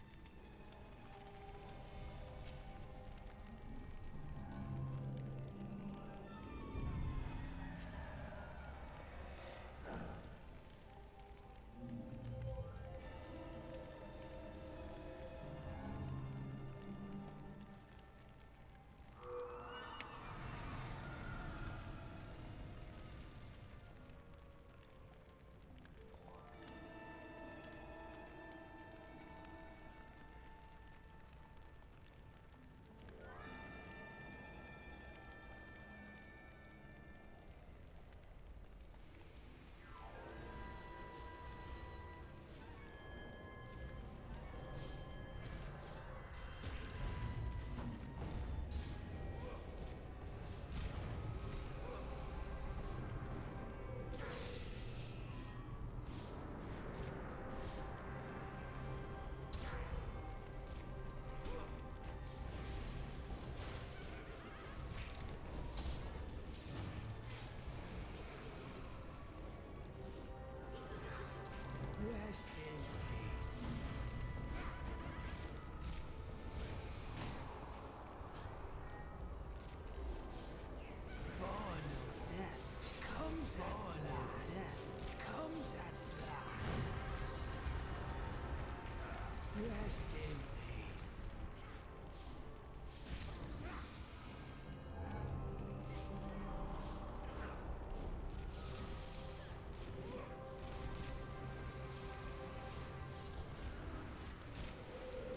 Rest in peace.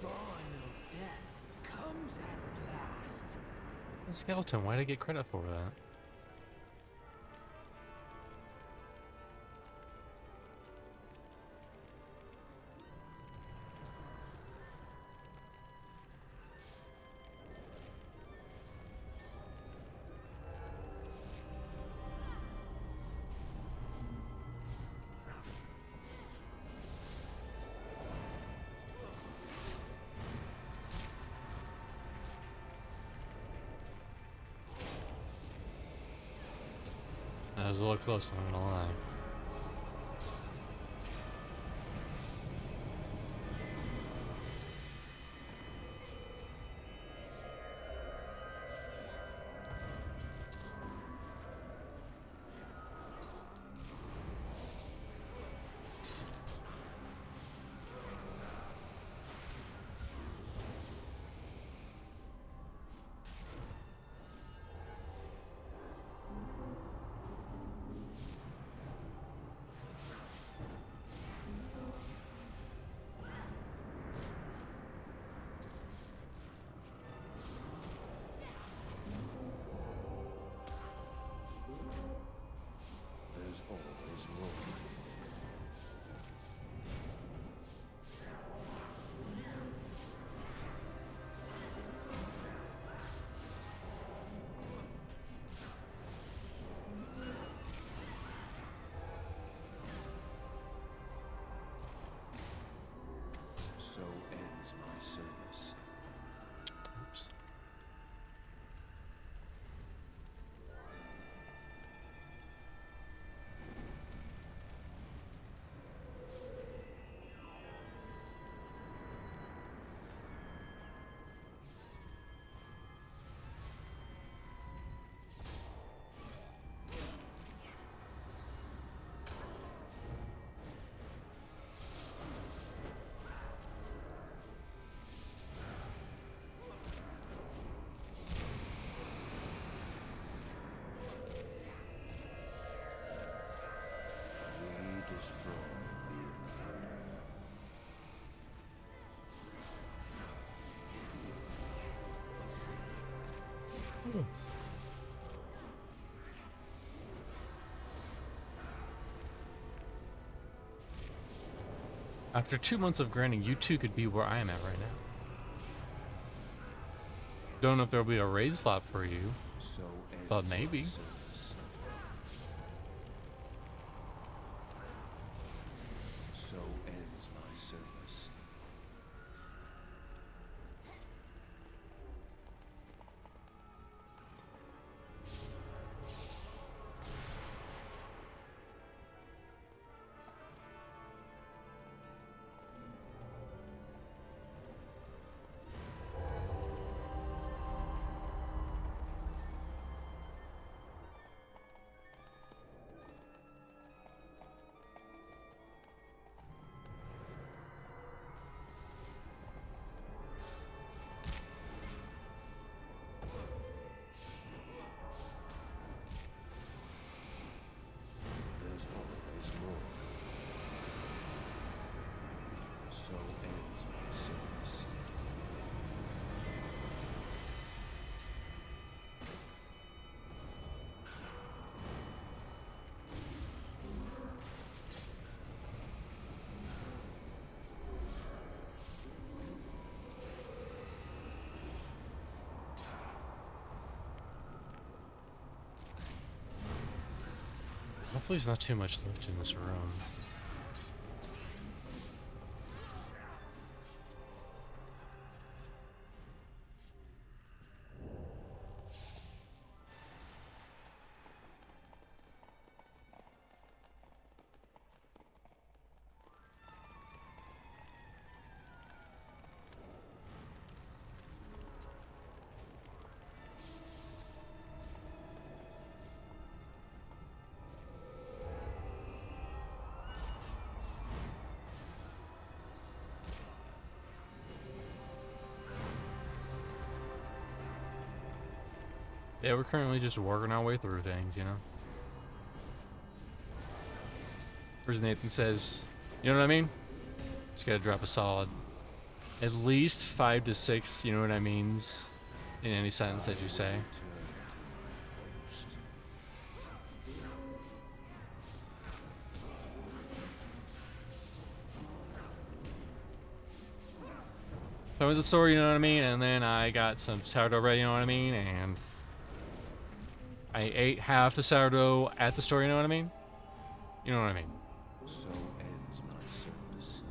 Final death comes at last. A skeleton, why did I get credit for that? That was a little close, I'm not gonna lie. There's always more. So ends my service. Oops. We destroy the intruder. After 2 months of grinding, you too could be where I am at right now. Don't know if there'll be a raid slot for you, So ends but my maybe. service. So ends my service. There's always more. So ends my service. Hopefully there's not too much left in this room. Yeah, we're currently just working our way through things, you know. Whereas Nathan says, you know what I mean? Just gotta drop a solid at least 5 to 6, you know what I means, in any sentence that you say. Return to my post. So I went to the store, you know what I mean? And then I got some sourdough bread, you know what I mean? And I ate half the sourdough at the store, you know what I mean? You know what I mean? So ends my service.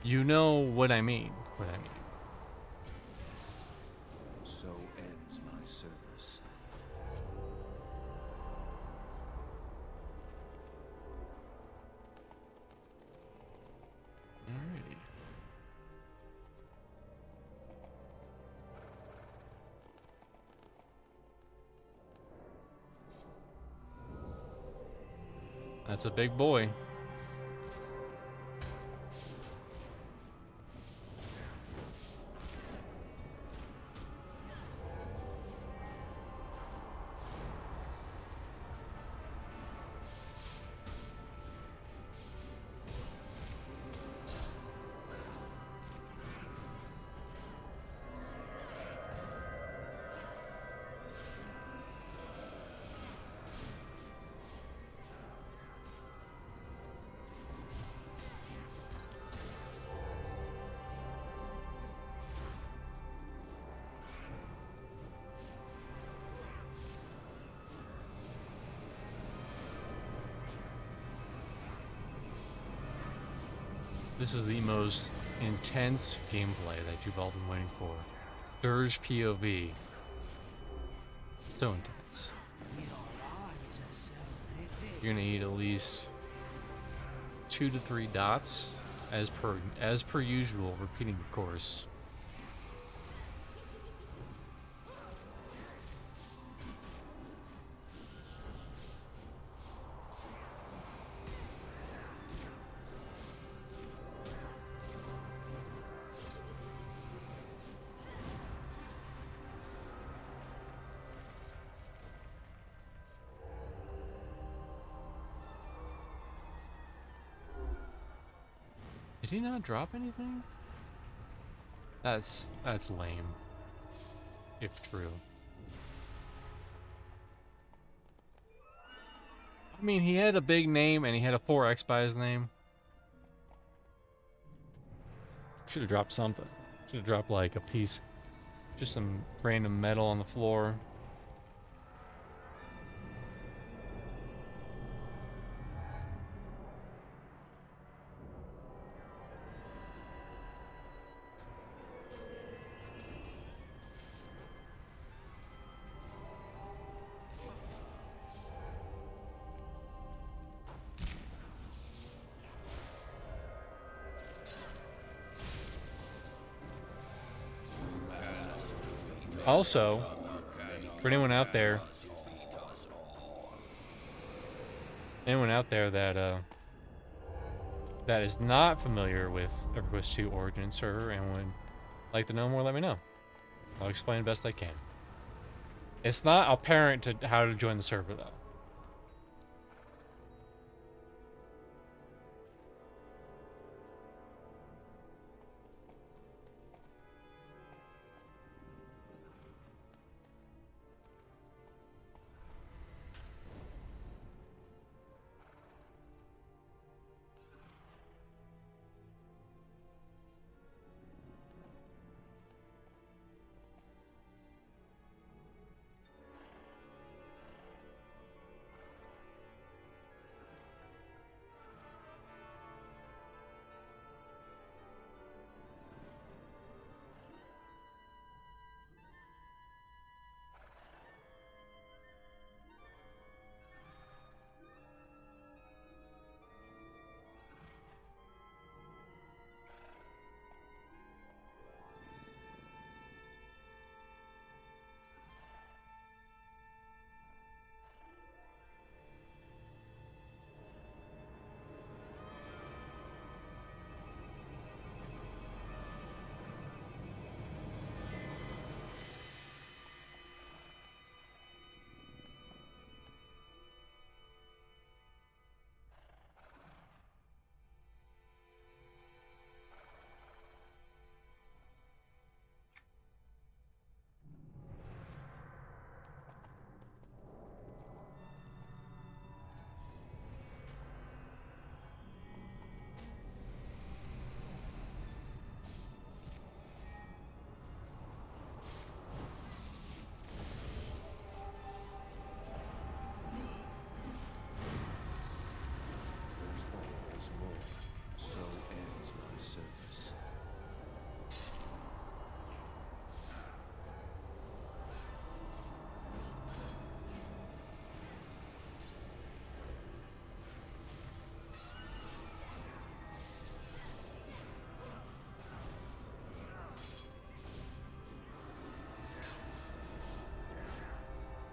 You know what I mean. What I mean. So ends my service. Alrighty. That's a big boy. This is the most intense gameplay that you've all been waiting for. Dirge POV. So intense. Your eyes are so pretty. You're gonna need at least 2 to 3 dots, as per usual, repeating of course. Did he not drop anything? That's lame. If true. I mean, he had a big name and he had a 4X by his name. Should have dropped something. Should have dropped like a piece, just some random metal on the floor. Also, for anyone out there that that is not familiar with Everquest 2 Origin server and would like to know more, let me know. I'll explain best I can. It's not apparent to how to join the server though.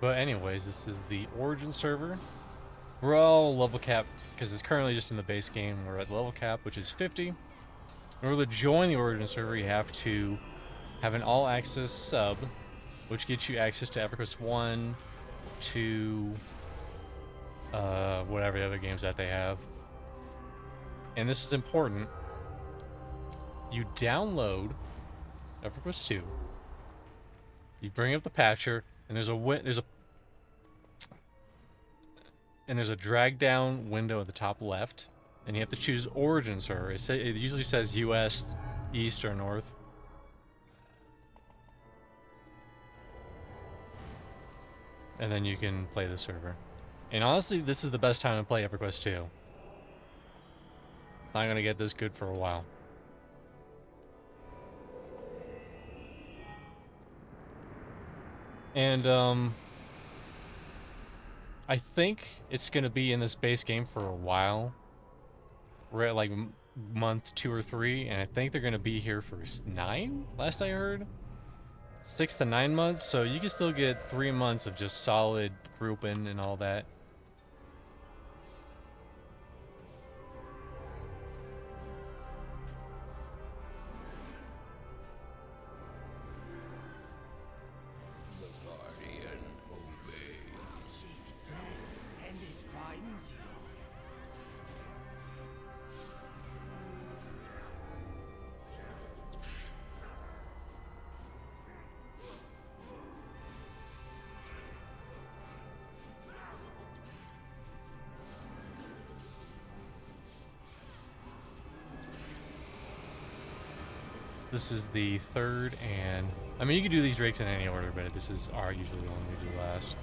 But anyways, this is the Origin server. We're all level cap, because it's currently just in the base game. We're at level cap, which is 50. In order to join the Origin server, you have to have an all-access sub, which gets you access to Everquest 1, 2, whatever the other games that they have. And this is important. You download Everquest 2. You bring up the patcher, and there's a drag down window at the top left, and you have to choose Origin server. It usually says US, East, or North. And then you can play the server. And honestly, this is the best time to play Everquest 2. It's not gonna get this good for a while. And I think it's gonna be in this base game for a while. We're at like month 2 or 3, and I think they're gonna be here for 9, last I heard. 6 to 9 months, so you can still get 3 months of just solid grouping and all that. The Guardian obeys. Seek death, and it finds you. This is the third, and I mean, you can do these drakes in any order, but this is usually the one we do last.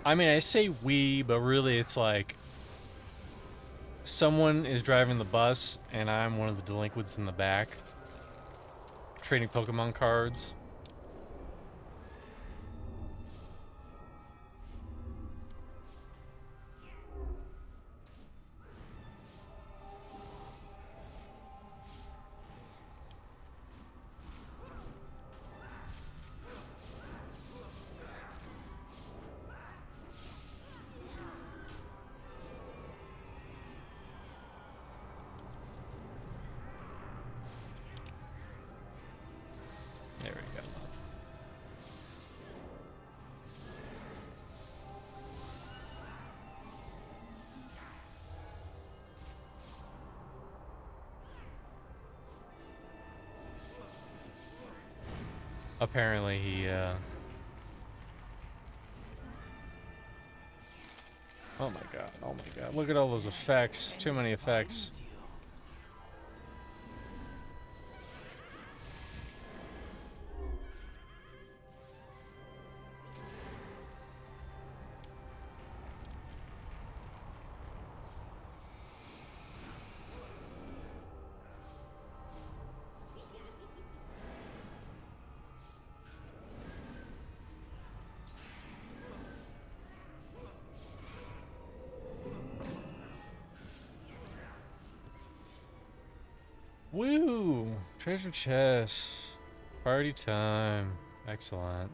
I mean, I say we, but really it's like someone is driving the bus, and I'm one of the delinquents in the back, trading Pokemon cards. There we go. Apparently he, oh my god, oh my god. Look at all those effects. Too many effects. Woo! Treasure chest. Party time. Excellent.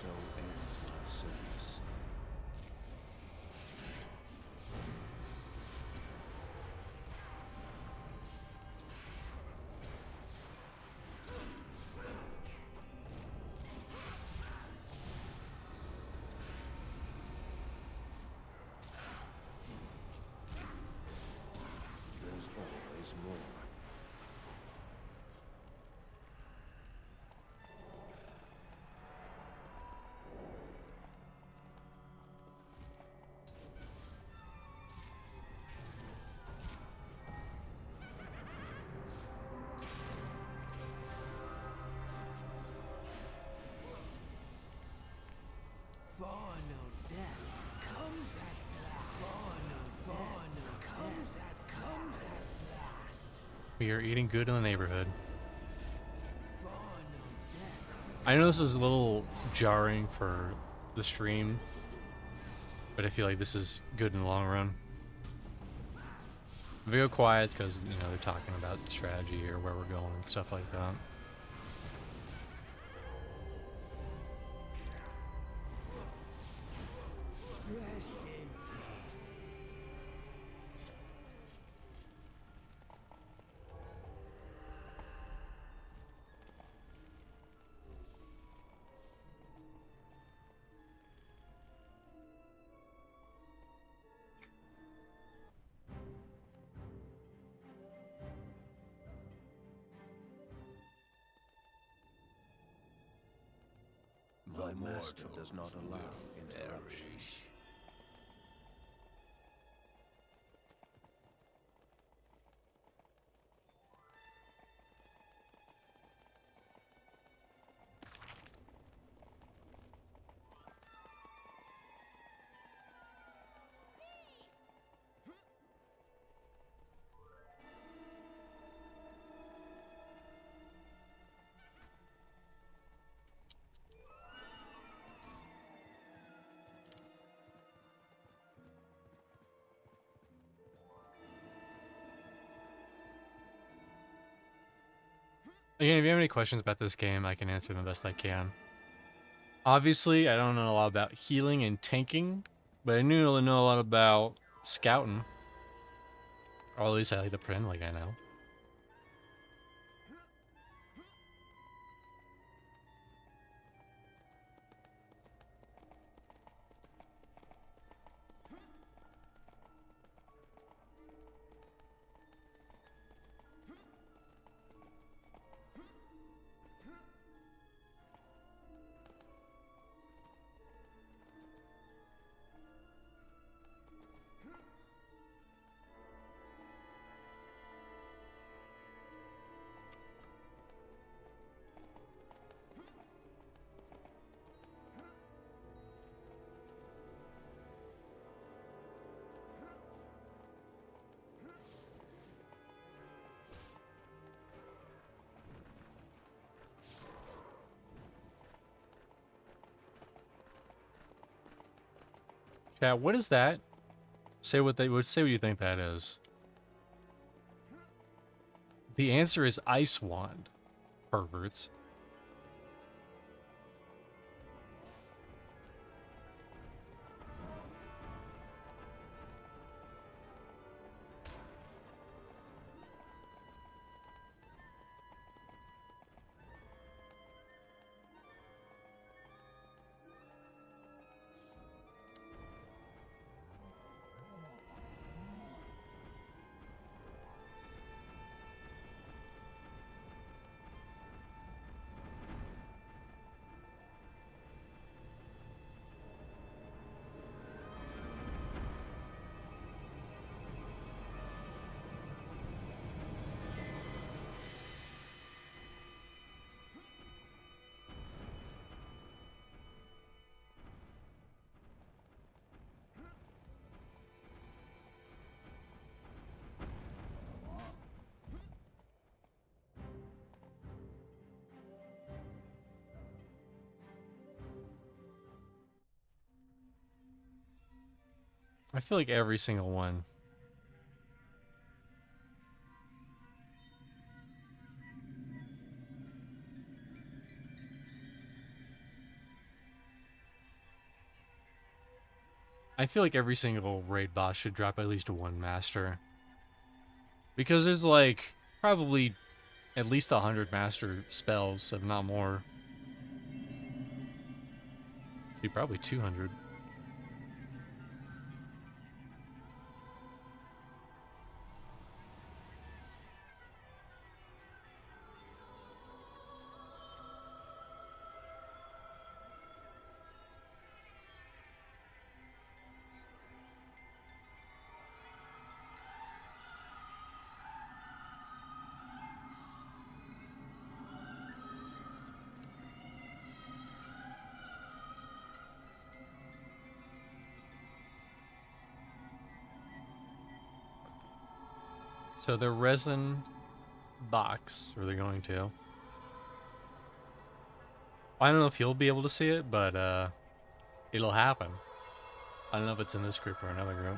So ends my service. There's always more. Final death comes at last. Final death comes at last. We are eating good in the neighborhood. Final death. I know this is a little jarring for the stream, but I feel like this is good in the long run. If we go quiet, it's because, you know, they're talking about strategy or where we're going and stuff like that. Rest in peace. My master does not allow interruption. Again, if you have any questions about this game, I can answer them the best I can. Obviously, I don't know a lot about healing and tanking, but I know a lot about scouting. Or at least I like to pretend like I know. Chat, what is that? Say what you think that is. The answer is Ice Wand, perverts. I feel like every single one. I feel like every single raid boss should drop at least one master. Because there's like probably at least 100 master spells, if not more. Actually, probably 200. So the resin box, or they're going to. I don't know if you'll be able to see it, but it'll happen. I don't know if it's in this group or another group.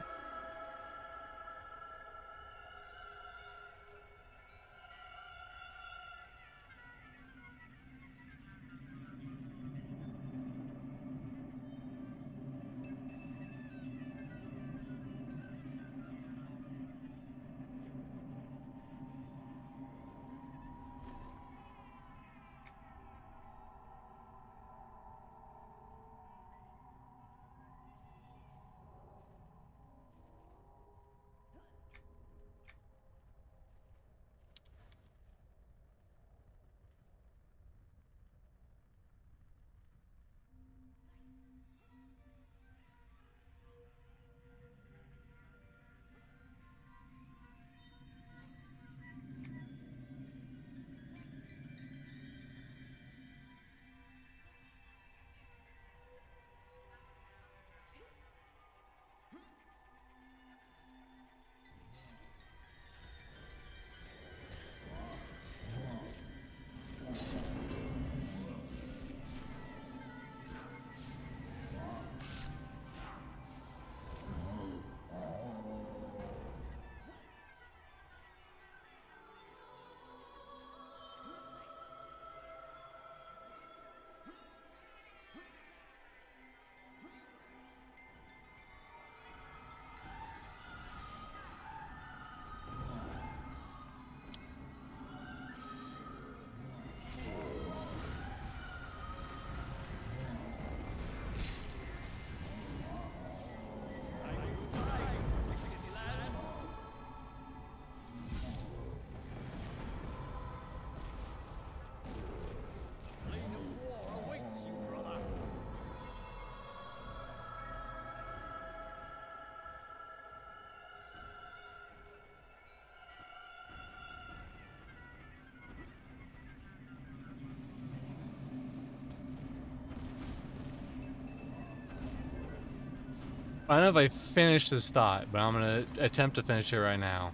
I don't know if I finished this thought, but I'm going to attempt to finish it right now.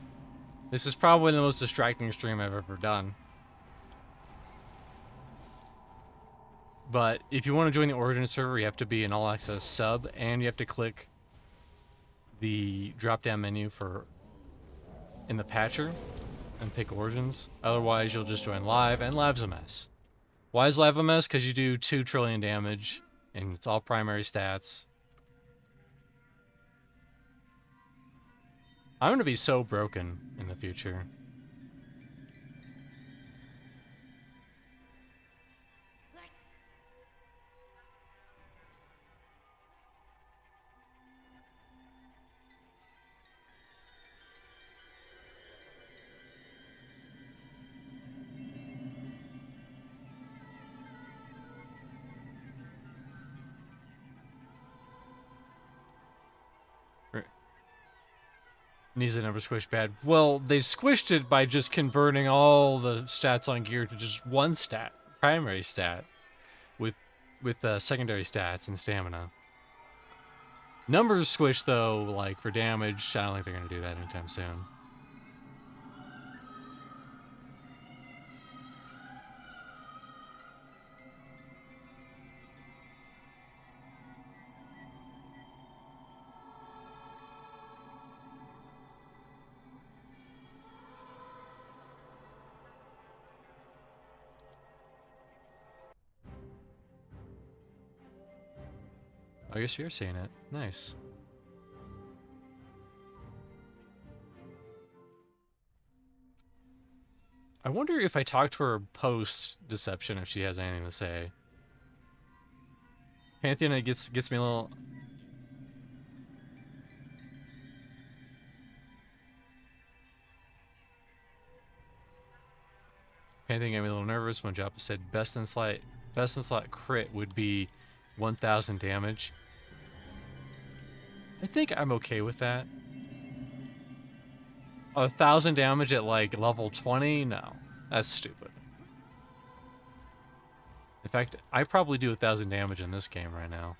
This is probably the most distracting stream I've ever done. But if you want to join the Origin server, you have to be an all-access sub, and you have to click the drop-down menu for in the patcher and pick Origins. Otherwise, you'll just join Live, and Live's a mess. Why is Live a mess? Because you do 2 trillion damage, and it's all primary stats. I'm going to be so broken in the future. Needs a number squish bad. Well, they squished it by just converting all the stats on gear to just one stat, primary stat, with secondary stats and stamina. Numbers squish though, like for damage, I don't think they're gonna do that anytime soon. I guess you're seeing it. Nice. I wonder if I talk to her post deception if she has anything to say. Pantheon gets me a little. Pantheon got me a little nervous when Joppa said best in slot crit would be 1,000 damage. I think I'm okay with that. 1,000 damage at like level 20? No, that's stupid. In fact, I probably do 1,000 damage in this game right now.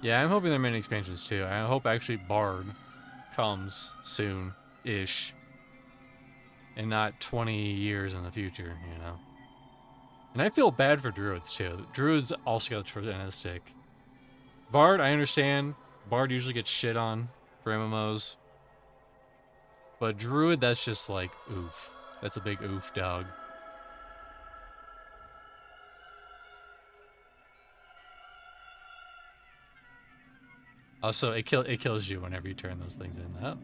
Yeah, I'm hoping there are many expansions too. I hope actually Bard comes soon-ish. And not 20 years in the future, you know? And I feel bad for Druids too. Druids also got trojanistic. Bard, I understand. Bard usually gets shit on for MMOs. But Druid, that's just like, oof. That's a big oof, dog. Also, it kills you whenever you turn those things in. Oh.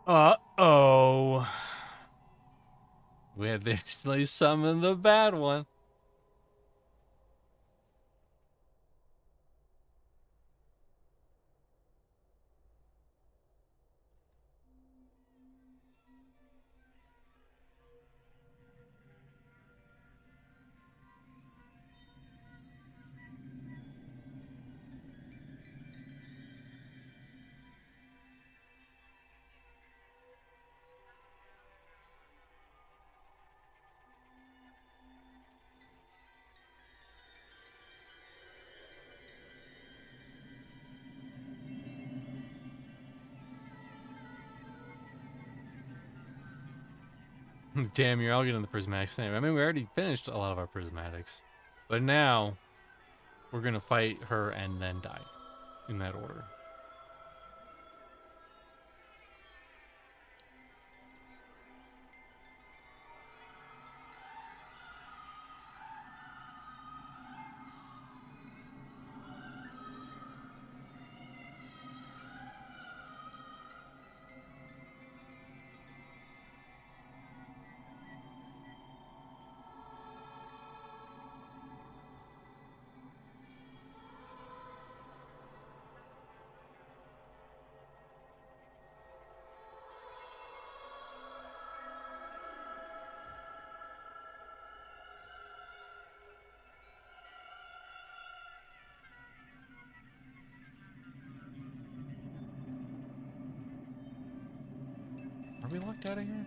Uh-oh. We had they summoned the bad one. Damn, you're all getting the prismatics thing. I mean, we already finished a lot of our prismatics. But now, we're gonna fight her and then die. In that order. Are we locked out of here?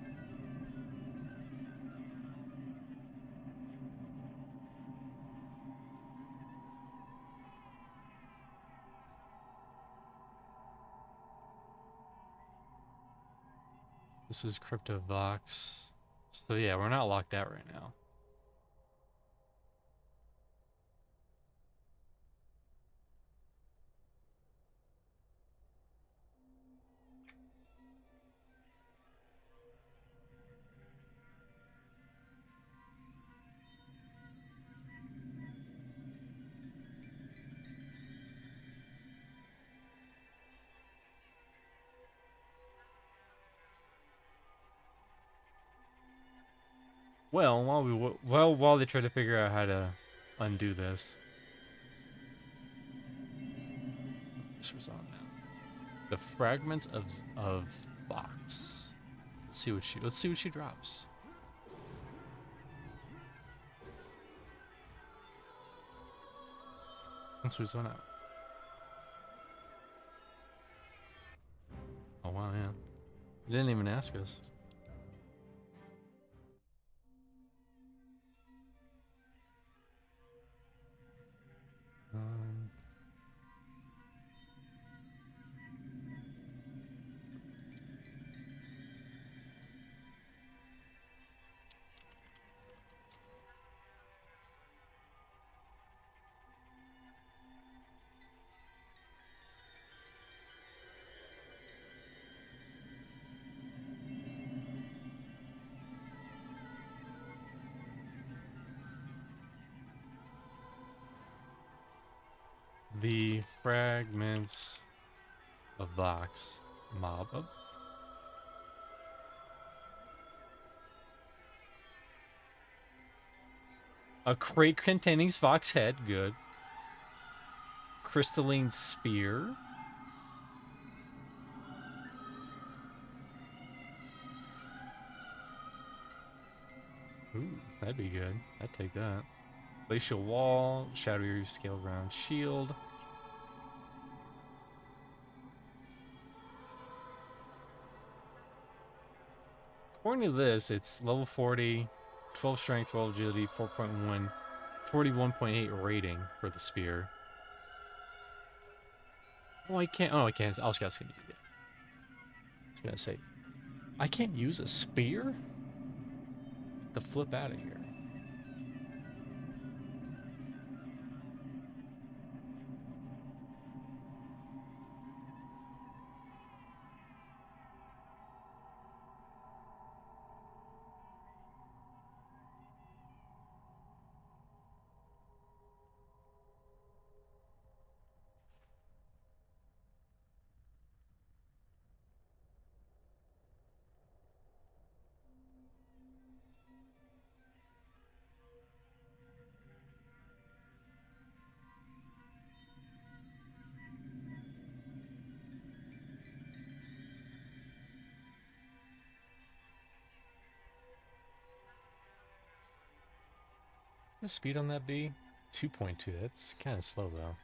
This is CryptoVox. So yeah, we're not locked out right now. Well, while they try to figure out how to undo this. This was on now. The fragments of Vox. Let's see what she drops. Once we zone out. Oh wow, yeah. They didn't even ask us. Um, The fragments of Vox mob. Oh. A crate containing Vox head. Good. Crystalline spear. Ooh, that'd be good. I'd take that. Glacial wall, shadowy scale ground shield. According to this, it's level 40, 12 strength, 12 agility, 4.1, 41.8 rating for the spear. Oh, I can't. Oh, I can't. I was gonna do that. I was gonna say, I can't use a spear? Get the flip out of here. What's the speed on that be? 2.2. That's kind of slow though.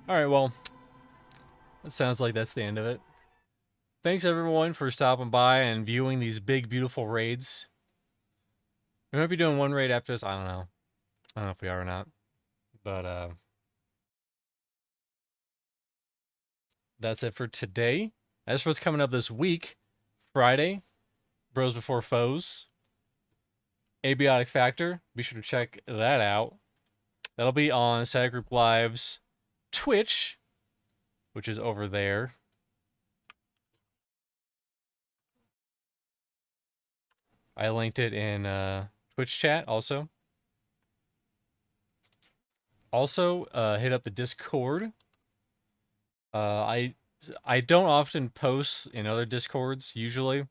Alright, well, it sounds like that's the end of it. Thanks everyone for stopping by and viewing these big, beautiful raids. We might be doing one raid after this. I don't know. I don't know if we are or not. But, that's it for today. As for what's coming up this week, Friday, Bros Before Foes, Abiotic Factor. Be sure to check that out. That'll be on Sad Group Live's Twitch, which is over there. I linked it in Twitch chat also. Also, hit up the Discord. I don't often post in other Discords, usually.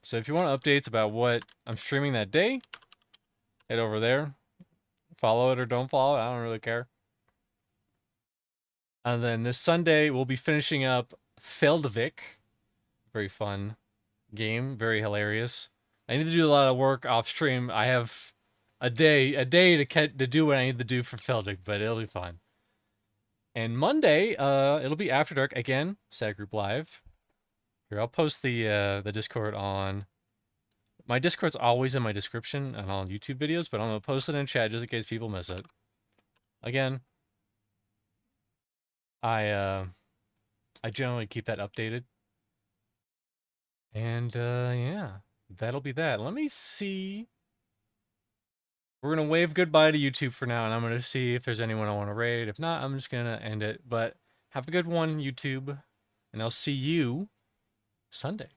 So if you want updates about what I'm streaming that day, head over there. Follow it or don't follow it, I don't really care. And then this Sunday, we'll be finishing up Feldvik. Very fun game, very hilarious. I need to do a lot of work off stream. I have a day to do what I need to do for Feldvik, but it'll be fun. And Monday, it'll be After Dark again, Sad Group Live. Here, I'll post the Discord on. My Discord's always in my description and on YouTube videos, but I'm gonna post it in chat just in case people miss it. Again, I generally keep that updated. And yeah, that'll be that. Let me see. We're gonna wave goodbye to YouTube for now, and I'm gonna see if there's anyone I want to raid. If not, I'm just gonna end it. But have a good one, YouTube, and I'll see you Sunday.